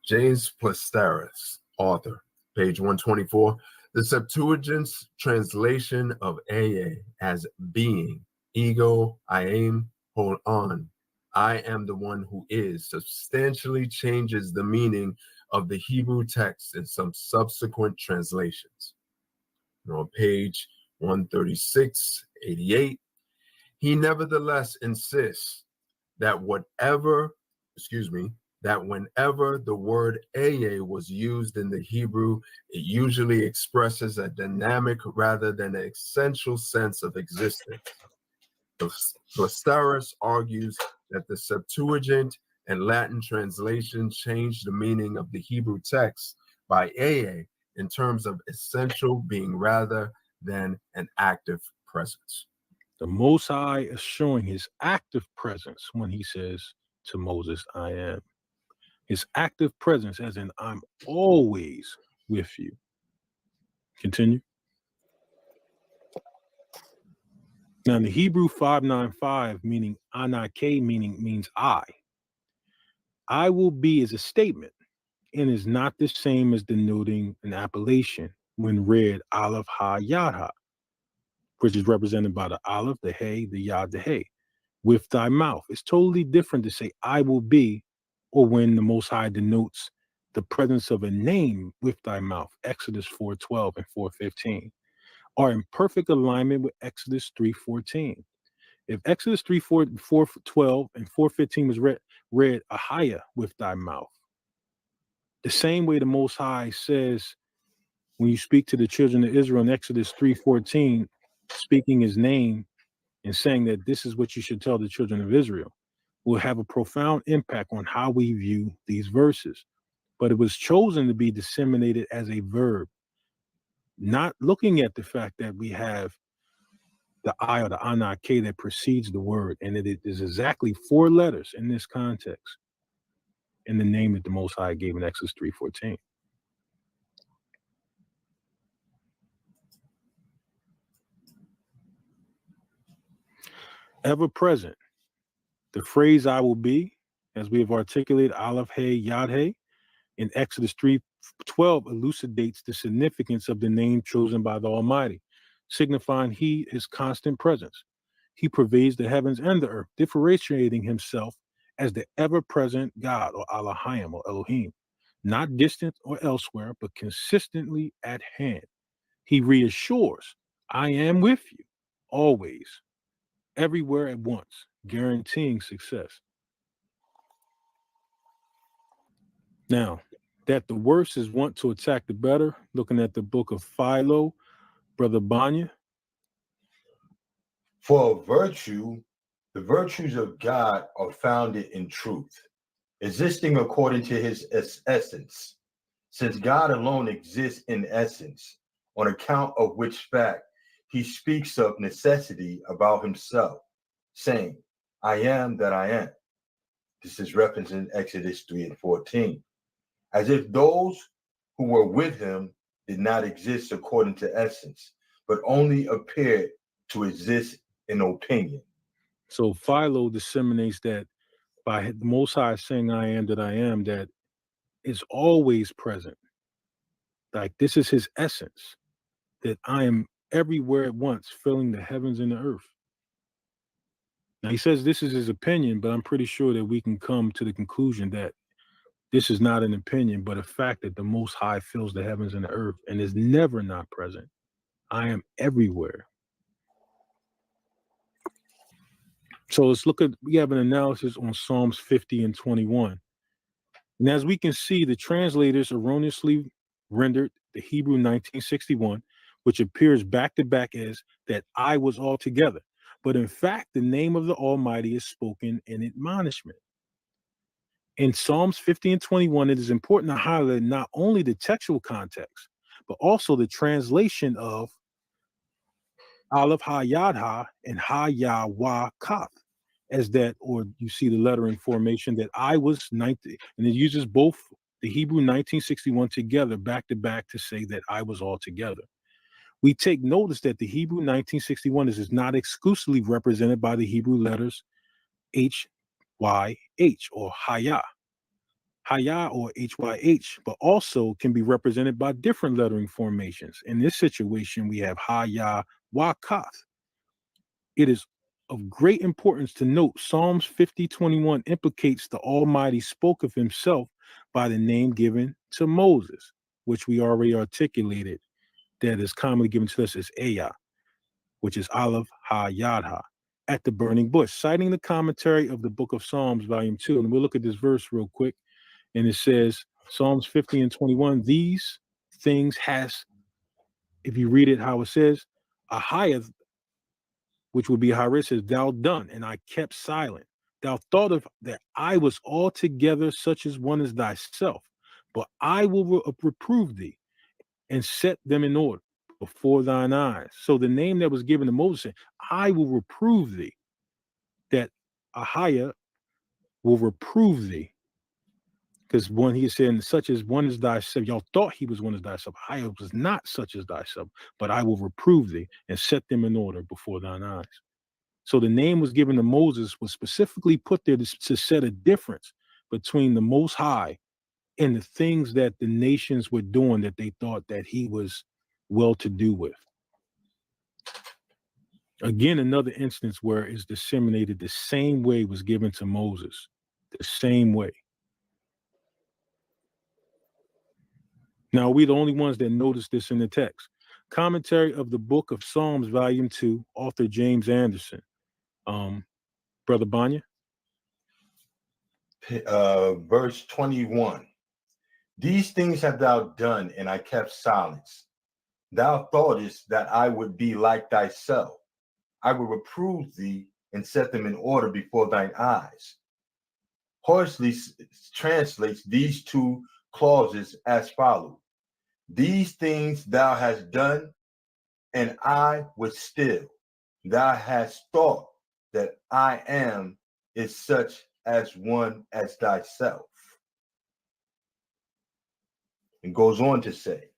James Plastaris, author, page 124. The Septuagint's translation of AA as being, ego, I am, hold on, I am the one who is, substantially changes the meaning of the Hebrew text in some subsequent translations. And on page 136, 88, he nevertheless insists that whenever the word AA was used in the Hebrew, it usually expresses a dynamic rather than an essential sense of existence. Plastaris argues that the Septuagint and Latin translation changed the meaning of the Hebrew text by AA in terms of essential being rather than an active presence. The Most High is showing his active presence when he says to Moses, I am. His active presence, as in, I'm always with you. Continue. Now, in the Hebrew 595, meaning Anake, means I. I will be is a statement and is not the same as denoting an appellation when read Aleph Ha Yad Ha, which is represented by the Aleph, the Hey, the Yad, the Hey. With thy mouth. It's totally different to say I will be, or when the Most High denotes the presence of a name with thy mouth. Exodus 4:12 and 4:15 are in perfect alignment with Exodus 3:14. If Exodus 4:12 and 4:15 was read Ahaya with thy mouth, the same way the Most High says when you speak to the children of Israel in Exodus 3:14, speaking his name and saying that this is what you should tell the children of Israel, will have a profound impact on how we view these verses. But it was chosen to be disseminated as a verb, not looking at the fact that we have the I or the anake that precedes the word, and it is exactly 4 letters in this context in the name that the Most High gave in Exodus 3:14. Ever present. The phrase I will be, as we have articulated, Aleph Hey Yad Hey, in Exodus 3:12 elucidates the significance of the name chosen by the Almighty, signifying he is constant presence. He pervades the heavens and the earth, differentiating himself as the ever-present God, or Elohim, or Elohim, not distant or elsewhere, but consistently at hand. He reassures, I am with you, always, everywhere at once, guaranteeing success. Now, that the worst is wont to attack the better, looking at the book of Philo, Brother Banya. For virtue, the virtues of God are founded in truth, existing according to his essence, since God alone exists in essence, on account of which fact he speaks of necessity about himself, saying, I am that I am. This is referenced in Exodus 3:14, as if those who were with him did not exist according to essence, but only appeared to exist in opinion. So Philo disseminates that by the Most High saying I am that I am, that is always present. Like this is his essence, that I am everywhere at once, filling the heavens and the earth. Now he says this is his opinion, but I'm pretty sure that we can come to the conclusion that this is not an opinion, but a fact that the Most High fills the heavens and the earth and is never not present. I am everywhere. So let's look at, we have an analysis on Psalms 50 and 21. And as we can see, the translators erroneously rendered the Hebrew 1961, which appears back to back as that I was altogether. But in fact, the name of the Almighty is spoken in admonishment. In Psalms 50 and 21, it is important to highlight not only the textual context, but also the translation of Aleph Ha-Yad-Ha and Ha-Yah-Wah-Kath as that, or you see the lettering formation that I was 90, and it uses both the Hebrew 1961 together back to back to say that I was all together. We take notice that the Hebrew 1961 is not exclusively represented by the Hebrew letters H-Y-H or Hayah. Hayah or HYH, but also can be represented by different lettering formations. In this situation, we have Hayah Wakath. It is of great importance to note Psalms 50:21 implicates the Almighty spoke of himself by the name given to Moses, which we already articulated, that is commonly given to us as Ayah, which is Aleph Ha-Yad-Ha, at the burning bush, citing the commentary of the book of Psalms, volume 2. And we'll look at this verse real quick. And it says, Psalms 50 and 21, these things has, if you read it how it says, Ahiah, which would be Haris, says, thou done, and I kept silent. Thou thought of that I was altogether such as one as thyself, but I will reprove thee and set them in order before thine eyes. So the name that was given to Moses said, I will reprove thee, that Ahiah will reprove thee. Because when he said, such as one as thyself, y'all thought he was one as thyself. I was not such as thyself, but I will reprove thee and set them in order before thine eyes. So the name was given to Moses was specifically put there to set a difference between the Most High and the things that the nations were doing that they thought that he was well to do with. Again, another instance where it's disseminated the same way was given to Moses, the same way. Now, we the only ones that notice this in the text. Commentary of the Book of Psalms, Volume 2, author James Anderson. Brother Banya? Verse 21. These things have thou done, and I kept silence. Thou thoughtest that I would be like thyself. I will reprove thee and set them in order before thine eyes. Horsley translates these two clauses as follows. These things thou hast done, and I was still. Thou hast thought that I am is such as one as thyself. And goes on to say,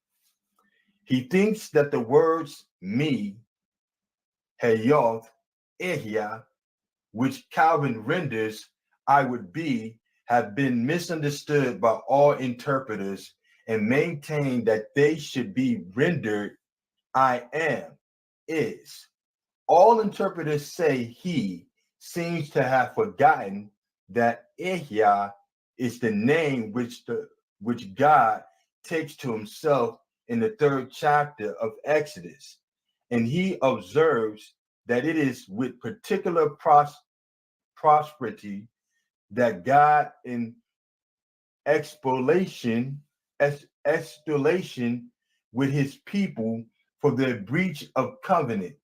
he thinks that the words me, Hayoth, Ehya, which Calvin renders I would be, have been misunderstood by all interpreters and maintain that they should be rendered I am, is. All interpreters say he seems to have forgotten that Ehya is the name which God takes to himself in the 3rd chapter of Exodus. And he observes that it is with particular prosperity that God in extolation with his people for their breach of covenant,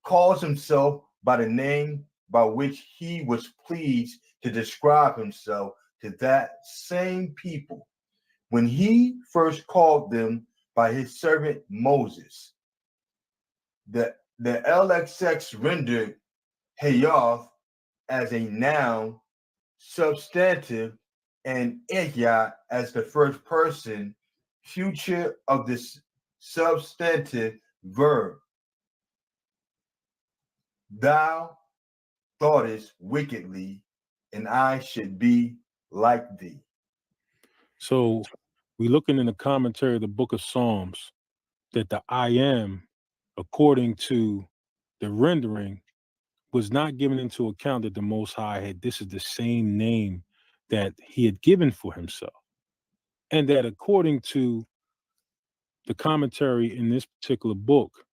calls himself by the name by which he was pleased to describe himself to that same people when he first called them by his servant Moses. The LXX rendered Hayoth as a noun substantive and Ehya as the first person future of this substantive verb. Thou thoughtest wickedly, and I should be like thee. So we looking in the commentary of the Book of Psalms that the I am, according to the rendering, was not given into account that the Most High had, this is the same name that he had given for himself. And that according to the commentary in this particular book,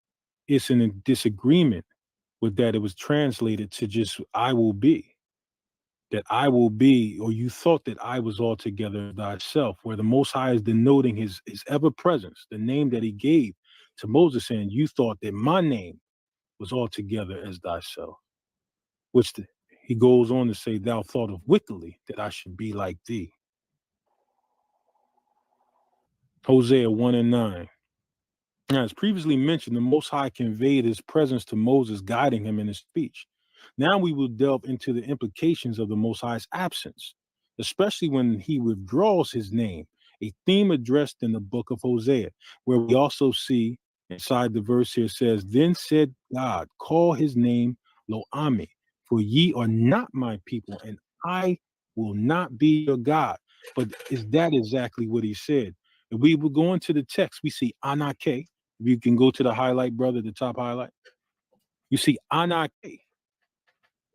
it's in a disagreement with that it was translated to just I will be. That I will be, or you thought that I was altogether thyself, where the Most High is denoting his ever presence, the name that he gave to Moses, saying, you thought that my name was altogether as thyself, which he goes on to say, thou thought of wickedly that I should be like thee. Hosea 1:9. Now, as previously mentioned, the Most High conveyed his presence to Moses, guiding him in his speech. Now we will delve into the implications of the Most High's absence, especially when he withdraws his name, a theme addressed in the book of Hosea, where we also see inside the verse here says, then said God, call his name Lo-Ami, for ye are not my people, and I will not be your God. But is that exactly what he said? If we will go into the text, we see Anake. If you can go to the highlight, brother, the top highlight, you see Anake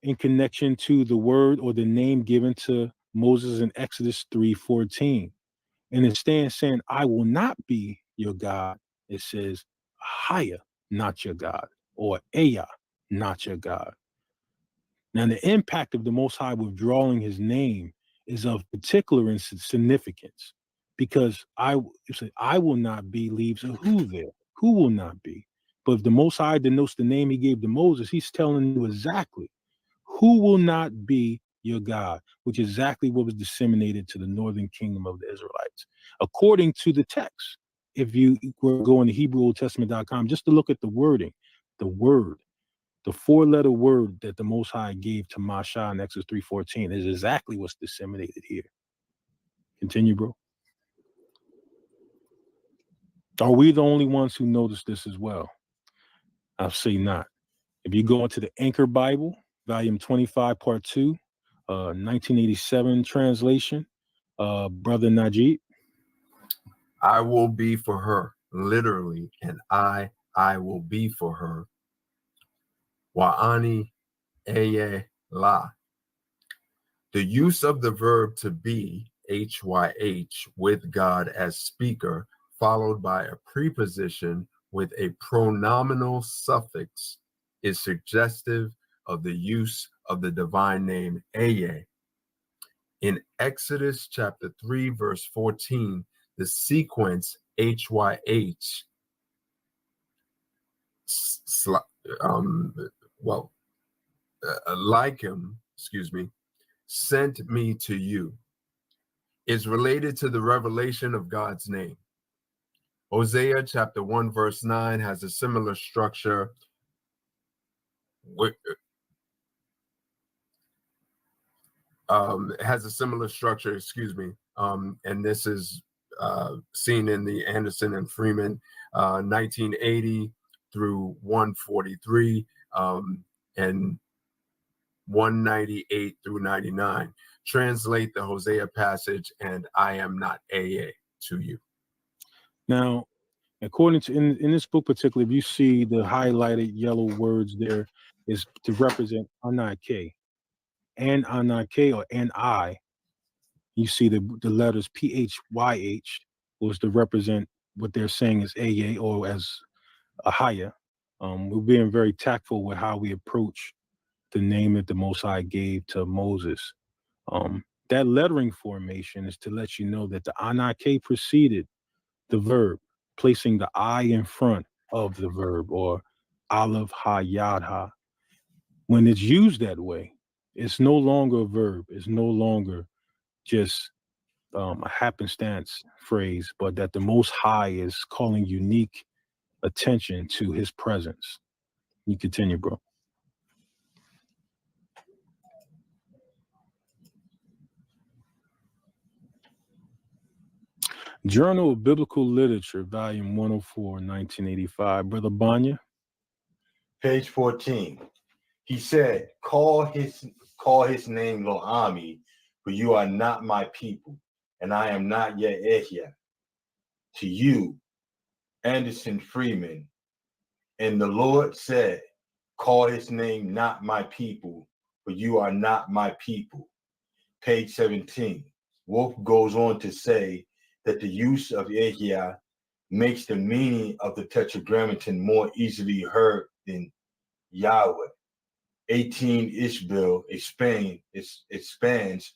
in connection to the word or the name given to Moses in Exodus 3:14. And instead saying, I will not be your God, it says, Haya, not your God, or Aya, not your God. Now, the impact of the Most High withdrawing his name is of particular significance, because I will not be leaves a who there. Who will not be? But if the Most High denotes the name he gave to Moses, he's telling you exactly who will not be your God, which is exactly what was disseminated to the northern kingdom of the Israelites. According to the text, if you were going to HebrewOldTestament.com, just to look at the wording, the word, the four-letter word that the Most High gave to Masha in Exodus 3:14 is exactly what's disseminated here. Continue, bro. Are we the only ones who notice this as well? I'll say not. If you go into the Anchor Bible, volume 25, part 2, 1987 translation, Brother Najee. I will be for her, literally, and I will be for her. Wa'ani eye la. The use of the verb to be, HYH, with God as speaker, followed by a preposition with a pronominal suffix, is suggestive of the use of the divine name Eye. In Exodus chapter 3, verse 14, the sequence HYH, like him, sent me to you, is related to the revelation of God's name. Hosea chapter 1, verse 9 has a similar structure. And this is seen in the Anderson and Freeman 1980 through 143 and 198 through 99. Translate the Hosea passage, and I am not AA to you. Now, according to in this book particularly, if you see the highlighted yellow words there is to represent Anake and Anake or N-I. You see the letters PHYH was to represent what they're saying is AA or as a higher. We're being very tactful with how we approach the name that the Most High gave to Moses. That lettering formation is to let you know that the Anake preceded the verb, placing the I in front of the verb, or Aleph Ha Yad Ha. When it's used that way, it's no longer a verb. It's no longer just a happenstance phrase, but that the Most High is calling unique attention to his presence. You continue, bro. Journal of Biblical Literature, volume 104, 1985. Brother Banya. Page 14. He said, call his name Lo-Ami, for you are not my people, and I am not yet Ehia. To you, Anderson Freeman. And the Lord said, call his name not my people, for you are not my people. Page 17. Wolf goes on to say that the use of Ehia makes the meaning of the Tetragrammaton more easily heard than Yahweh. 18 Ishbil expands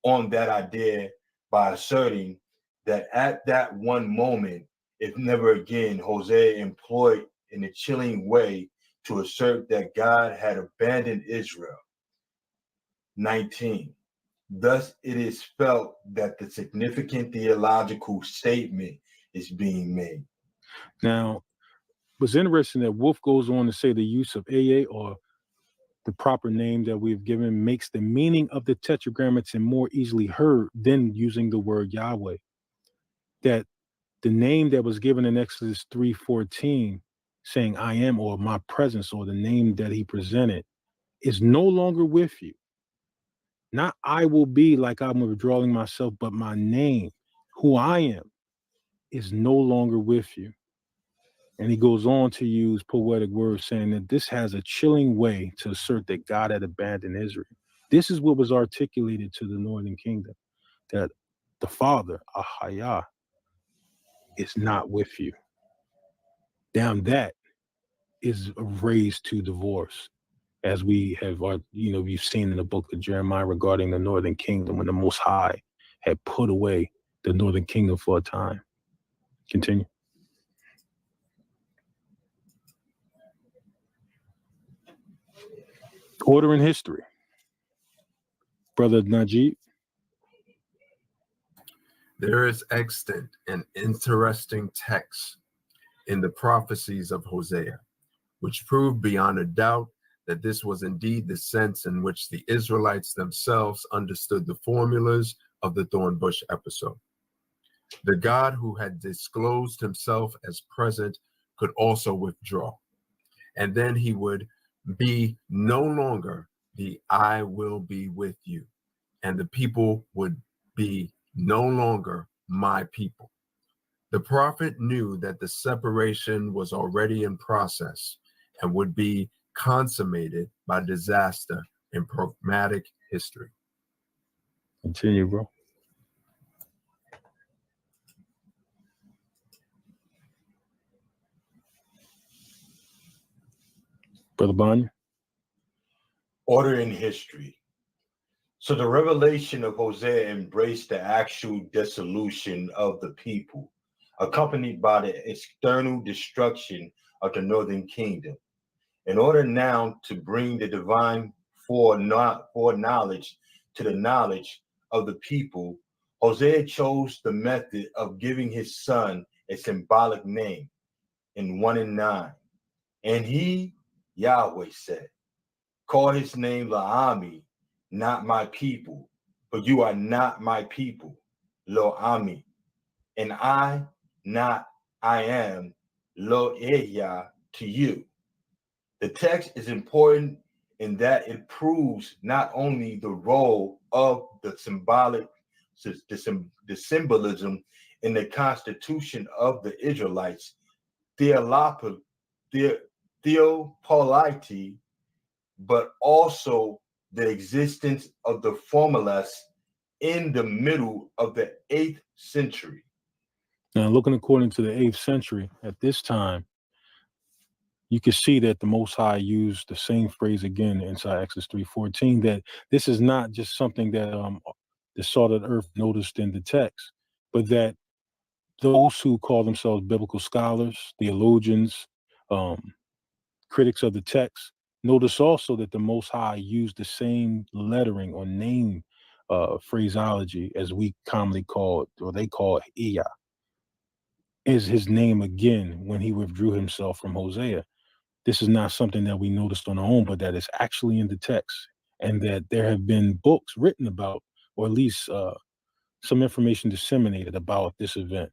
on that idea by asserting that at that one moment, if never again, Hosea employed in a chilling way to assert that God had abandoned Israel. 19. Thus, it is felt that the significant theological statement is being made. Now, what's interesting that Wolf goes on to say the use of AA, or the proper name that we've given, makes the meaning of the tetragrammaton more easily heard than using the word Yahweh. That the name that was given in Exodus 3:14, saying I am, or my presence, or the name that he presented, is no longer with you. Not I will be, like I'm withdrawing myself, but my name, who I am, is no longer with you. And he goes on to use poetic words, saying that this has a chilling way to assert that God had abandoned Israel. This is what was articulated to the northern kingdom, that the Father, Ahaya, is not with you. Down that is raised to divorce, as we have, we've seen in the book of Jeremiah regarding the northern kingdom, when the Most High had put away the northern kingdom for a time. Continue. Order in history. Brother Najib. There is extant an interesting text in the prophecies of Hosea, which prove beyond a doubt that this was indeed the sense in which the Israelites themselves understood the formulas of the thorn bush episode. The God who had disclosed himself as present could also withdraw, and then he would be no longer the I will be with you, and the people would be no longer my people. The prophet knew that the separation was already in process and would be consummated by disaster in pragmatic history. Continue, bro. Brother Banya. Order in history. So the revelation of Hosea embraced the actual dissolution of the people, accompanied by the external destruction of the northern kingdom. In order now to bring the divine foreknowledge to the knowledge of the people, Hosea chose the method of giving his son a symbolic name in 1 and 9. And he, Yahweh, said, call his name Lo-Ami, not my people, for you are not my people, Lo-Ami. And I, not I am, Lo-Ehyah, to you. The text is important in that it proves not only the role of the symbolism in the constitution of the Israelites, theopolity, but also the existence of the formulas in the middle of the 8th century. Now, looking according to the 8th century, at this time, you can see that the Most High used the same phrase again inside Exodus 3:14, that this is not just something that the salt of the earth noticed in the text, but that those who call themselves biblical scholars, theologians, critics of the text, notice also that the Most High used the same lettering or name phraseology as we commonly call it, or they call it Iya, is his name again when he withdrew himself from Hosea. This is not something that we noticed on our own, but that is actually in the text, and that there have been books written about, or at least some information disseminated about this event.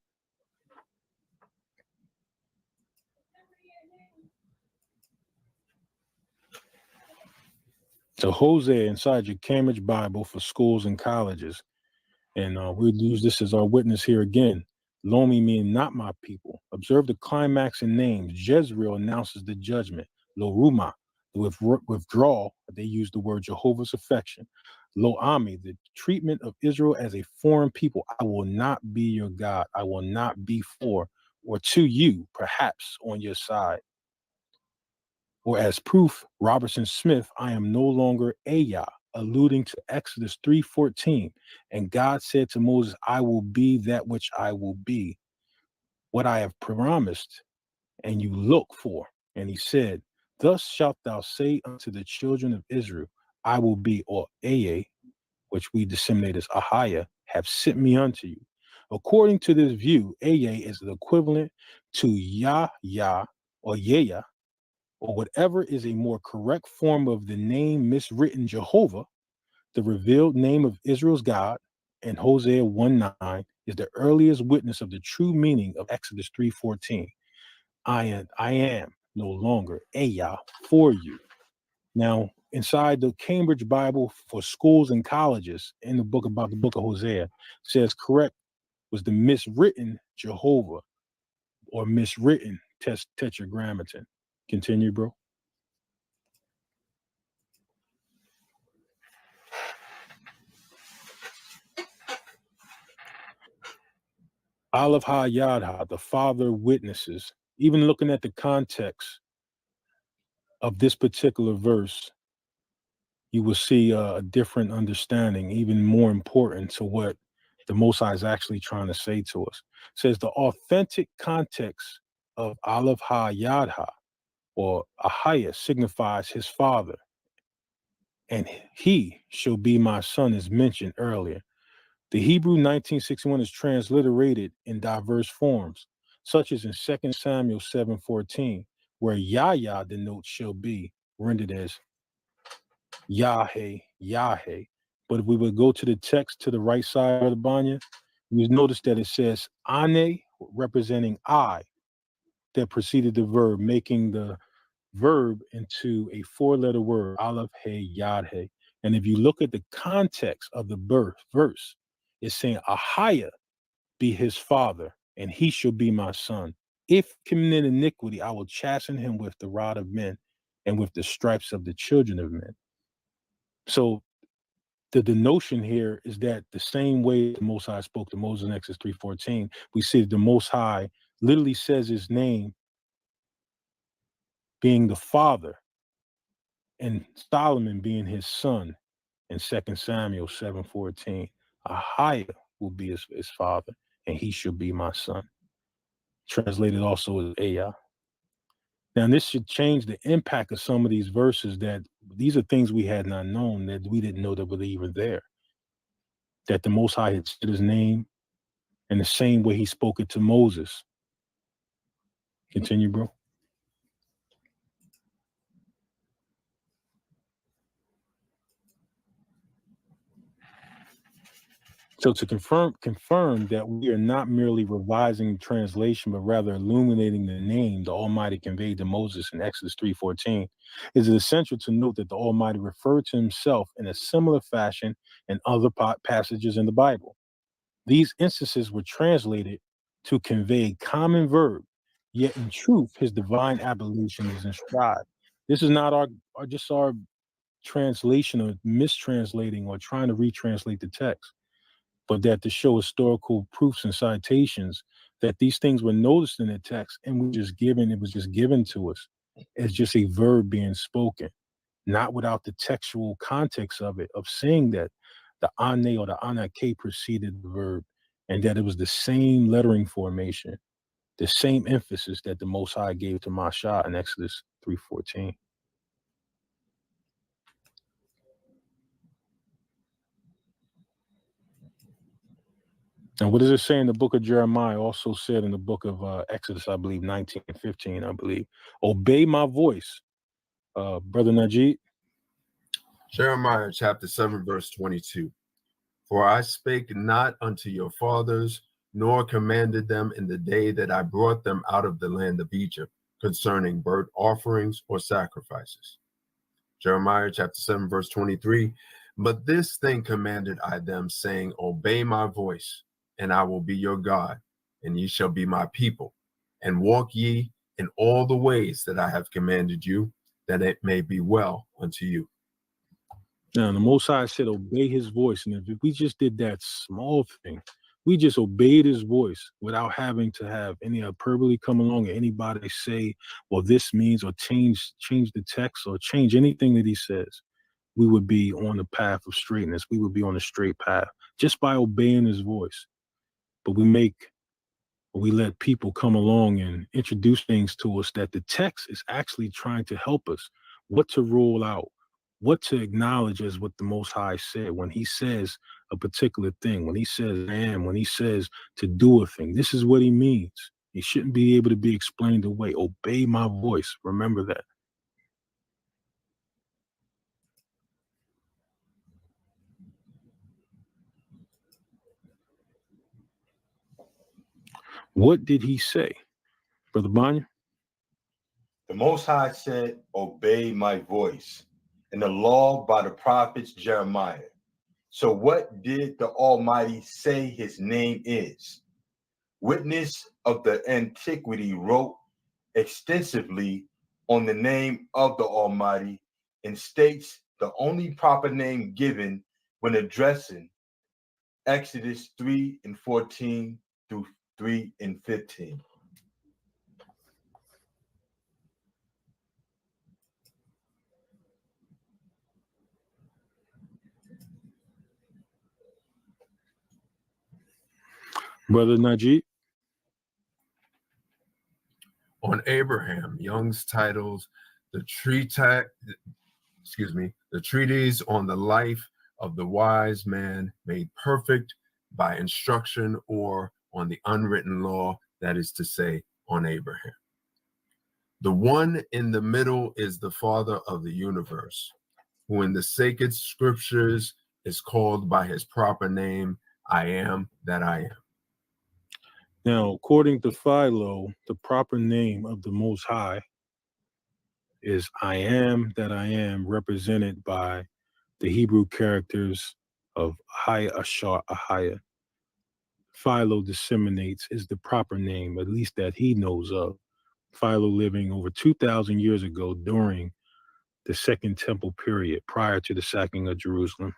So Hosea inside your Cambridge Bible for schools and colleges, and we'll use this as our witness here again. Lomi meaning not my people. Observe the climax in names. Jezreel announces the judgment. Lo-Ruma, the withdrawal. They use the word Jehovah's affection. Lo-Ami, the treatment of Israel as a foreign people. I will not be your God. I will not be for or to you, perhaps on your side. Or as proof, Robertson Smith, I am no longer Ayah, alluding to Exodus 3:14. And God said to Moses, I will be that which I will be, what I have promised, and you look for. And he said, thus shalt thou say unto the children of Israel, I will be, or Ayah, which we disseminate as Ahiah, have sent me unto you. According to this view, Ayah is the equivalent to Yah or Yah, or whatever is a more correct form of the name miswritten Jehovah, the revealed name of Israel's God, and Hosea 1:9 is the earliest witness of the true meaning of Exodus 3:14. I am no longer Ayah for you. Now, inside the Cambridge Bible for schools and colleges, in the book about the book of Hosea, says correct was the miswritten Jehovah or miswritten tetragrammaton. Continue, bro. Aleph Ha Yad Ha, the Father witnesses. Even looking at the context of this particular verse, you will see a different understanding, even more important to what the Most High is actually trying to say to us. It says the authentic context of Aleph Ha Yad Ha, or Ahiah, signifies his father, and he shall be my son is mentioned earlier. The Hebrew 1961 is transliterated in diverse forms, such as in 2 Samuel 7:14, where Yahya denotes shall be, rendered as Yahweh, Yahweh. But if we would go to the text to the right side of the Banya, you notice that it says Ane, representing I, that preceded the verb, making the verb into a four-letter word, Aleph He Yad He. And if you look at the context of the verse, it's saying Ahiah be his father, and he shall be my son. If commit iniquity, I will chasten him with the rod of men and with the stripes of the children of men. So the notion here is that the same way the Most High spoke to Moses in Exodus 3:14, we see that the Most High literally says his name being the father and Solomon being his son in 2 Samuel 7:14. Ahiah will be his father, and he shall be my son. Translated also as Ayah. Now, this should change the impact of some of these verses, that these are things we had not known, that we didn't know that were even there. That the Most High had said his name in the same way he spoke it to Moses. Continue, bro. So to confirm that we are not merely revising translation, but rather illuminating the name the Almighty conveyed to Moses in Exodus 3:14, is it essential to note that the Almighty referred to himself in a similar fashion in other passages in the Bible. These instances were translated to convey a common verb, yet in truth, his divine abolition is inscribed. This is not our translation or mistranslating or trying to retranslate the text, but that to show historical proofs and citations that these things were noticed in the text, and it was just given to us as just a verb being spoken, not without the textual context of it, of saying that the ane or the anake preceded the verb, and that it was the same lettering formation, the same emphasis that the Most High gave to Masha in Exodus 3:14. And what does it say in the book of Jeremiah? Also said in the book of Exodus, I believe, 19:15, I believe. Obey my voice. Brother Najee. Jeremiah chapter 7, verse 22. For I spake not unto your fathers, nor commanded them in the day that I brought them out of the land of Egypt, concerning burnt offerings or sacrifices. Jeremiah chapter 7, verse 23. But this thing commanded I them, saying, Obey my voice, and I will be your God, and ye shall be my people. And walk ye in all the ways that I have commanded you, that it may be well unto you. Now, the Most High said, obey his voice. And if we just did that small thing, we just obeyed his voice without having to have any hyperbole come along or anybody say, well, this means, or change the text or change anything that he says, we would be on the path of straightness. We would be on a straight path just by obeying his voice. But we let people come along and introduce things to us that the text is actually trying to help us, what to roll out, what to acknowledge as what the Most High said when he says a particular thing, when he says I am, when he says to do a thing. This is what he means. He shouldn't be able to be explained away. Obey my voice. Remember that. What did he say, Brother Banya? The Most High said, obey my voice, and the law by the prophets Jeremiah. So what did the Almighty say his name is? Witness of the antiquity wrote extensively on the name of the Almighty and states the only proper name given when addressing Exodus 3:14 through 3:15. Brother Najee? On Abraham, Young's titles the treatise on the life of the wise man made perfect by instruction, or on the unwritten law, that is to say, on Abraham. The one in the middle is the Father of the universe, who in the sacred scriptures is called by his proper name, I am that I am. Now, according to Philo, the proper name of the Most High is I am that I am, represented by the Hebrew characters of Haya Ashar Ahaya. Philo disseminates is the proper name, at least that he knows of. Philo living over 2,000 years ago during the Second Temple period, prior to the sacking of Jerusalem.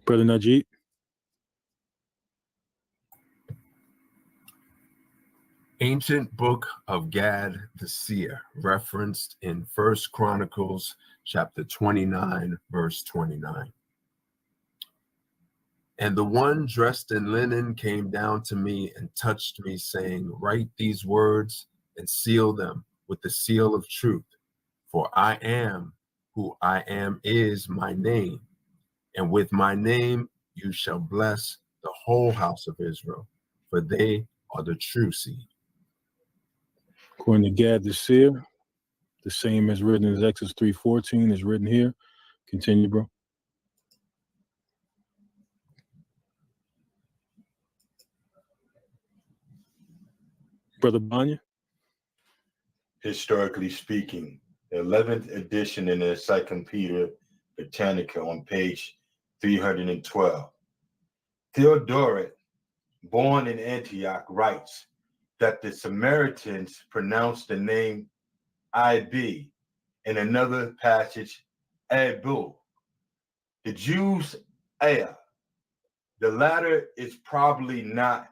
Brother Najee? Ancient book of Gad the seer, referenced in 1 Chronicles chapter 29, verse 29. And the one dressed in linen came down to me and touched me, saying, write these words and seal them with the seal of truth. For I am who I am is my name, and with my name you shall bless the whole house of Israel, for they are the true seed. According to Gad the seer, the same as written in Exodus 3:14 is written here. Continue, bro. Brother Banya? Historically speaking, the 11th edition in the Encyclopedia Britannica on page 312. Theodoret, born in Antioch, writes that the Samaritans pronounced the name Ib, in another passage, Abu. The Jews, Aya. The latter is probably not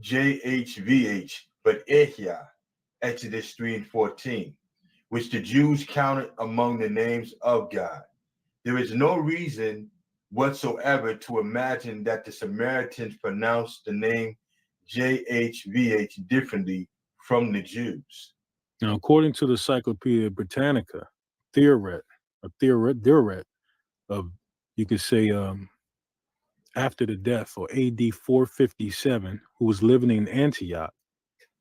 JHVH, but Ehya, Exodus 3:14, which the Jews counted among the names of God. There is no reason whatsoever to imagine that the Samaritans pronounced the name JHVH differently from the Jews. Now, according to the Encyclopedia Britannica, Theoret of, you could say, after the death, or AD 457, who was living in Antioch,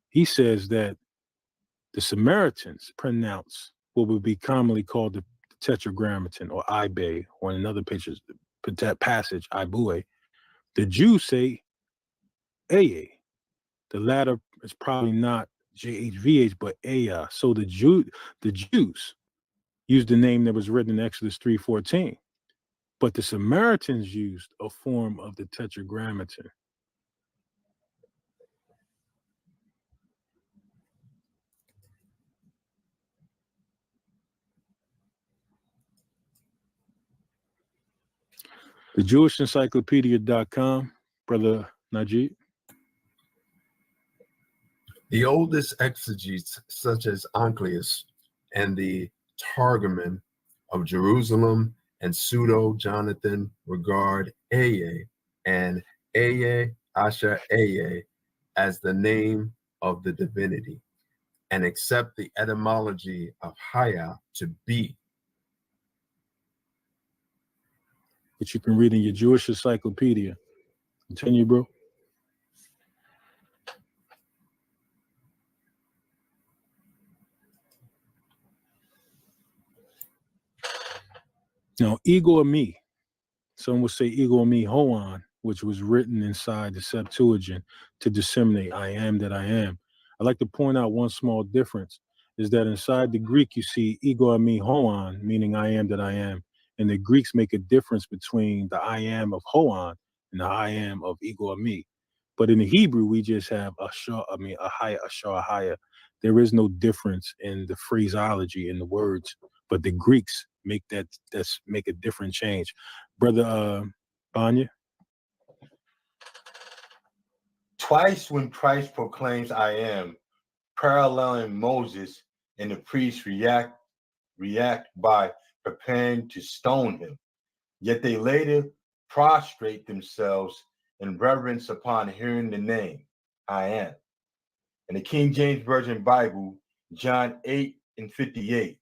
he says that the Samaritans pronounce what would be commonly called the Tetragrammaton, or Ibe, or in another passage, Ibue. The Jews say Aye. The latter is probably not JHVH, but Aya. So the Jews used the name that was written in Exodus 3:14. but the Samaritans used a form of the Tetragrammaton. The JewishEncyclopedia.com, Brother Najee. The oldest exegetes, such as Onkelos and the Targumim of Jerusalem and Pseudo-Jonathan, regard Eye and Eye Asher Eye as the name of the divinity, and accept the etymology of Haya to be. Which you can read in your Jewish Encyclopedia. Continue, bro. Now, ego of me. Some would say ego of me hoan, which was written inside the Septuagint to disseminate I am that I am. I'd like to point out one small difference is that inside the Greek, you see ego of me hoan, meaning I am that I am. And the Greeks make a difference between the I am of hoan and the I am of ego of me. But in the Hebrew, we just have ahaya. There is no difference in the phraseology in the words, but the Greeks make make a different change. Brother Banya. Twice when Christ proclaims I am, paralleling Moses, and the priests react by preparing to stone him. Yet they later prostrate themselves in reverence upon hearing the name, I am. In the King James Version Bible, John 8:58,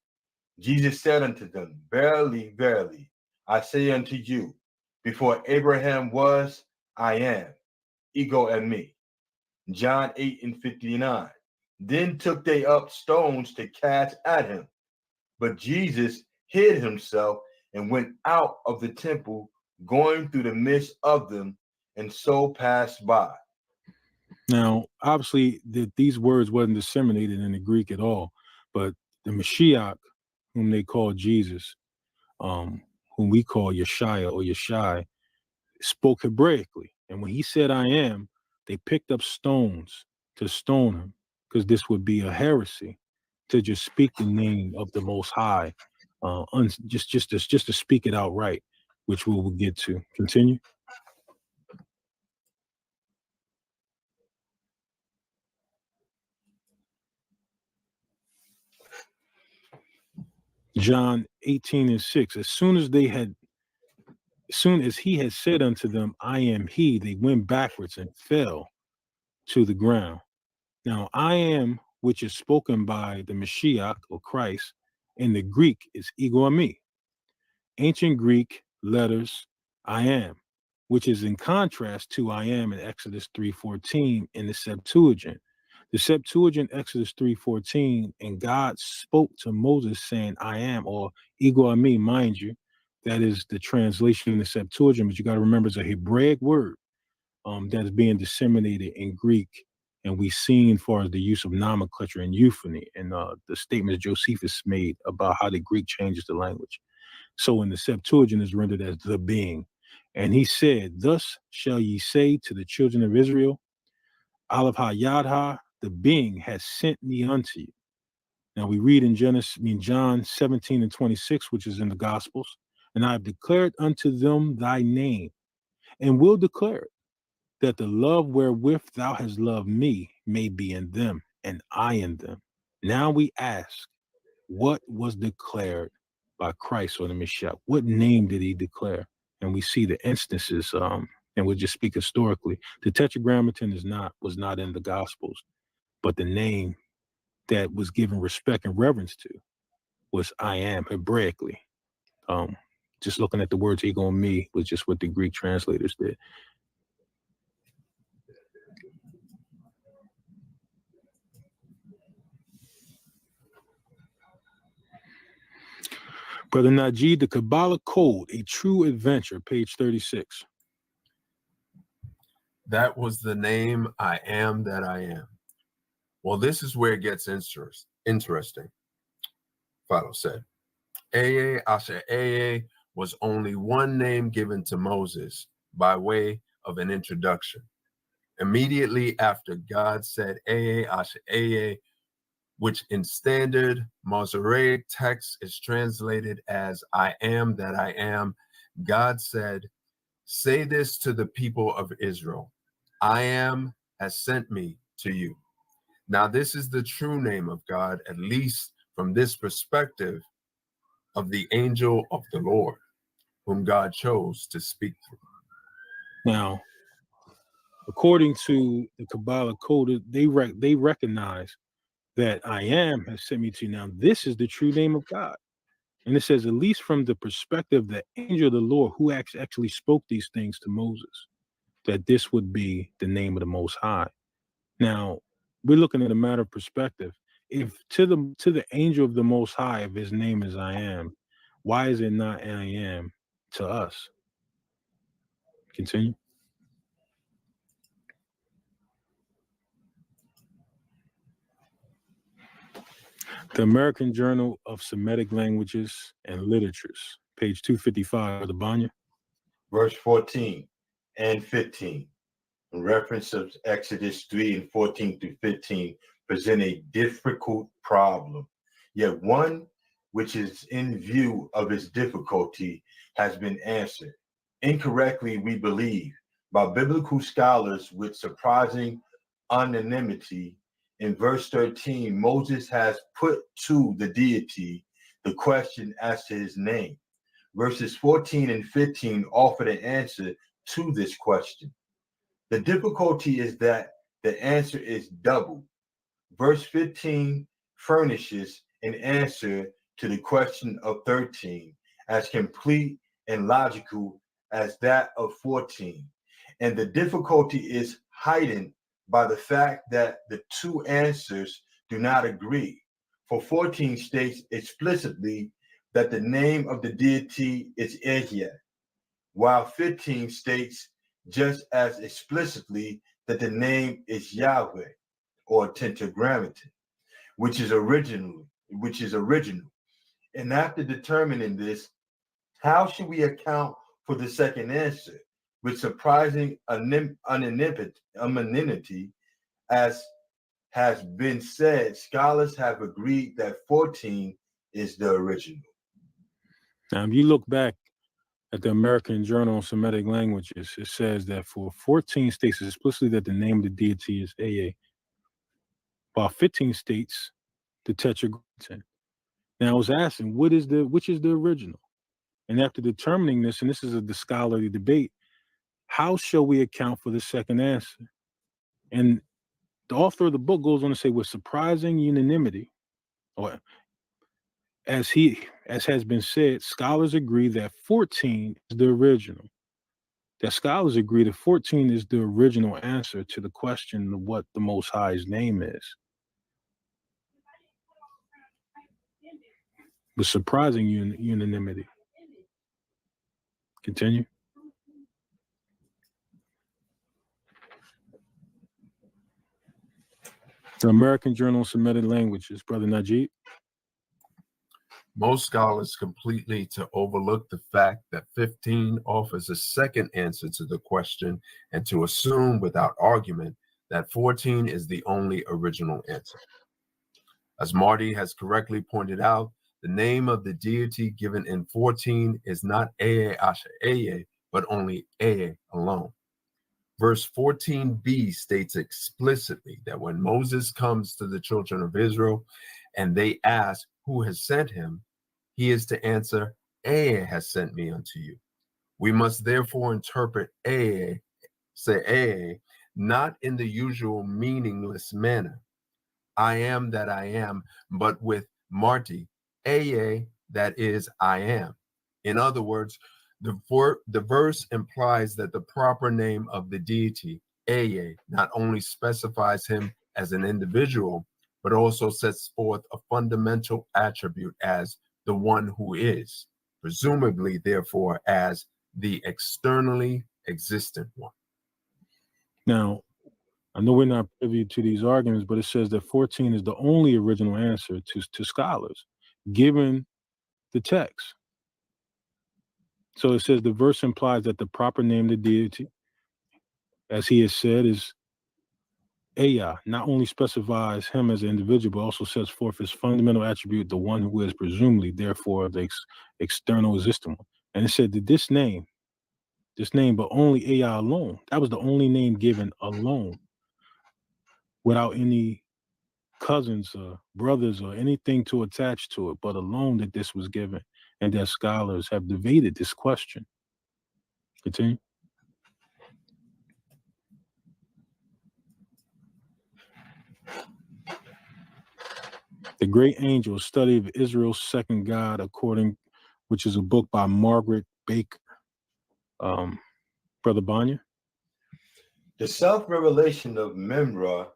Jesus said unto them, verily, verily, I say unto you, before Abraham was, I am, ego and me. John 8:59, then took they up stones to cast at him. But Jesus hid himself and went out of the temple, going through the midst of them, and so passed by. Now, obviously, these words wasn't disseminated in the Greek at all, but the Mashiach, whom they call Jesus, whom we call Yeshaya or Yeshai, spoke Hebraically. And when he said, I am, they picked up stones to stone him, because this would be a heresy to just speak the name of the Most High, just to speak it outright, which we will get to. Continue. John 18:6. As soon as he had said unto them, I am he, they went backwards and fell to the ground. Now, I am, which is spoken by the Mashiach or Christ, in the Greek is ego eimi. Ancient Greek letters I am, which is in contrast to I am in Exodus 3:14 in the Septuagint. The Septuagint, Exodus 3:14, and God spoke to Moses saying, I am, or ego eimi, mind you. That is the translation in the Septuagint, but you got to remember it's a Hebraic word that's being disseminated in Greek. And we've seen as far as the use of nomenclature and euphony and the statements Josephus made about how the Greek changes the language. So in the Septuagint is rendered as the being. And he said, thus shall ye say to the children of Israel, Aleph ha-Yad-ha, the being has sent me unto you. Now we read in John 17:26, which is in the Gospels, and I have declared unto them thy name, and will declare it, that the love wherewith thou hast loved me may be in them, and I in them. Now we ask, what was declared by Christ or the Messiah? What name did he declare? And we see the instances, and we'll just speak historically. The Tetragrammaton was not in the Gospels, but the name that was given respect and reverence to was I am Hebraically. Just looking at the words ego and me was just what the Greek translators did. Brother Najee, the Kabbalah Code, A True Adventure, page 36. That was the name I am that I am. Well, this is where it gets interesting. Philo said, Eye Asher Eye was only one name given to Moses by way of an introduction. Immediately after God said, Eye, Asher, Eye, which in standard Masoretic text is translated as I am that I am, God said, say this to the people of Israel, I am has sent me to you. Now this is the true name of God, at least from this perspective of the angel of the Lord, whom God chose to speak through. Now, according to the Kabbalah code, they recognize that I am has sent me to you. Now, this is the true name of God. And it says, at least from the perspective of the angel of the Lord who actually spoke these things to Moses, that this would be the name of the Most High. Now, we're looking at a matter of perspective. If to the angel of the Most High, if his name is I am, why is it not I am to us? Continue. The American Journal of Semitic Languages and Literatures, page 255 of the Banya. Verse 14 and 15, in reference of Exodus 3 and 14 through 15, present a difficult problem, yet one which is in view of its difficulty has been answered. Incorrectly, we believe, by biblical scholars with surprising unanimity. In verse 13, Moses has put to the deity the question as to his name. Verses 14 and 15 offer the answer to this question. The difficulty is that the answer is double. Verse 15 furnishes an answer to the question of 13 as complete and logical as that of 14. And the difficulty is heightened by the fact that the two answers do not agree. For 14 states explicitly that the name of the deity is Ehyeh, while 15 states just as explicitly that the name is Yahweh or Tetragrammaton, which is original. And after determining this, how should we account for the second answer? With surprising anonymity, as has been said, scholars have agreed that 14 is the original. Now, if you look back at the American Journal of Semitic Languages, it says that for 14 states explicitly that the name of the deity is Ea, while 15 states the Tetragrammaton. Now, I was asking, which is the original? And after determining this, and this is the scholarly debate, how shall we account for the second answer? And the author of the book goes on to say, with surprising unanimity, or as has been said, scholars agree that 14 is the original. That scholars agree that 14 is the original answer to the question of what the Most High's name is. With surprising unanimity. Continue. The American Journal of Semitic Languages, Brother Najib. Most scholars completely to overlook the fact that 15 offers a second answer to the question and to assume without argument that 14 is the only original answer. As Marty has correctly pointed out, the name of the deity given in 14 is not Eye Asher Eye, but only Eye alone. Verse 14b states explicitly that when Moses comes to the children of Israel and they ask who has sent him, he is to answer, Eye has sent me unto you. We must therefore interpret Eye, say Eye, not in the usual meaningless manner, I am that I am, but with Marty, Eye, that is, I am. In other words, the verse implies that the proper name of the deity, Eye, not only specifies him as an individual, but also sets forth a fundamental attribute as the one who is, presumably, therefore, as the externally existent one. Now, I know we're not privy to these arguments, but it says that 14 is the only original answer to scholars, given the text. So it says the verse implies that the proper name of the deity, as he has said, is Aya. Not only specifies him as an individual, but also sets forth his fundamental attribute, the one who is presumably, therefore, the external existent one. And it said that this name, but only Aya alone, that was the only name given alone, without any cousins or brothers or anything to attach to it, but alone that this was given, and that scholars have debated this question. Continue. The Great Angel, a study of Israel's second God, which is a book by Margaret Baker. Brother Banya? The self-revelation of Memra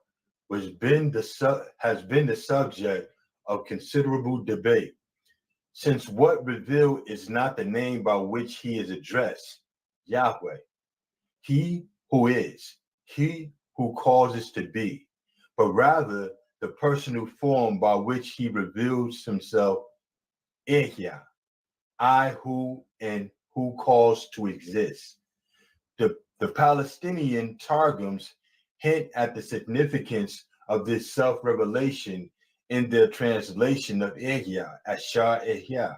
has been the subject of considerable debate, since what revealed is not the name by which he is addressed, Yahweh, he who is, he who causes to be, but rather the personal form by which he reveals himself, Ehyah, I who and who calls to exist. The Palestinian Targums hint at the significance of this self-revelation in their translation of Ehyah as Shah Ehyah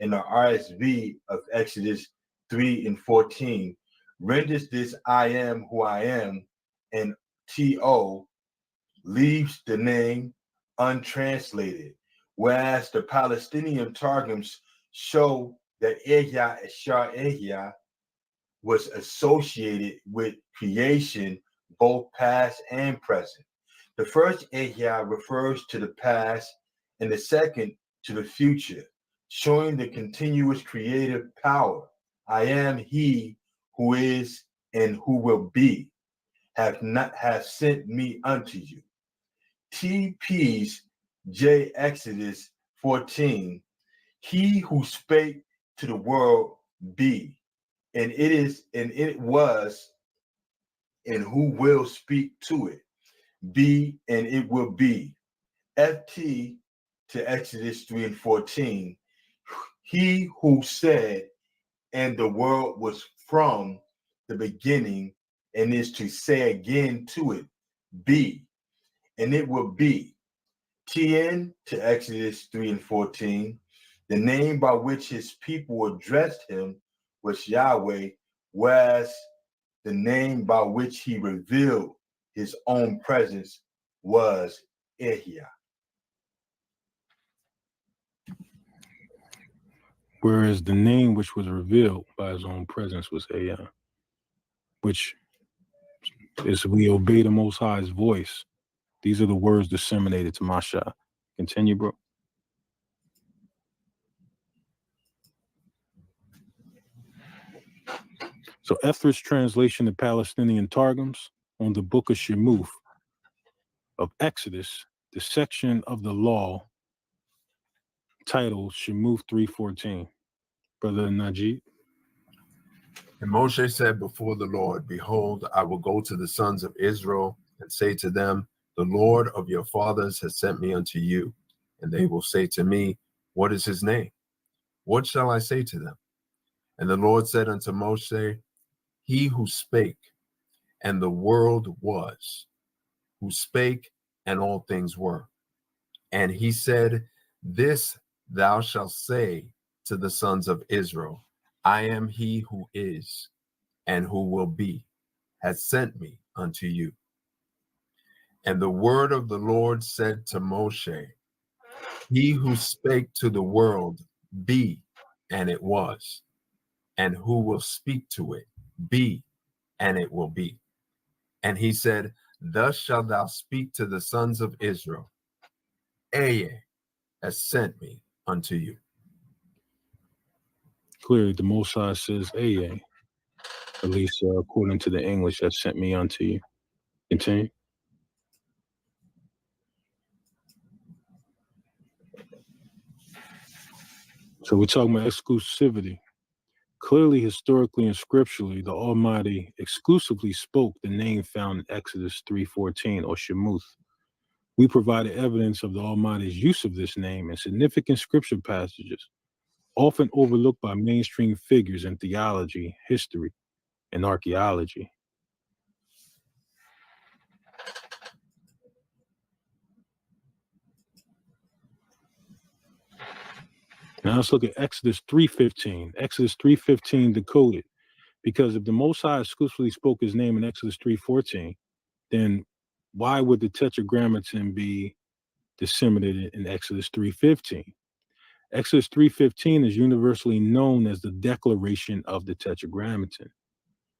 in the RSV of Exodus 3 and 14, renders this I am who I am, and T.O. leaves the name untranslated, whereas the Palestinian Targums show that Ehyah as Shah Ehyah was associated with creation, both past and present. The first Ehyah refers to the past and the second to the future, showing the continuous creative power. I am he who is and who will be, have sent me unto you. TP's J Exodus 14, he who spake to the world be, and it was, and who will speak to it, be, and it will be. FT to Exodus 3 and 14, he who said, and the world was from the beginning, and is to say again to it, be, and it will be. TN to Exodus 3 and 14, the name by which his people addressed him was Yahweh, whereas the name by which he revealed his own presence was Ehyah. Whereas the name which was revealed by his own presence was Aya, which is we obey the Most High's voice. These are the words disseminated to Masha. Continue, bro. So Ethrid's translation of Palestinian Targums on the book of Shemuth of Exodus, the section of the law titled Shemuth 3:14. Brother Najib. And Moshe said before the Lord, behold, I will go to the sons of Israel and say to them, the Lord of your fathers has sent me unto you. And they will say to me, what is his name? What shall I say to them? And the Lord said unto Moshe, he who spake, and the world was, who spake, and all things were. And he said, this thou shalt say to the sons of Israel, I am he who is, and who will be, has sent me unto you. And the word of the Lord said to Moshe, he who spake to the world, be, and it was, and who will speak to it, be, and it will be. And he said, thus shalt thou speak to the sons of Israel, Eye has sent me unto you. Clearly, the Most High says Aya, at least according to the English, that sent me unto you. Continue. So we're talking about exclusivity. Clearly, historically and scripturally, the Almighty exclusively spoke the name found in Exodus 3:14 or Shemuth. We provided evidence of the Almighty's use of this name in significant scripture passages, often overlooked by mainstream figures in theology, history, and archaeology. Now let's look at Exodus 3:15. Exodus 3:15 decoded. Because if the Most High exclusively spoke his name in Exodus 3:14, then why would the Tetragrammaton be disseminated in Exodus 3:15? Exodus 3:15 is universally known as the declaration of the Tetragrammaton.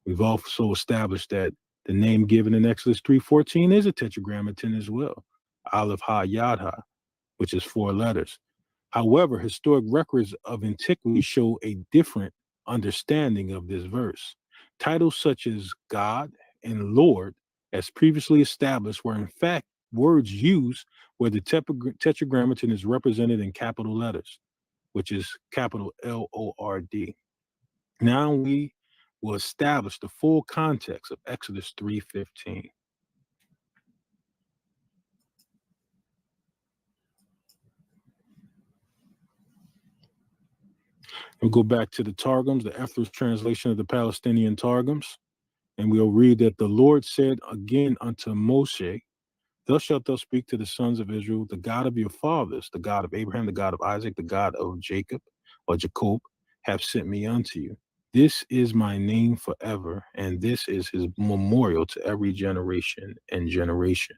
We've also established that the name given in Exodus 3:14 is a Tetragrammaton as well, Aleph Ha Yad Ha, which is 4 letters. However, historic records of antiquity show a different understanding of this verse. Titles such as God and Lord, as previously established, were in fact words used where the Tetragrammaton is represented in capital letters, which is capital Lord. Now we will establish the full context of Exodus 3:15. We'll go back to the Targums, the Ethros translation of the Palestinian Targums, and we'll read that the Lord said again unto Moshe, thus shalt thou speak to the sons of Israel, the God of your fathers, the God of Abraham, the God of Isaac, the God of Jacob, or Jacob, have sent me unto you. This is my name forever, and this is his memorial to every generation and generation.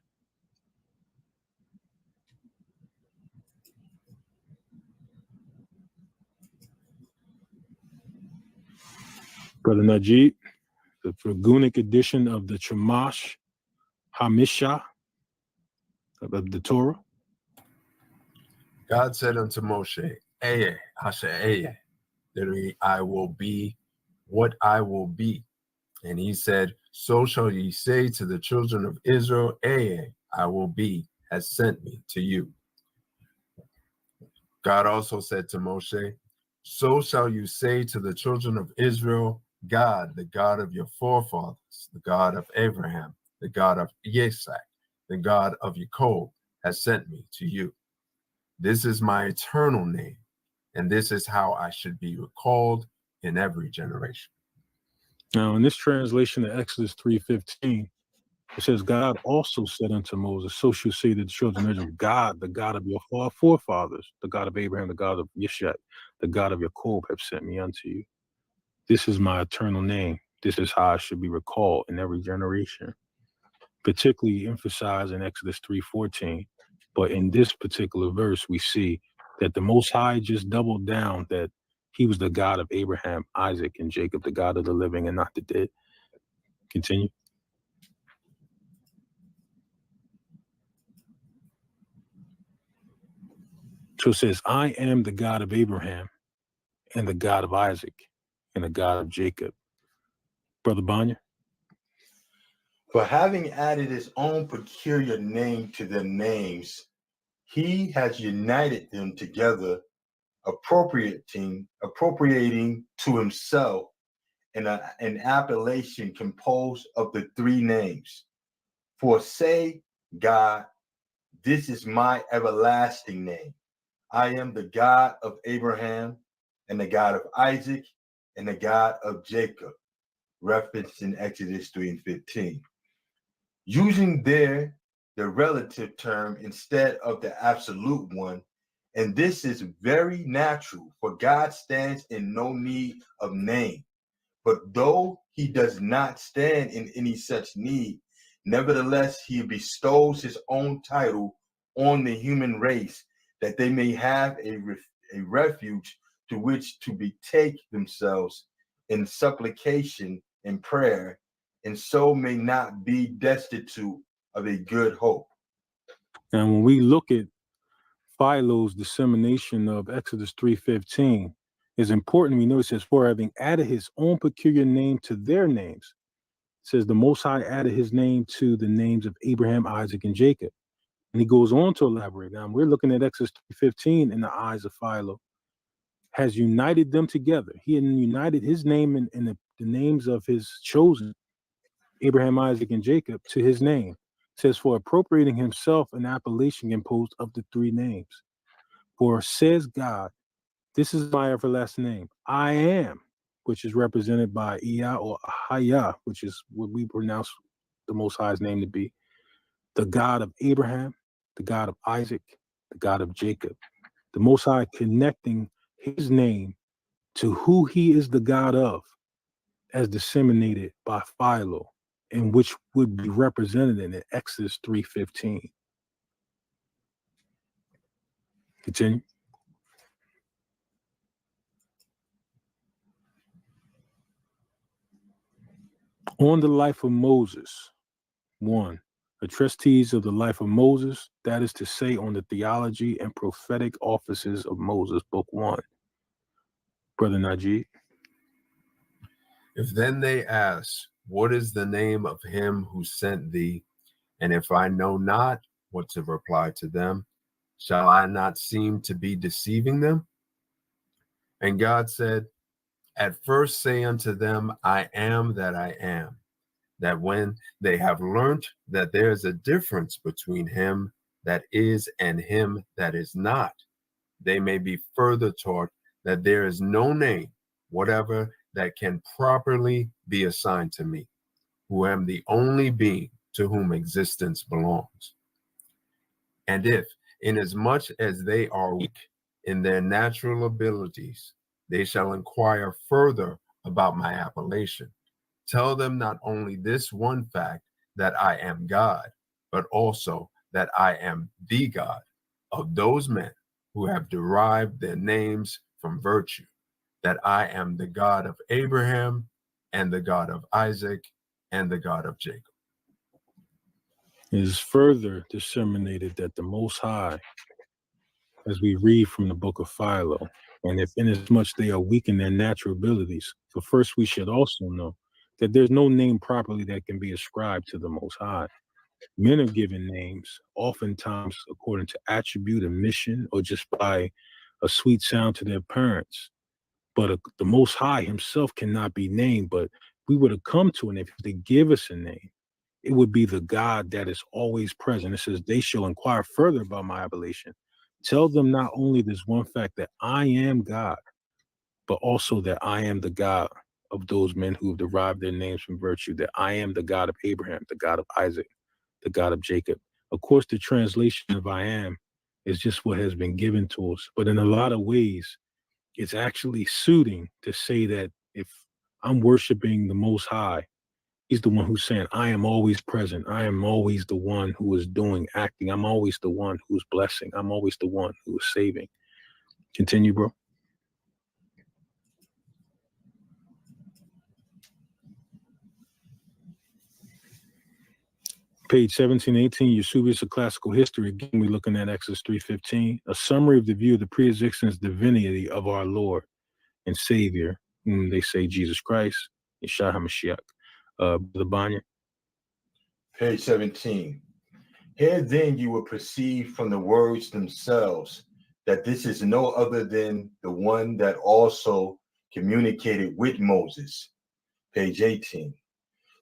Brother Najib, the Rabbinic edition of the Chumash Hamishah of the Torah. God said unto Moshe, Eye, Hasha Eye, literally, I will be what I will be. And he said, so shall ye say to the children of Israel, Eye, I will be, has sent me to you. God also said to Moshe, so shall you say to the children of Israel, God, the God of your forefathers, the God of Abraham, the God of Isaac, the God of Jacob, has sent me to you. This is my eternal name, and this is how I should be recalled in every generation. Now, in this translation of Exodus 3:15, it says, God also said unto Moses, so shall you say to the children of Israel, God, the God of your forefathers, the God of Abraham, the God of Yishak, the God of Jacob, have sent me unto you. This is my eternal name. This is how I should be recalled in every generation. Particularly emphasized in Exodus 3:14. But in this particular verse, we see that the Most High just doubled down that he was the God of Abraham, Isaac, and Jacob, the God of the living and not the dead. Continue. So it says, I am the God of Abraham and the God of Isaac and the God of Jacob. Brother Banya? For having added his own peculiar name to their names, he has united them together, appropriating to himself an appellation composed of the 3 names. For say, God, this is my everlasting name. I am the God of Abraham and the God of Isaac and the God of Jacob, referenced in Exodus 3:15. Using there the relative term instead of the absolute one, and this is very natural, for God stands in no need of name. But though he does not stand in any such need, nevertheless he bestows his own title on the human race, that they may have a refuge to which to betake themselves in supplication and prayer, and so may not be destitute of a good hope. And when we look at Philo's dissemination of Exodus 3:15, it's important we notice, it says, for having added his own peculiar name to their names. It says the Most High added his name to the names of Abraham, Isaac, and Jacob. And he goes on to elaborate. Now we're looking at Exodus 3:15 in the eyes of Philo. Has united them together. He had united his name and the names of his chosen, Abraham, Isaac, and Jacob, to his name. It says, for appropriating himself an appellation composed of the 3 names. For says God, This is my everlasting name. I am, which is represented by Iyah or Ahaya, which is what we pronounce the Most High's name to be. The God of Abraham, the God of Isaac, the God of Jacob. The Most High connecting his name to who he is the God of, as disseminated by Philo, and which would be represented in Exodus 3:15. Continue. On the life of Moses, 1. The trustees of the life of Moses, that is to say, on the theology and prophetic offices of Moses, Book 1. Brother Najee. If then they ask, what is the name of him who sent thee? And if I know not what to reply to them, shall I not seem to be deceiving them? And God said, at first say unto them, I am that I am, that when they have learnt that there is a difference between him that is and him that is not, they may be further taught that there is no name whatever that can properly be assigned to me, who am the only being to whom existence belongs. And if, inasmuch as they are weak in their natural abilities, they shall inquire further about my appellation, tell them not only this one fact, that I am God, but also that I am the God of those men who have derived their names from virtue, that I am the God of Abraham and the God of Isaac and the God of Jacob. It is further disseminated that the Most High, as we read from the book of Philo, and if inasmuch they are weak in their natural abilities, so first we should also know that there's no name properly that can be ascribed to the Most High. Men are given names, oftentimes according to attribute, a mission, or just by a sweet sound to their parents. But the Most High himself cannot be named, but we would have come to, and if they give us a name, it would be the God that is always present. It says, they shall inquire further about my appellation. Tell them not only this one fact that I am God, but also that I am the God of those men who have derived their names from virtue, that I am the God of Abraham, the God of Isaac, the God of Jacob. Of course, the translation of I am is just what has been given to us. But in a lot of ways, it's actually suiting to say that if I'm worshiping the Most High, he's the one who's saying, I am always present. I am always the one who is doing, acting. I'm always the one who's blessing. I'm always the one who is saving. Continue, bro. Page 1718, Eusebius of Classical History. Again, we're looking at Exodus 3:15, a summary of the view of the pre-existence divinity of our Lord and Savior, whom they say Jesus Christ, Yeshua HaMashiach. Brother Banya. Page 17. Here then you will perceive from the words themselves that this is no other than the one that also communicated with Moses. Page 18.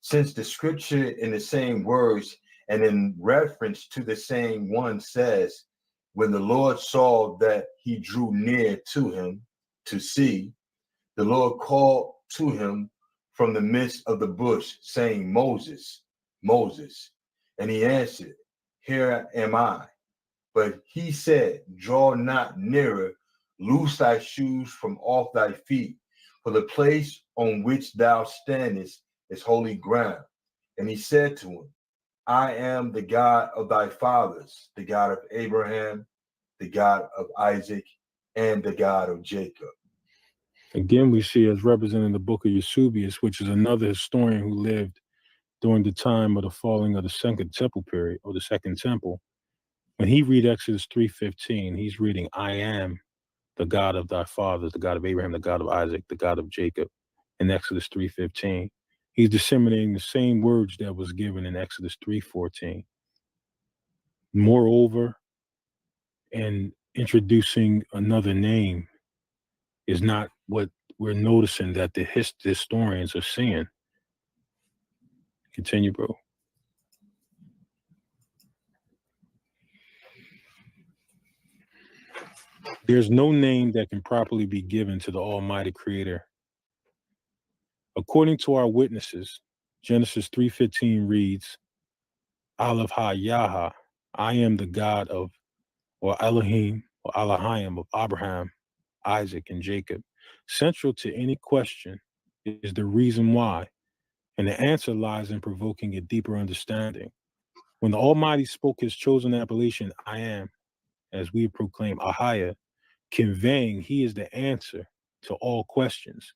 Since the scripture in the same words and in reference to the same one says, when the Lord saw that he drew near to him to see, the Lord called to him from the midst of the bush, saying, Moses, Moses. And he answered, here am I. But he said, draw not nearer, loose thy shoes from off thy feet, for the place on which thou standest is holy ground. And he said to him, I am the God of thy fathers, the God of Abraham, the God of Isaac, and the God of Jacob. Again, we see as representing the book of Eusebius, which is another historian who lived during the time of the falling of the Second Temple period, or the Second Temple. When he read Exodus 3:15, he's reading, I am the God of thy fathers, the God of Abraham, the God of Isaac, the God of Jacob, in Exodus 3:15. He's disseminating the same words that was given in Exodus 3:14. Moreover, and introducing another name is not what we're noticing that the historians are seeing. Continue, bro. There's no name that can properly be given to the Almighty Creator. According to our witnesses, Genesis 3:15 reads, Aleph Ha-Yahah, I am the God of, or Elohim, or Elohim of Abraham, Isaac, and Jacob. Central to any question is the reason why, and the answer lies in provoking a deeper understanding. When the Almighty spoke his chosen appellation, I am, as we proclaim Ahaya, conveying he is the answer to all questions,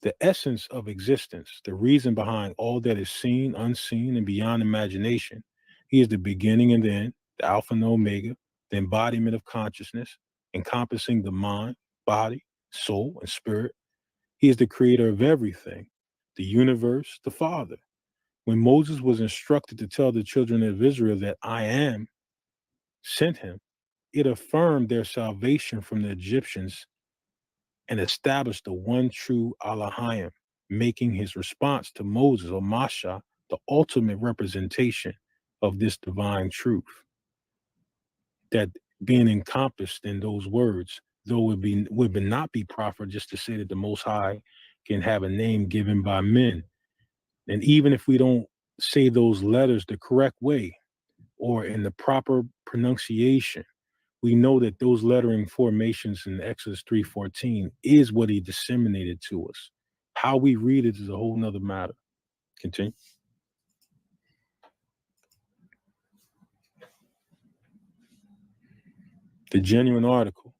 the essence of existence, the reason behind all that is seen, unseen, and beyond imagination. He is the beginning and the end, the Alpha and Omega, the embodiment of consciousness, encompassing the mind, body, soul, and spirit. He is the creator of everything, the universe, the Father. When Moses was instructed to tell the children of Israel that I am sent him, it affirmed their salvation from the Egyptians and established the one true Elohim, making his response to Moses, or Masha, the ultimate representation of this divine truth. That being encompassed in those words, though it would not be proper just to say that the Most High can have a name given by men. And even if we don't say those letters the correct way or in the proper pronunciation, we know that those lettering formations in Exodus 3:14 is what he disseminated to us. How we read it is a whole nother matter. Continue. The genuine article.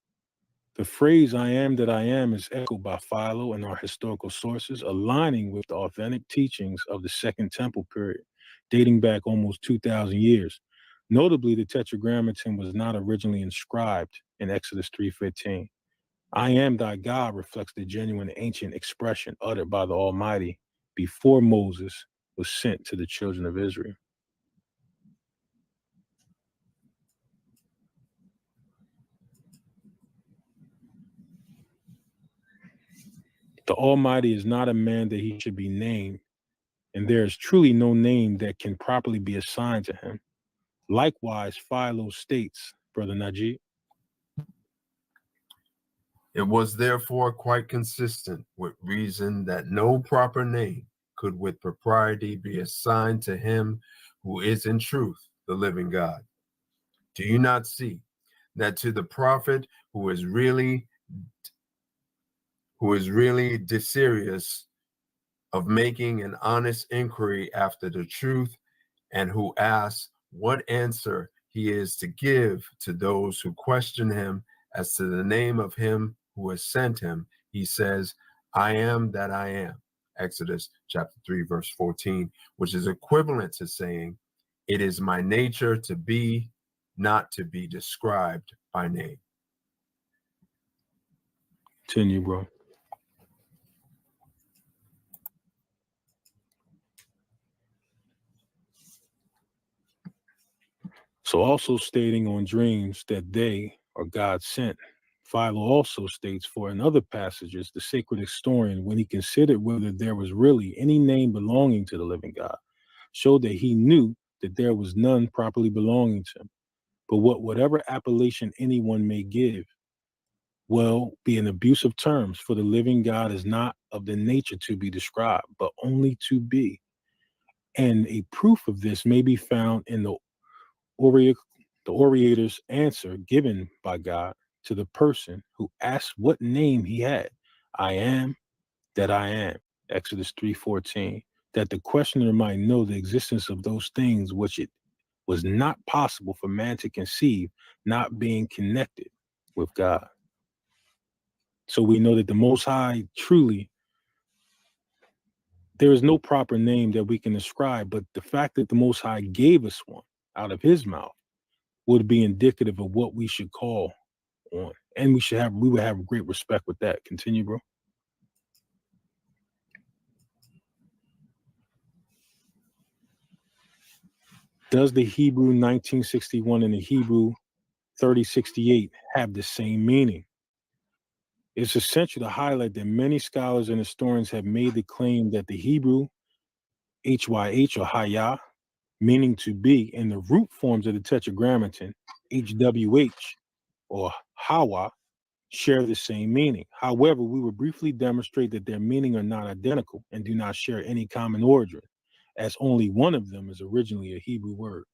The phrase I am that I am is echoed by Philo and our historical sources, aligning with the authentic teachings of the Second Temple period, dating back almost 2,000 years. Notably, the Tetragrammaton was not originally inscribed in Exodus 3:15. I am thy God reflects the genuine ancient expression uttered by the Almighty before Moses was sent to the children of Israel. The Almighty is not a man that he should be named, and there is truly no name that can properly be assigned to him. Likewise, Philo states, Brother Najib, It was therefore quite consistent with reason that no proper name could with propriety be assigned to him who is in truth the living God. Do you not see that to the prophet who is really desirous of making an honest inquiry after the truth, and who asks what answer he is to give to those who question him as to the name of him who has sent him, he says, I am that I am. Exodus chapter 3, verse 14, which is equivalent to saying, it is my nature to be, not to be described by name. Continue, bro. So also stating on dreams that they are God sent. Philo also states for in other passages, the sacred historian, when he considered whether there was really any name belonging to the living God, showed that he knew that there was none properly belonging to him. But whatever appellation anyone may give, will be an abuse of terms, for the living God is not of the nature to be described, but only to be. And a proof of this may be found in the orator's answer given by God to the person who asked what name he had. I am that I am, Exodus 3:14, that the questioner might know the existence of those things which it was not possible for man to conceive, not being connected with God. So we know that the Most High truly, there is no proper name that we can ascribe, but the fact that the Most High gave us one out of his mouth would be indicative of what we should call on. And we would have great respect with that. Continue, bro. Does the Hebrew 1961 and the Hebrew 3068 have the same meaning? It's essential to highlight that many scholars and historians have made the claim that the Hebrew HYH or Hayah, meaning to be, and the root forms of the Tetragrammaton HWH or Hawa share the same meaning. However, we will briefly demonstrate that their meaning are not identical and do not share any common origin, as only one of them is originally a Hebrew word.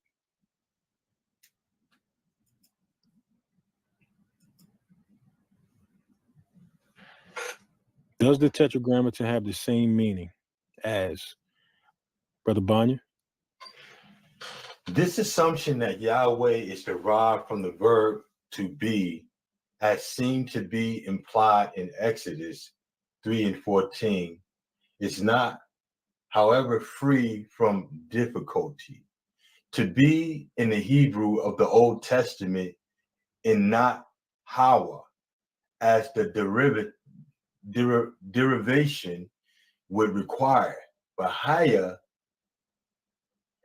Does the Tetragrammaton have the same meaning as Brother Banya? This assumption that Yahweh is derived from the verb to be, as seemed to be implied in Exodus 3:14, is not, however, free from difficulty. To be in the Hebrew of the Old Testament and not Hawa, as the derivation would require, but Haya,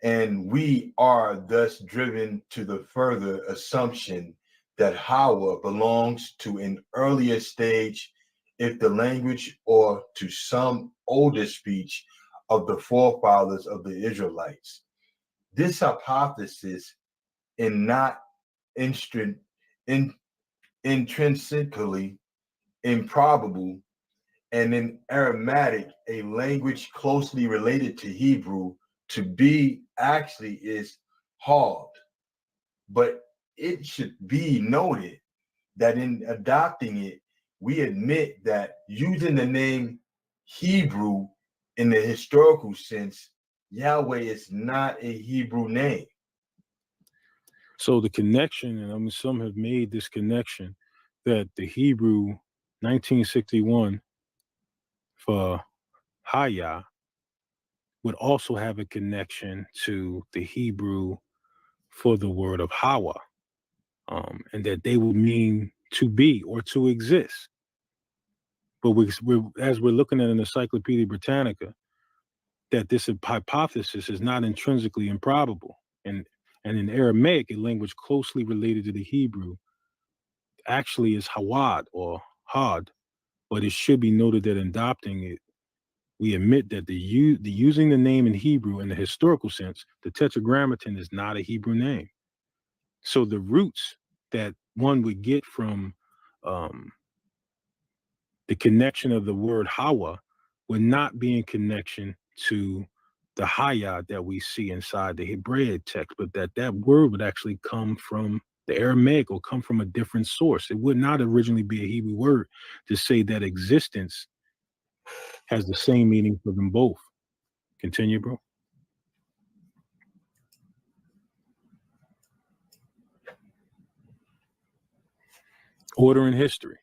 and we are thus driven to the further assumption that Hawa belongs to an earlier stage if the language or to some older speech of the forefathers of the Israelites. This hypothesis is not intrinsically improbable, and in Aramaic, a language closely related to Hebrew, to be actually is hard. But it should be noted that in adopting it, we admit that using the name Hebrew in the historical sense, Yahweh is not a Hebrew name. So the connection, and I mean, some have made this connection that the Hebrew 1961 for Haya would also have a connection to the Hebrew for the word of Hawa, and that they would mean to be or to exist. But as we're looking at an Encyclopedia Britannica, that this hypothesis is not intrinsically improbable. And in Aramaic, a language closely related to the Hebrew, actually is Hawad or Had, but it should be noted that in adopting it, we admit that the using the name in Hebrew in the historical sense, the Tetragrammaton is not a Hebrew name. So the roots that one would get from the connection of the word Hawa would not be in connection to the Hayat that we see inside the Hebraic text, but that word would actually come from the Aramaic or come from a different source. It would not originally be a Hebrew word to say that existence has the same meaning for them both. Continue, bro. Order in history.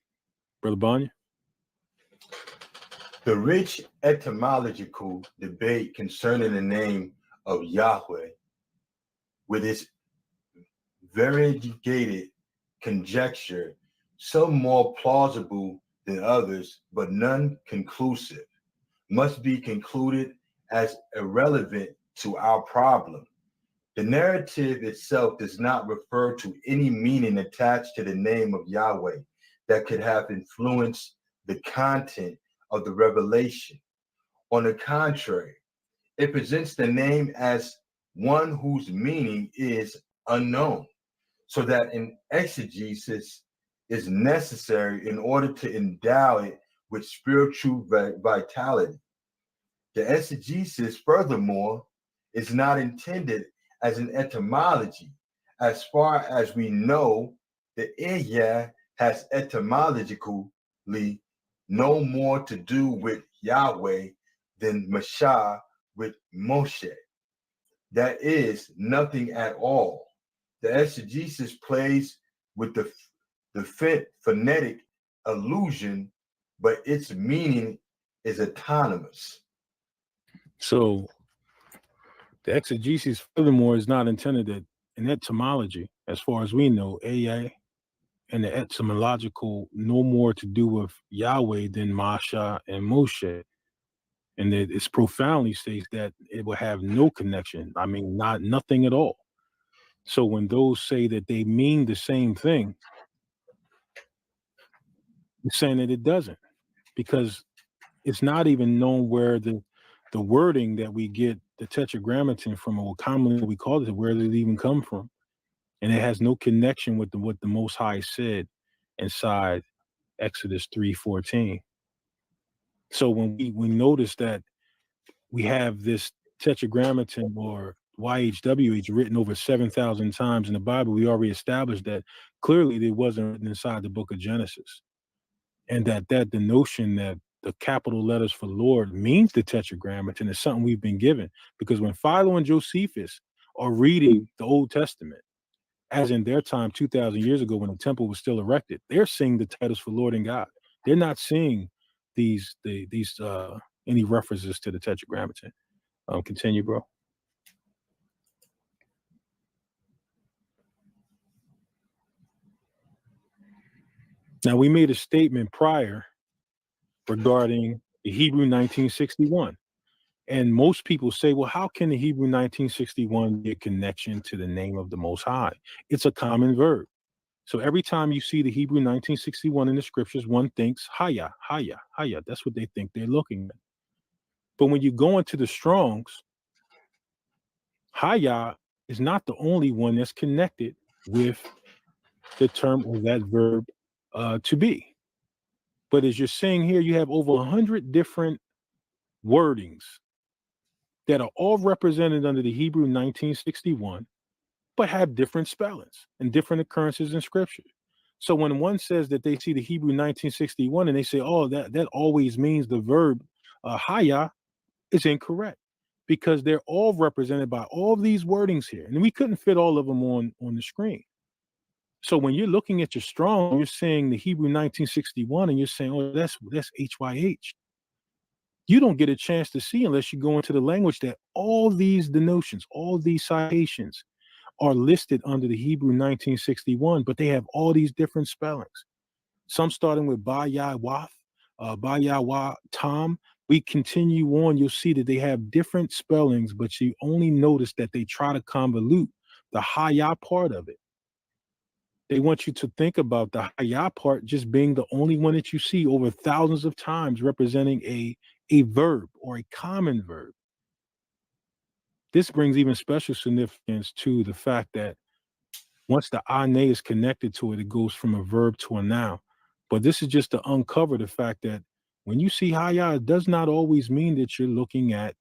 Brother Banya? The rich etymological debate concerning the name of Yahweh, with its variegated conjecture, some more plausible than others, but none conclusive, must be concluded as irrelevant to our problem. The narrative itself does not refer to any meaning attached to the name of Yahweh that could have influenced the content of the revelation. On the contrary, it presents the name as one whose meaning is unknown, so that an exegesis is necessary in order to endow it with spiritual vitality. The exegesis, furthermore, is not intended as an etymology. As far as we know, the Iya has etymologically no more to do with Yahweh than Mashah with Moshe. That is nothing at all. The exegesis plays with the phonetic allusion, but its meaning is autonomous. So the exegesis, furthermore, is not intended that in etymology, as far as we know, AI and the etymological no more to do with Yahweh than Masha and Moshe. And it's profoundly states that it will have no connection. I mean, nothing at all. So when those say that they mean the same thing, it's saying that it doesn't, because it's not even known where the wording that we get the Tetragrammaton from, or commonly we call it, where did it even come from? And it has no connection with what the Most High said inside Exodus 3:14. So when we notice that we have this tetragrammaton or YHWH written over 7,000 times in the Bible, we already established that clearly it wasn't written inside the book of Genesis. And that the notion that the capital letters for Lord means the tetragrammaton is something we've been given. Because when Philo and Josephus are reading the Old Testament, as in their time 2,000 years ago when the temple was still erected, they're seeing the titles for Lord and God. They're not seeing these any references to the tetragrammaton. Continue, bro. Now, we made a statement prior regarding the Hebrew 1961. And most people say, well, how can the Hebrew 1961 be a connection to the name of the Most High? It's a common verb. So every time you see the Hebrew 1961 in the scriptures, one thinks, Haya, Haya, Haya. That's what they think they're looking at. But when you go into the Strongs, Haya is not the only one that's connected with the term or that verb to be. But as you're saying here, you have over 100 different wordings that are all represented under the Hebrew 1961, but have different spellings and different occurrences in scripture. So when one says that they see the Hebrew 1961 and they say, oh, that always means the verb haya, is incorrect, because they're all represented by all of these wordings here. And we couldn't fit all of them on the screen. So when you're looking at your Strong, you're saying the Hebrew 1961 and you're saying, oh, that's HYH. You don't get a chance to see unless you go into the language that all these denotions, all these citations are listed under the Hebrew 1961, but they have all these different spellings. Some starting with Ba-Ya Wath, Ba-Ya Wa Tam. We continue on, you'll see that they have different spellings, but you only notice that they try to convolute the Haya part of it. They want you to think about the Haya part just being the only one that you see over thousands of times representing a verb or a common verb. This brings even special significance to the fact that once the ane is connected to it, it goes from a verb to a noun. But this is just to uncover the fact that when you see Haya, it does not always mean that you're looking at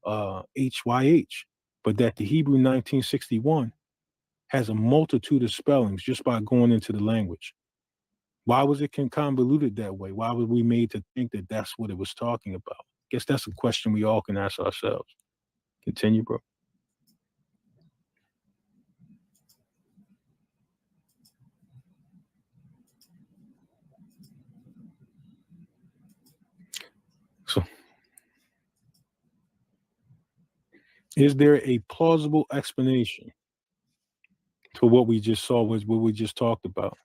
HYH, but that the Hebrew 1961 has a multitude of spellings just by going into the language. Why was it convoluted that way? Why were we made to think that that's what it was talking about? I guess that's a question we all can ask ourselves. Continue, bro. So, is there a plausible explanation to what we just saw, was what we just talked about?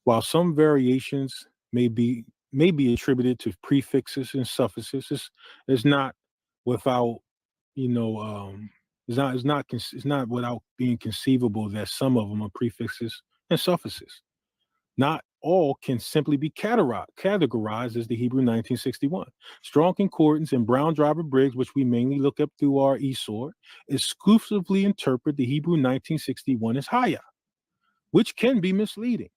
While some variations may be attributed to prefixes and suffixes, it's not without, it's not without being conceivable that some of them are prefixes and suffixes. Not all can simply be categorized as the Hebrew 1961. Strong Concordance and Brown Driver Briggs, which we mainly look up through our ESOR, exclusively interpret the Hebrew 1961 as Haya, which can be misleading.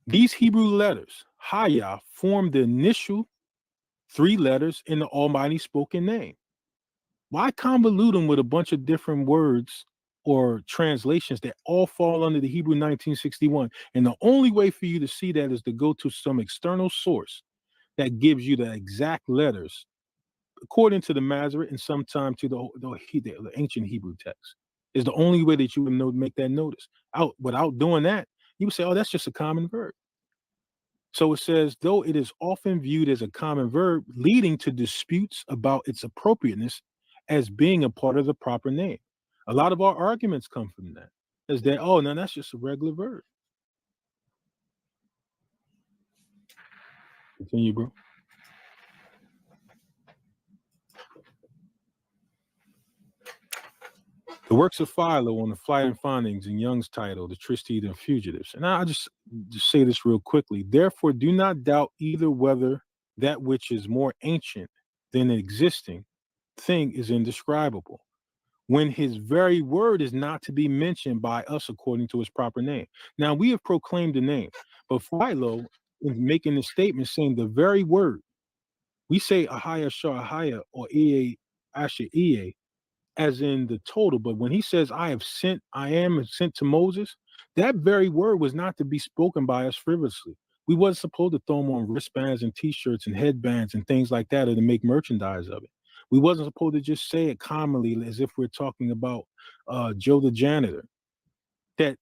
These Hebrew letters, Haya, form the initial 3 letters in the Almighty spoken name. Why convolute them with a bunch of different words or translations that all fall under the Hebrew 1961? And the only way for you to see that is to go to some external source that gives you the exact letters, according to the Masoret and sometime to the ancient Hebrew text. Is the only way that you would make that notice. Without doing that, you would say, oh, that's just a common verb. So it says, though it is often viewed as a common verb, leading to disputes about its appropriateness as being a part of the proper name. A lot of our arguments come from that, is that, oh, no, that's just a regular verb. Continue, bro. The works of Philo on the flight and findings in Young's title, The Tristide and Fugitives. And I'll just say this real quickly. Therefore, do not doubt either whether that which is more ancient than an existing thing is indescribable, when his very word is not to be mentioned by us according to his proper name. Now, we have proclaimed the name, but Philo is making the statement saying the very word. We say Ahaya Shah Ahaya or Ea Asher Ea as in the total, but when he says I am sent to Moses, that very word was not to be spoken by us frivolously. We wasn't supposed to throw them on wristbands and t-shirts and headbands and things like that, or to make merchandise of it. We wasn't supposed to just say it commonly as if we're talking about Joe the janitor. That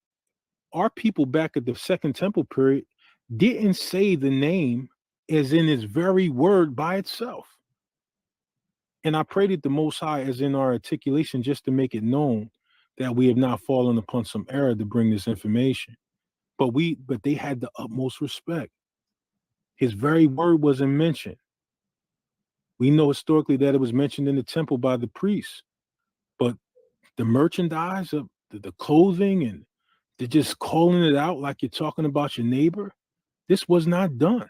our people back at the Second Temple period didn't say the name as in its very word by itself. And I prayed it the Most High as in our articulation just to make it known that we have not fallen upon some error to bring this information. But they had the utmost respect. His very word wasn't mentioned. We know historically that it was mentioned in the temple by the priests, but the merchandise of the clothing and they're just calling it out like you're talking about your neighbor, this was not done.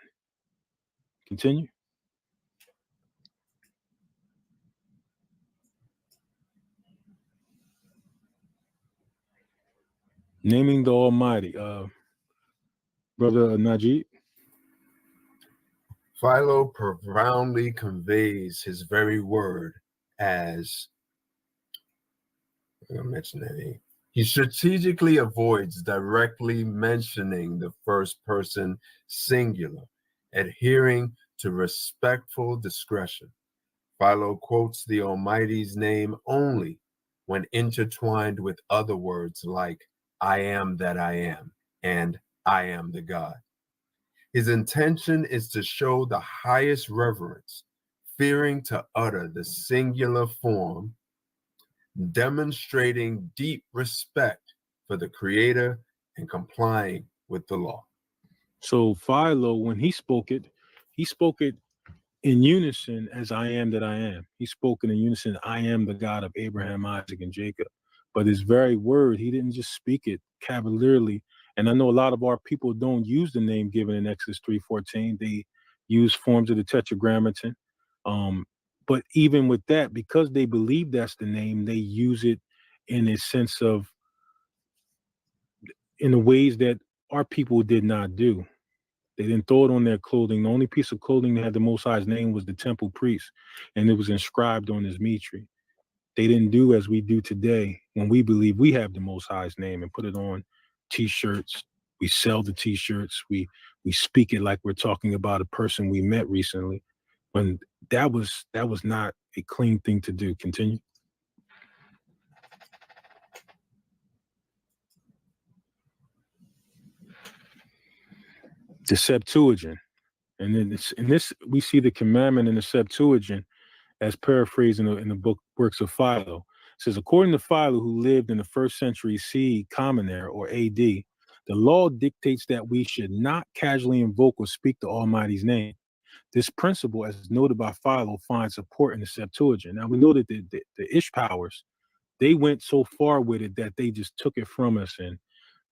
Continue. Naming the Almighty, Brother Najee. Philo profoundly conveys his very word as, I'm gonna mention that he strategically avoids directly mentioning the first person singular, adhering to respectful discretion. Philo quotes the Almighty's name only when intertwined with other words like I am that I am and I am the God. His intention is to show the highest reverence, fearing to utter the singular form, demonstrating deep respect for the Creator and complying with the law. So Philo, when he spoke it in unison as I am that I am. He spoke in unison, I am the God of Abraham, Isaac, and Jacob. But his very word, he didn't just speak it cavalierly. And I know a lot of our people don't use the name given in Exodus 3:14. They use forms of the Tetragrammaton. But even with that, because they believe that's the name, they use it in a sense of, in the ways that our people did not do. They didn't throw it on their clothing. The only piece of clothing that had the Most High's name was the temple priest, and it was inscribed on his mitre. They didn't do as we do today when we believe we have the Most High's name and put it on T-shirts. We sell the T-shirts. We speak it like we're talking about a person we met recently, when that was not a clean thing to do. Continue. The Septuagint, and then in this we see the commandment in the Septuagint as paraphrased in the book Works of Philo. It says, according to Philo, who lived in the 1st century CE Common Era or AD, the law dictates that we should not casually invoke or speak the Almighty's name. This principle, as noted by Philo, finds support in the Septuagint. Now we know that the Ish powers, they went so far with it that they just took it from us, and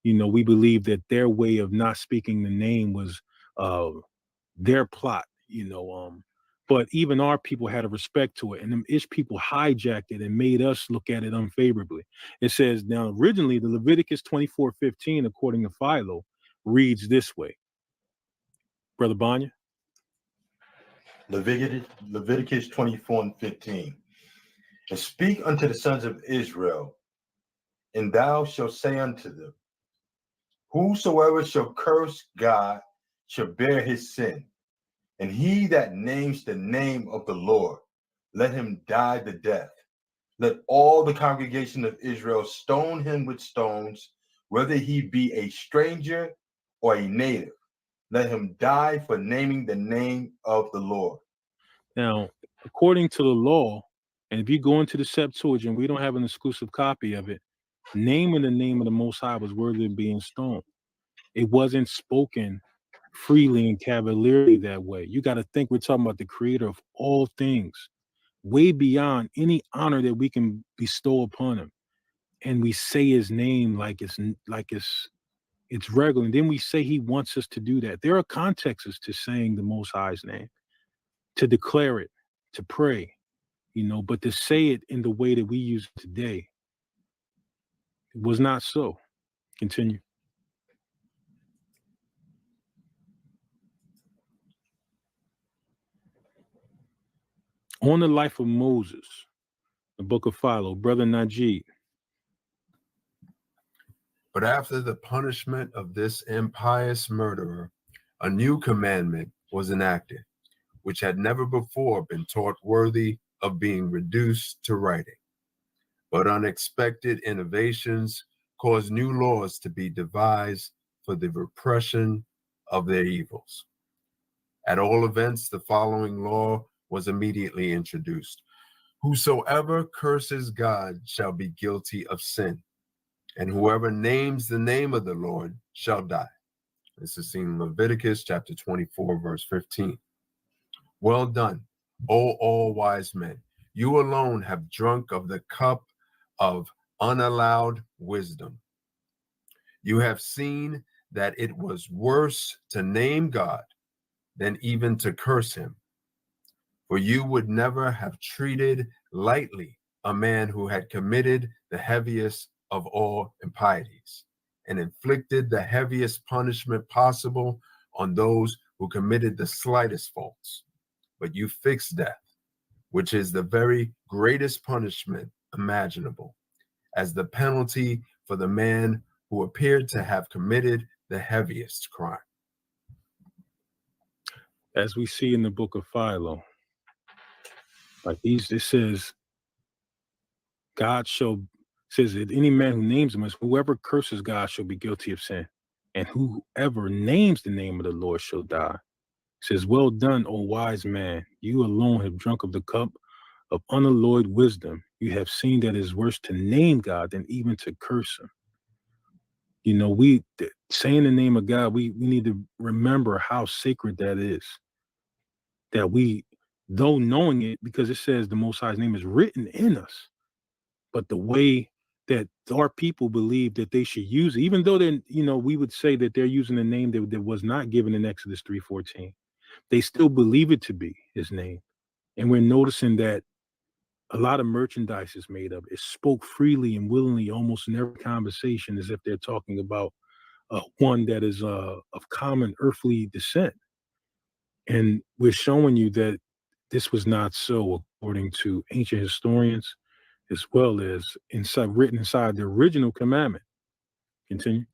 we believe that their way of not speaking the name was their plot. But even our people had a respect to it, and them Ish people hijacked it and made us look at it unfavorably. It says, now originally the Leviticus 24:15, according to Philo, reads this way. Brother Banya. Leviticus 24:15. And speak unto the sons of Israel, and thou shalt say unto them, whosoever shall curse God shall bear his sin. And he that names the name of the Lord, let him die the death. Let all the congregation of Israel stone him with stones, whether he be a stranger or a native. Let him die for naming the name of the Lord. Now, according to the law, and if you go into the Septuagint, we don't have an exclusive copy of it, naming the name of the Most High was worthy of being stoned. It wasn't spoken freely and cavalierly that way. You got to think we're talking about the Creator of all things, way beyond any honor that we can bestow upon him. And we say his name like it's regular. And then we say he wants us to do that. There are contexts to saying the Most High's name, to declare it, to pray. you know, but to say it in the way that we use it today, it was not so. Continue. On the life of Moses, the book of Philo, Brother Najee. But after the punishment of this impious murderer, a new commandment was enacted, which had never before been taught worthy of being reduced to writing. But unexpected innovations caused new laws to be devised for the repression of their evils. At all events, the following law was immediately introduced. Whosoever curses God shall be guilty of sin, and whoever names the name of the Lord shall die. This is seen in Leviticus chapter 24, verse 15. Well done, O all wise men. You alone have drunk of the cup of unallowed wisdom. You have seen that it was worse to name God than even to curse him. For you would never have treated lightly a man who had committed the heaviest of all impieties and inflicted the heaviest punishment possible on those who committed the slightest faults. But you fixed death, which is the very greatest punishment imaginable, as the penalty for the man who appeared to have committed the heaviest crime. As we see in the book of Philo, like these, it says, God says that any man who names him, as whoever curses God shall be guilty of sin, and whoever names the name of the Lord shall die. It says, well done, O wise man. You alone have drunk of the cup of unalloyed wisdom. You have seen that it is worse to name God than even to curse him. You know, saying the name of God, we need to remember how sacred that is. That we, though knowing it, because it says the Most High's name is written in us, but the way that our people believe that they should use it, even though then, you know, we would say that they're using a name that was not given in Exodus 3:14, they still believe it to be his name. And we're noticing that a lot of merchandise is made of it. It's spoke freely and willingly almost in every conversation as if they're talking about one that is of common earthly descent. And we're showing you that this was not so according to ancient historians, as well as written inside the original commandment. Continue.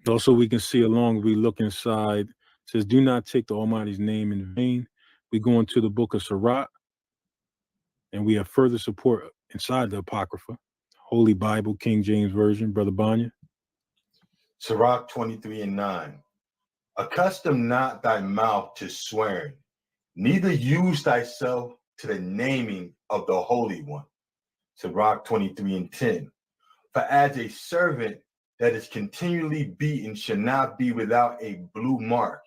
Also, we can see along, we look inside, it says, do not take the Almighty's name in vain. We go into the book of S.O.T.E.P, and we have further support inside the Apocrypha, Holy Bible, King James Version, Brother Banya. S.O.T.E.P 23:9. Accustom not thy mouth to swearing, neither use thyself to the naming of the Holy One. S.O.T.E.P 23:10. For as a servant that is continually beaten shall not be without a blue mark,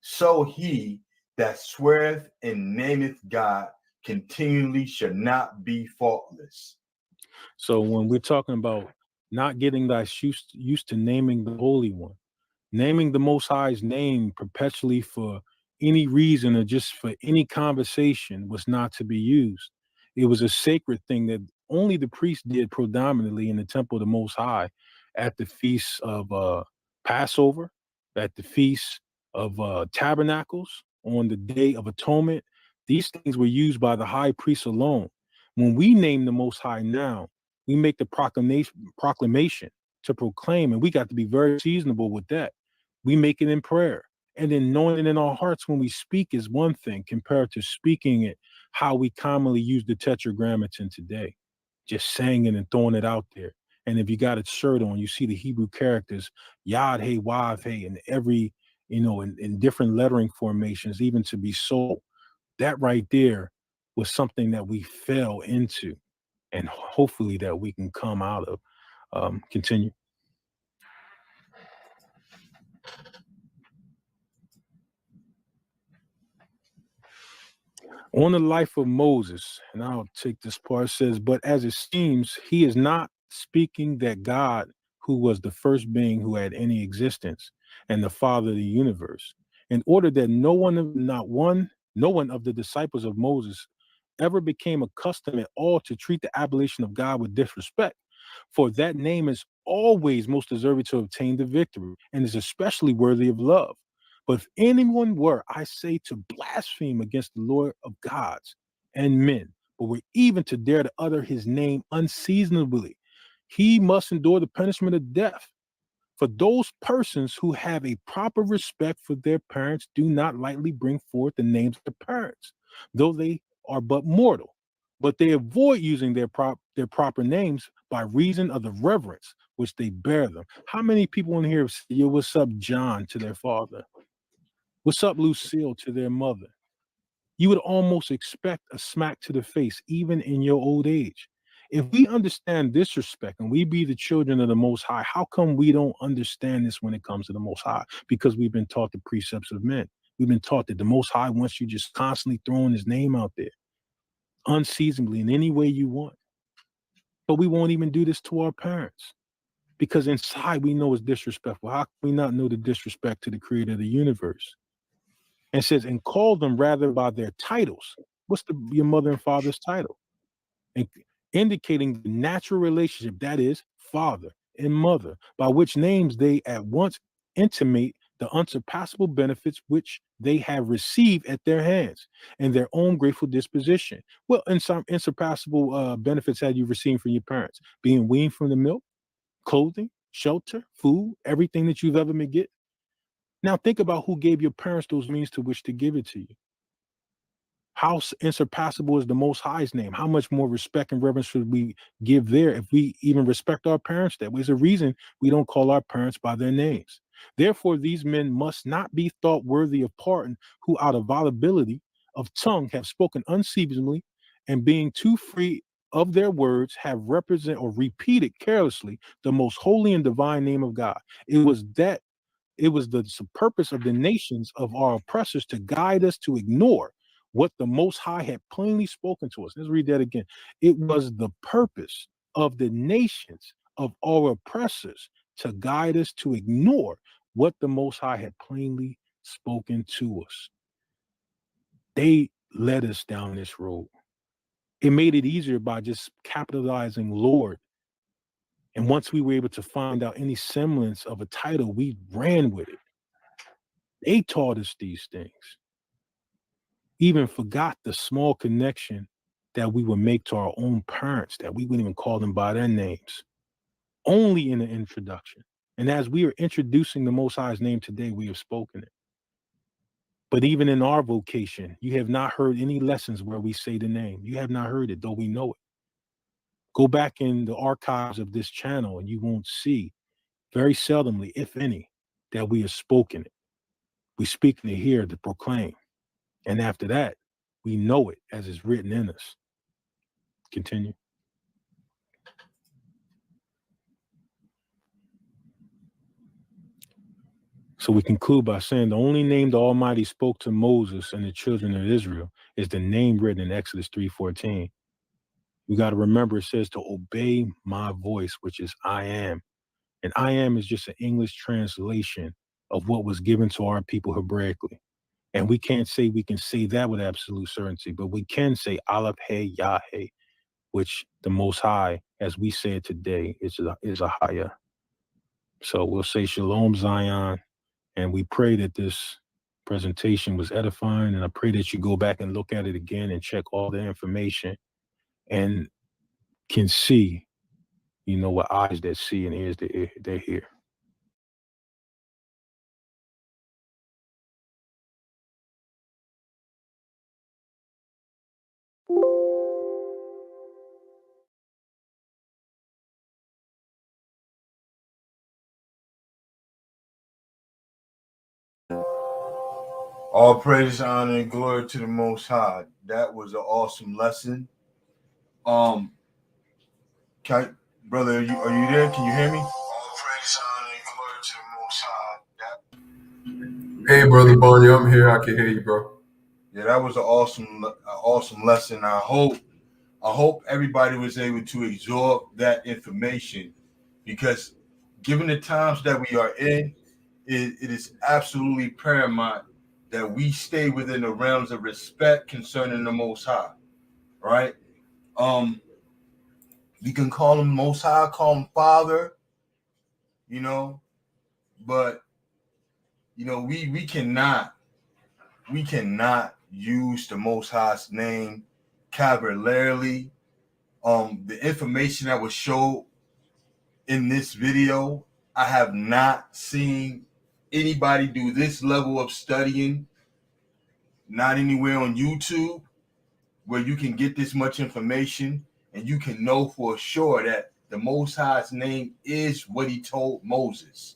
so he that sweareth and nameth God continually shall not be faultless. So when we're talking about not getting thy used to naming the Holy One, naming the Most High's name perpetually for any reason or just for any conversation was not to be used. It was a sacred thing that only the priest did predominantly in the temple of the Most High at the feasts of Passover, at the feasts of Tabernacles, on the Day of Atonement. These things were used by the high priest alone. When we name the Most High now, we make the proclamation to proclaim, and we got to be very seasonable with that. We make it in prayer. And then knowing it in our hearts when we speak is one thing compared to speaking it how we commonly use the tetragrammaton today. Just saying it and throwing it out there. And if you got a shirt on, you see the Hebrew characters, Yod, Hey, Wav, Hey, and every, in different lettering formations, even to be sold. That right there was something that we fell into, and hopefully that we can come out of. Continue. On the life of Moses, and I'll take this part, it says, but as it seems, he is not speaking that God who was the first being who had any existence and the father of the universe, in order that no one of the disciples of Moses ever became accustomed at all to treat the appellation of God with disrespect. For that name is always most deserving to obtain the victory and is especially worthy of love. But if anyone were, I say, to blaspheme against the Lord of gods and men, but were even to dare to utter his name unseasonably, he must endure the punishment of death. For those persons who have a proper respect for their parents do not lightly bring forth the names of their parents, though they are but mortal. But they avoid using their proper names by reason of the reverence which they bear them. How many people in here say, yo, what's up, John, to their father? What's up, Lucille, to their mother? You would almost expect a smack to the face, even in your old age. If we understand this respect and we be the children of the Most High, how come we don't understand this when it comes to the Most High? Because we've been taught the precepts of men. We've been taught that the Most High wants you just constantly throwing his name out there, unseasonably, in any way you want. But we won't even do this to our parents because inside we know it's disrespectful. How can we not know the disrespect to the creator of the universe? And says, and call them rather by their titles. What's your mother and father's title? And indicating the natural relationship, that is, father and mother, by which names they at once intimate the unsurpassable benefits which they have received at their hands and their own grateful disposition. Well, and some unsurpassable benefits had you received from your parents, being weaned from the milk, clothing, shelter, food, everything that you've ever been getting. Now think about who gave your parents those means to which to give it to you. How unsurpassable is the Most High's name? How much more respect and reverence should we give there if we even respect our parents that way? There's a reason we don't call our parents by their names. Therefore, these men must not be thought worthy of pardon who out of volubility of tongue have spoken unseasonably and being too free of their words have represent or repeated carelessly the most holy and divine name of God. It was the purpose of the nations of our oppressors to guide us to ignore what the Most High had plainly spoken to us. Let's read that again. It was the purpose of the nations of our oppressors to guide us to ignore what the Most High had plainly spoken to us. They led us down this road. It made it easier by just capitalizing Lord. And once we were able to find out any semblance of a title, we ran with it. They taught us these things. Even forgot the small connection that we would make to our own parents, that we wouldn't even call them by their names, only in the introduction. And as we are introducing the Most High's name today, we have spoken it. But even in our vocation, you have not heard any lessons where we say the name. You have not heard it, though we know it. Go back in the archives of this channel and you won't see, very seldomly, if any, that we have spoken it. We speak to hear, to proclaim. And after that, we know it as it's written in us. Continue. So we conclude by saying the only name the Almighty spoke to Moses and the children of Israel is the name written in Exodus 3:14. You got to remember it says to obey my voice, which is I am. And I am is just an English translation of what was given to our people Hebraically. And we can't say we can say that with absolute certainty, but we can say Aleph He Yah He, which the Most High, as we say it today, is a higher. So we'll say Shalom Zion, and we pray that this presentation was edifying, and I pray that you go back and look at it again and check all the information and can see, with eyes that see and ears that hear. All praise, honor, and glory to the Most High. That was an awesome lesson. Brother, are you there? Can you hear me? All praise, honor, and glory to the Most High. Hey, Brother Bonnie, I'm here. I can hear you, bro. Yeah, that was an awesome lesson. I hope everybody was able to absorb that information, because given the times that we are in, it is absolutely paramount that we stay within the realms of respect concerning the Most High, right? We can call him Most High, call him Father, you know, but you know, we cannot use the Most High's name cavalierly. The information that was showed in this video, I have not seen anybody do this level of studying, not anywhere on YouTube, where you can get this much information and you can know for sure that the Most High's name is what he told Moses.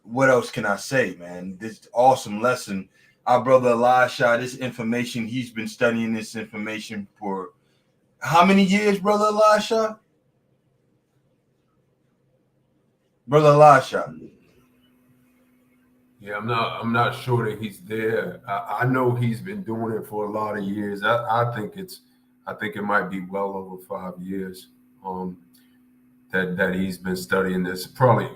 What else can I say, man? This awesome lesson. Our brother Elisha, this information, he's been studying this information for how many years, brother Elisha? Brother Elisha. Yeah, I'm not sure that he's there. I know he's been doing it for a lot of years. I think it might be well over 5 years that he's been studying this. Probably,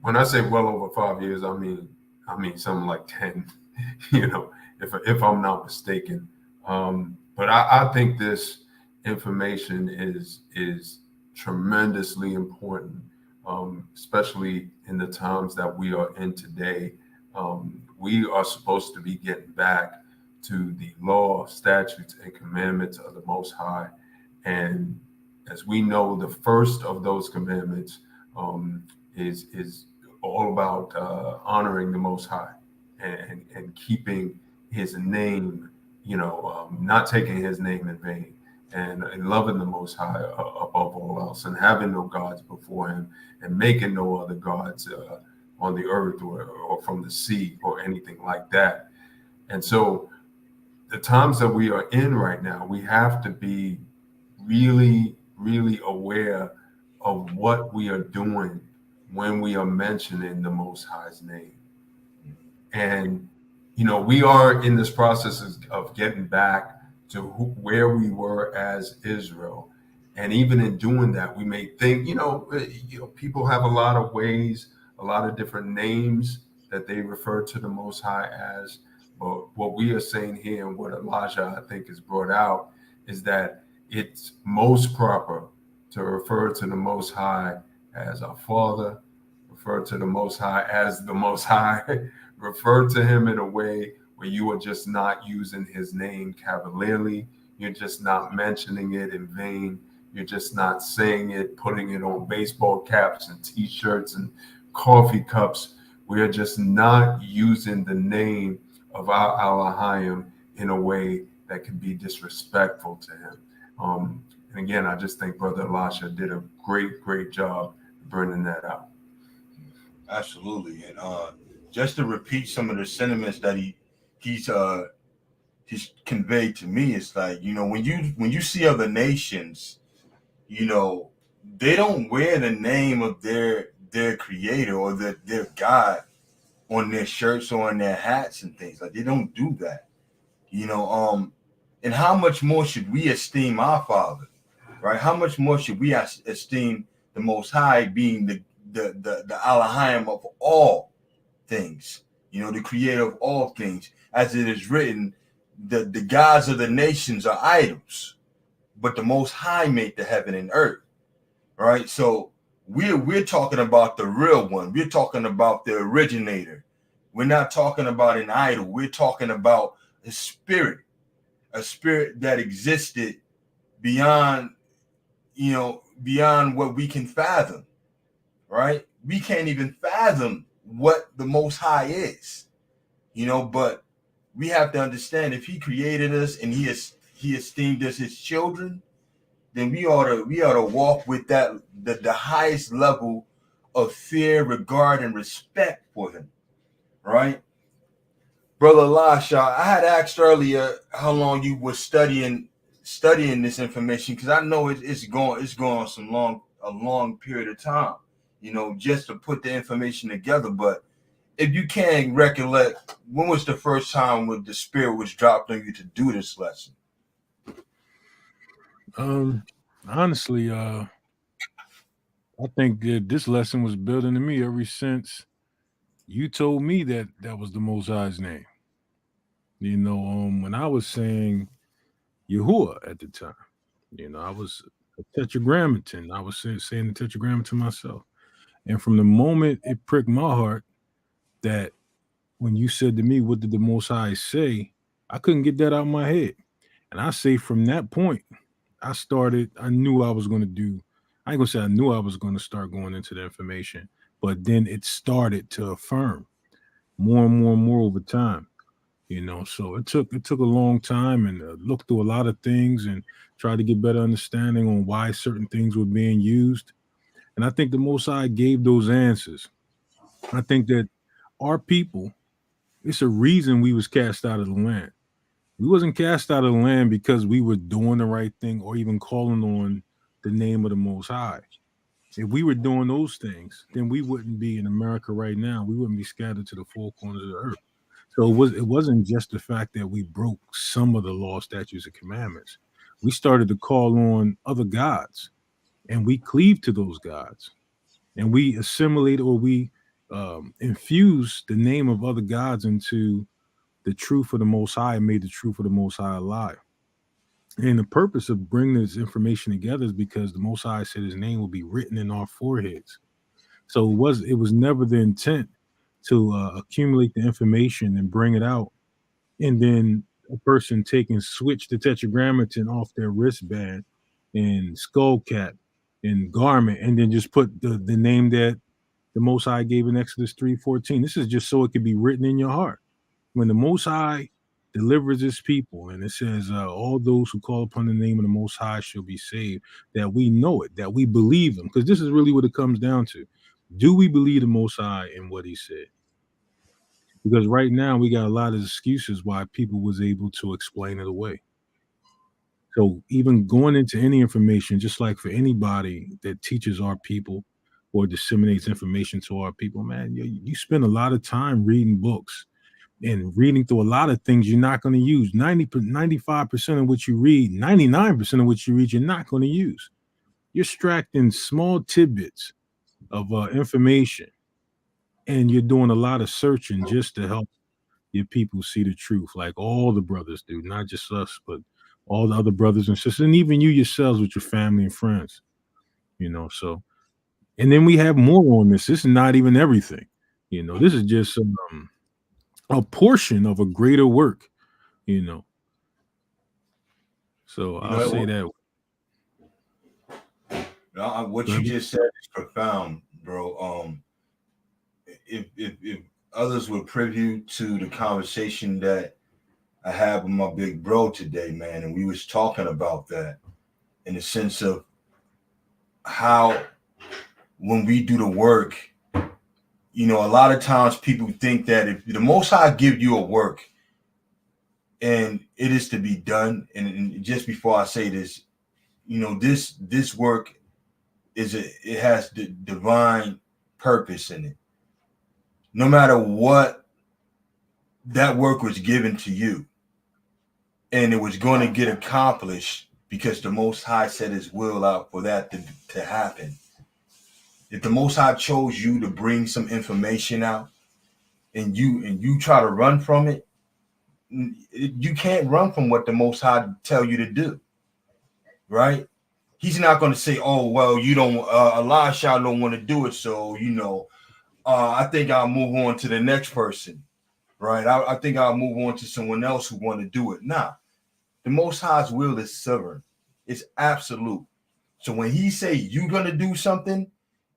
when I say well over 5 years, I mean something like 10, if I'm not mistaken. But I think this information is tremendously important, especially in the times that we are in today. We are supposed to be getting back to the law, statutes, and commandments of the Most High. And as we know, the first of those commandments is all about honoring the Most High and keeping his name, not taking his name in vain, and loving the Most High above all else, and having no gods before him, and making no other gods on the earth or from the sea or anything like that. And so the times that we are in right now, we have to be really, really aware of what we are doing when we are mentioning the Most High's name. And, we are in this process of getting back to where we were as Israel. And even in doing that, we may think, people have a lot of ways, a lot of different names that they refer to the Most High as. But what we are saying here, and what Elijah, I think, has brought out, is that it's most proper to refer to the Most High as our Father, refer to the Most High as the Most High, refer to him in a way where you are just not using his name cavalierly. You're just not mentioning it in vain. You're just not saying it, putting it on baseball caps and T-shirts and coffee cups. We are just not using the name of our Elohim in a way that can be disrespectful to him. And again, I just think Brother Elisha did a great job bringing that out. Absolutely. And just to repeat some of the sentiments that he's conveyed to me, it's like, when you see other nations, they don't wear the name of their creator or their God on their shirts or on their hats and things. Like, they don't do that. And how much more should we esteem our Father, right? How much more should we esteem the Most High, being the Elohim of all things, the creator of all things? As it is written, the gods of the nations are idols, but the Most High made the heaven and earth, right? So we're talking about the real one. We're talking about the originator. We're not talking about an idol. We're talking about a spirit that existed beyond what we can fathom, right? We can't even fathom what the Most High is, but we have to understand, if he created us and he esteemed us his children, then we ought to walk with that the highest level of fear, regard, and respect for him, right? Brother Elisha, I had asked earlier how long you were studying this information, because I know it's going on a long period of time, just to put the information together. But if you can recollect, when was the first time when the Spirit was dropped on you to do this lesson? Honestly, I think that this lesson was building to me ever since you told me that that was the Most High's name. When I was saying Yahuwah at the time, I was a tetragrammaton. I was saying the tetragrammaton myself. And from the moment it pricked my heart that when you said to me, what did the Most High say? I couldn't get that out of my head. And I say from that point, I knew I was going to do, I ain't going to say I knew I was going to start going into the information, but then it started to affirm more and more and more over time. So it took a long time and looked through a lot of things and tried to get better understanding on why certain things were being used. And I think the Most High gave those answers. I think that our people, it's a reason we was cast out of the land. We wasn't cast out of the land because we were doing the right thing or even calling on the name of the Most High. If we were doing those things, then we wouldn't be in America right now. We wouldn't be scattered to the four corners of the earth. So it wasn't just the fact that we broke some of the law, statutes, and commandments. We started to call on other gods, and we cleaved to those gods, and we assimilate or we infuse the name of other gods into the truth of the Most High and made the truth of the Most High alive. And the purpose of bringing this information together is because the Most High said His name will be written in our foreheads. So it was never the intent to accumulate the information and bring it out, and then a person take and switch the tetragrammaton off their wristband and skull cap and garment, and then just put the name that the Most High gave in Exodus 3:14. This is just so it could be written in your heart. When the Most High delivers His people, and it says, all those who call upon the name of the Most High shall be saved, that we know it, that we believe Him, because this is really what it comes down to. Do we believe the Most High in what He said? Because right now we got a lot of excuses why people was able to explain it away. So even going into any information, just like for anybody that teaches our people or disseminates information to our people, man, you spend a lot of time reading books and reading through a lot of things you're not going to use. 95% of what you read, 99% of what you read, you're not going to use. You're extracting small tidbits of information, and you're doing a lot of searching just to help your people see the truth, like all the brothers do, not just us, but all the other brothers and sisters, and even you yourselves with your family and friends. So, and then we have more on this. This is not even everything. This is just a portion of a greater work. So I'll say that. What you just said is profound, bro. If others were privy to the conversation that I had with my big bro today, man, and we was talking about that in the sense of how when we do the work, a lot of times people think that if the Most High give you a work and it is to be done, and just before I say this, this work it has the divine purpose in it. No matter what, that work was given to you, and it was going to get accomplished because the Most High set His will out for that to happen. If the Most High chose you to bring some information out, and you try to run from it, you can't run from what the Most High tell you to do, right? He's not going to say, "Oh, well, you don't, Elisha don't want to do it, so I think I'll move on to the next person." Right. I think I'll move on to someone else who want to do it. Nah, the Most High's will is sovereign. It's absolute. So when He say you're going to do something,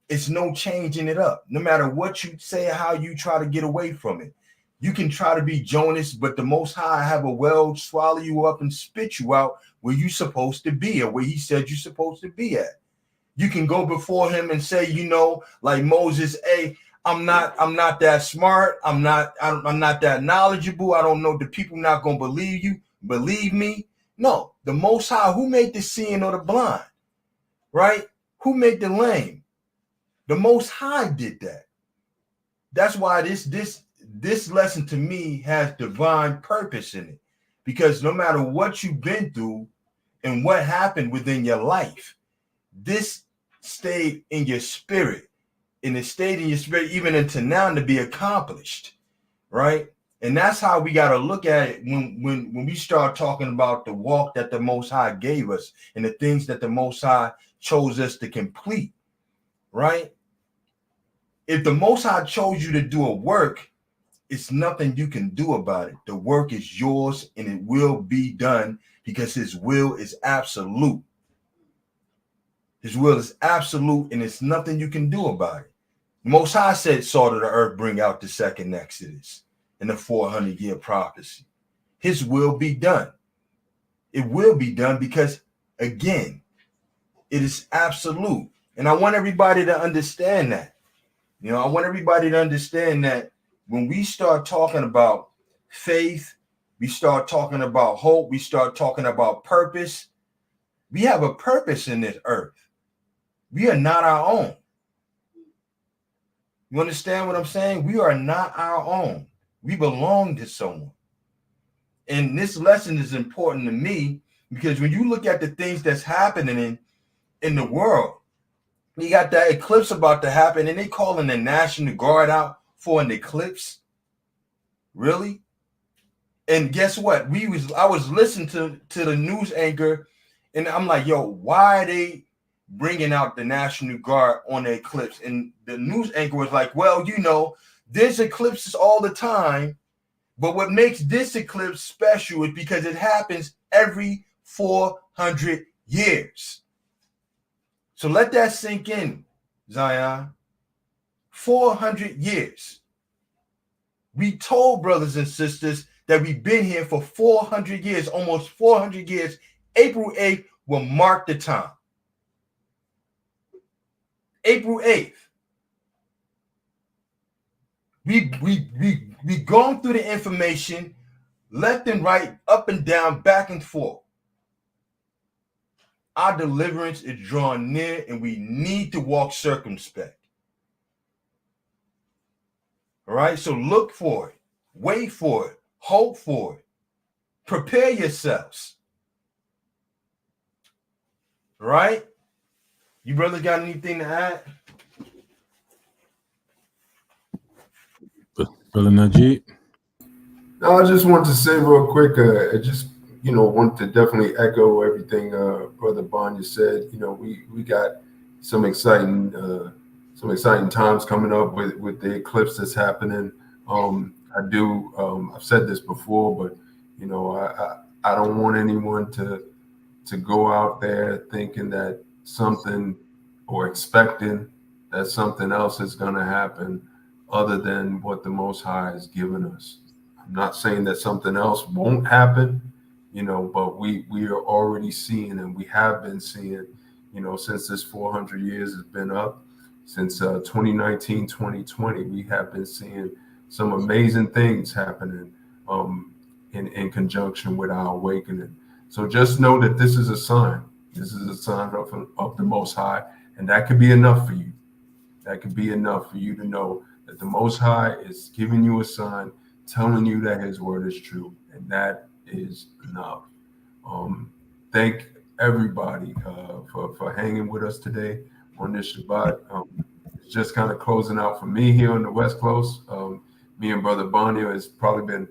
it's no changing it up. No matter what you say, how you try to get away from it. You can try to be Jonas, but the Most High have a well swallow you up and spit you out where you're supposed to be, or where He said you're supposed to be at. You can go before Him and say, like Moses, hey, I'm not that smart. I'm not that knowledgeable. I don't know. The people not going to believe you. Believe me. No, the Most High, who made the seeing or the blind, right? Who made the lame? The Most High did that. That's why this lesson to me has divine purpose in it, because no matter what you've been through and what happened within your life, this stayed in your spirit, and it stayed in your spirit even until now to be accomplished, right? And that's how we got to look at it when we start talking about the walk that the Most High gave us and the things that the Most High chose us to complete, right? If the Most High chose you to do a work, it's nothing you can do about it. The work is yours and it will be done because his will is absolute. His will is absolute and it's nothing you can do about it. The Most High said, salt of the earth, bring out the second Exodus in the 400-year prophecy. His will be done. It will be done because, again, it is absolute. And I want everybody to understand that. I want everybody to understand that when we start talking about faith, we start talking about hope, we start talking about purpose. We have a purpose in this earth. We are not our own. You understand what I'm saying? We are not our own. We belong to someone. And this lesson is important to me because when you look at the things that's happening in the world, you got that eclipse about to happen and they calling the National Guard out for an eclipse. Really? And guess what? I was listening to the news anchor and I'm like, yo, why are they bringing out the National Guard on the eclipse? And the news anchor was like, well, there's eclipses all the time, but what makes this eclipse special is because it happens every 400 years. So let that sink in, Zion. 400 years. We told brothers and sisters that we've been here for 400 years, almost 400 years. April 8th will mark the time. April 8th. We gone through the information, left and right, up and down, back and forth. Our deliverance is drawing near, and we need to walk circumspect. All right, so look for it, wait for it, hope for it, prepare yourselves. All right, you brothers got anything to add? Brother Najee? No, I just want to say real quick, I just want to definitely echo everything Brother Banya said. We got some exciting times coming up with the eclipse that's happening. I've said this before, but I don't want anyone to go out there thinking that something or expecting that something else is going to happen other than what the Most High has given us. I'm not saying that something else won't happen, but we are already seeing, and we have been seeing, since this 400 years has been up, since 2019, 2020, we have been seeing some amazing things happening in conjunction with our awakening. So just know that this is a sign. This is a sign of the Most High, and that could be enough for you. That could be enough for you to know that the Most High is giving you a sign, telling you that his word is true, and that is enough. Thank everybody for hanging with us today on this Shabbat. It's just kind of closing out for me here on the West Coast. Me and Brother Bonnie has probably been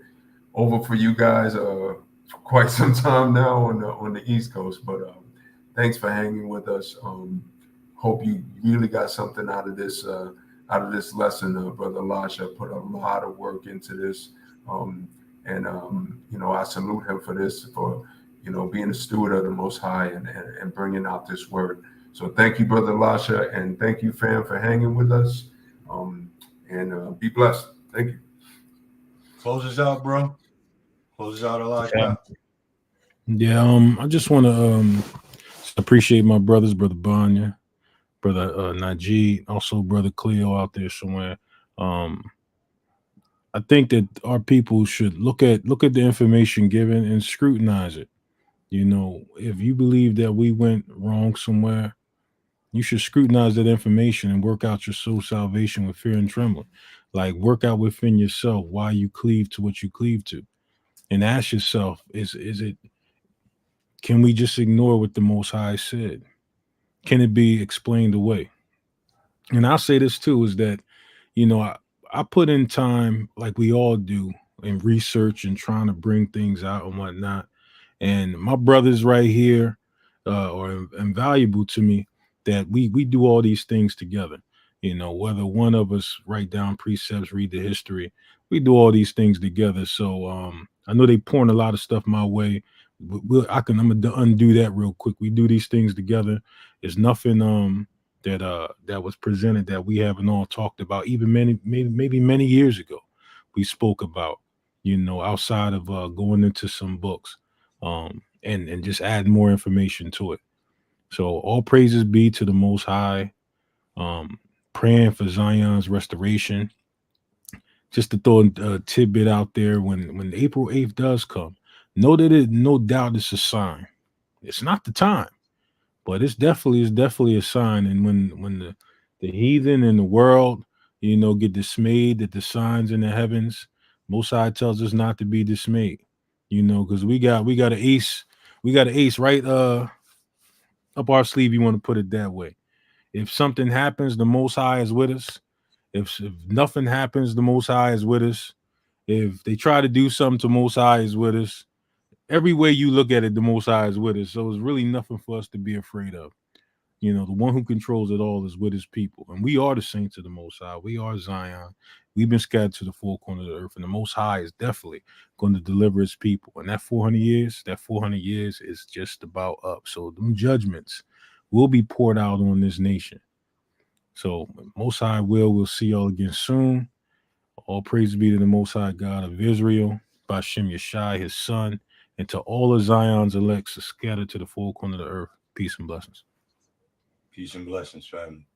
over for you guys quite some time now on the East Coast, but thanks for hanging with us. Hope you really got something out of this lesson. Brother Elisha put a lot of work into this, and I salute him for this, for being a steward of the Most High and bringing out this word. So thank you, Brother Elisha, and thank you, fam, for hanging with us. And be blessed. Thank you. Close us out, bro. Close us out, Elisha. Yeah, I just want to appreciate my brothers, Brother Banya, Brother Najee, also Brother Cleo out there somewhere. I think that our people should look at the information given and scrutinize it. If you believe that we went wrong somewhere, you should scrutinize that information and work out your soul salvation with fear and trembling. Like, work out within yourself why you cleave to what you cleave to, and ask yourself: Is it? Can we just ignore what the Most High said? can it be explained away? And I'll say this too is that, I put in time like we all do in research and trying to bring things out and whatnot. And my brothers right here are invaluable to me that we do all these things together. Whether one of us write down precepts, read the history, we do all these things together. So I know they pouring a lot of stuff my way. I'm gonna undo that real quick. We do these things together. There's nothing that was presented that we haven't all talked about, even maybe many years ago. We spoke about, outside of going into some books, and just add more information to it. So all praises be to the Most High. Um, Praying for Zion's restoration. Just to throw a tidbit out there, when April 8th does come, know that no doubt it's a sign. It's not the time, but it's definitely a sign. And when the heathen in the world, get dismayed at the signs in the heavens, Most High tells us not to be dismayed. Because we got an ace right up our sleeve. You want to put it that way. If something happens, the Most High is with us. If nothing happens, the Most High is with us. If they try to do something, the Most High is with us. Every way you look at it, the Most High is with us. So it's really nothing for us to be afraid of. The one who controls it all is with his people. And we are the saints of the Most High. We are Zion. We've been scattered to the four corners of the earth. And the Most High is definitely going to deliver his people. And that 400 years is just about up. So them judgments will be poured out on this nation. So Most High we'll see y'all again soon. All praise be to the Most High God of Israel, Bashem Yeshai, his son, and to all of Zion's elects scattered to the four corners of the earth. Peace and blessings. Peace and blessings, family.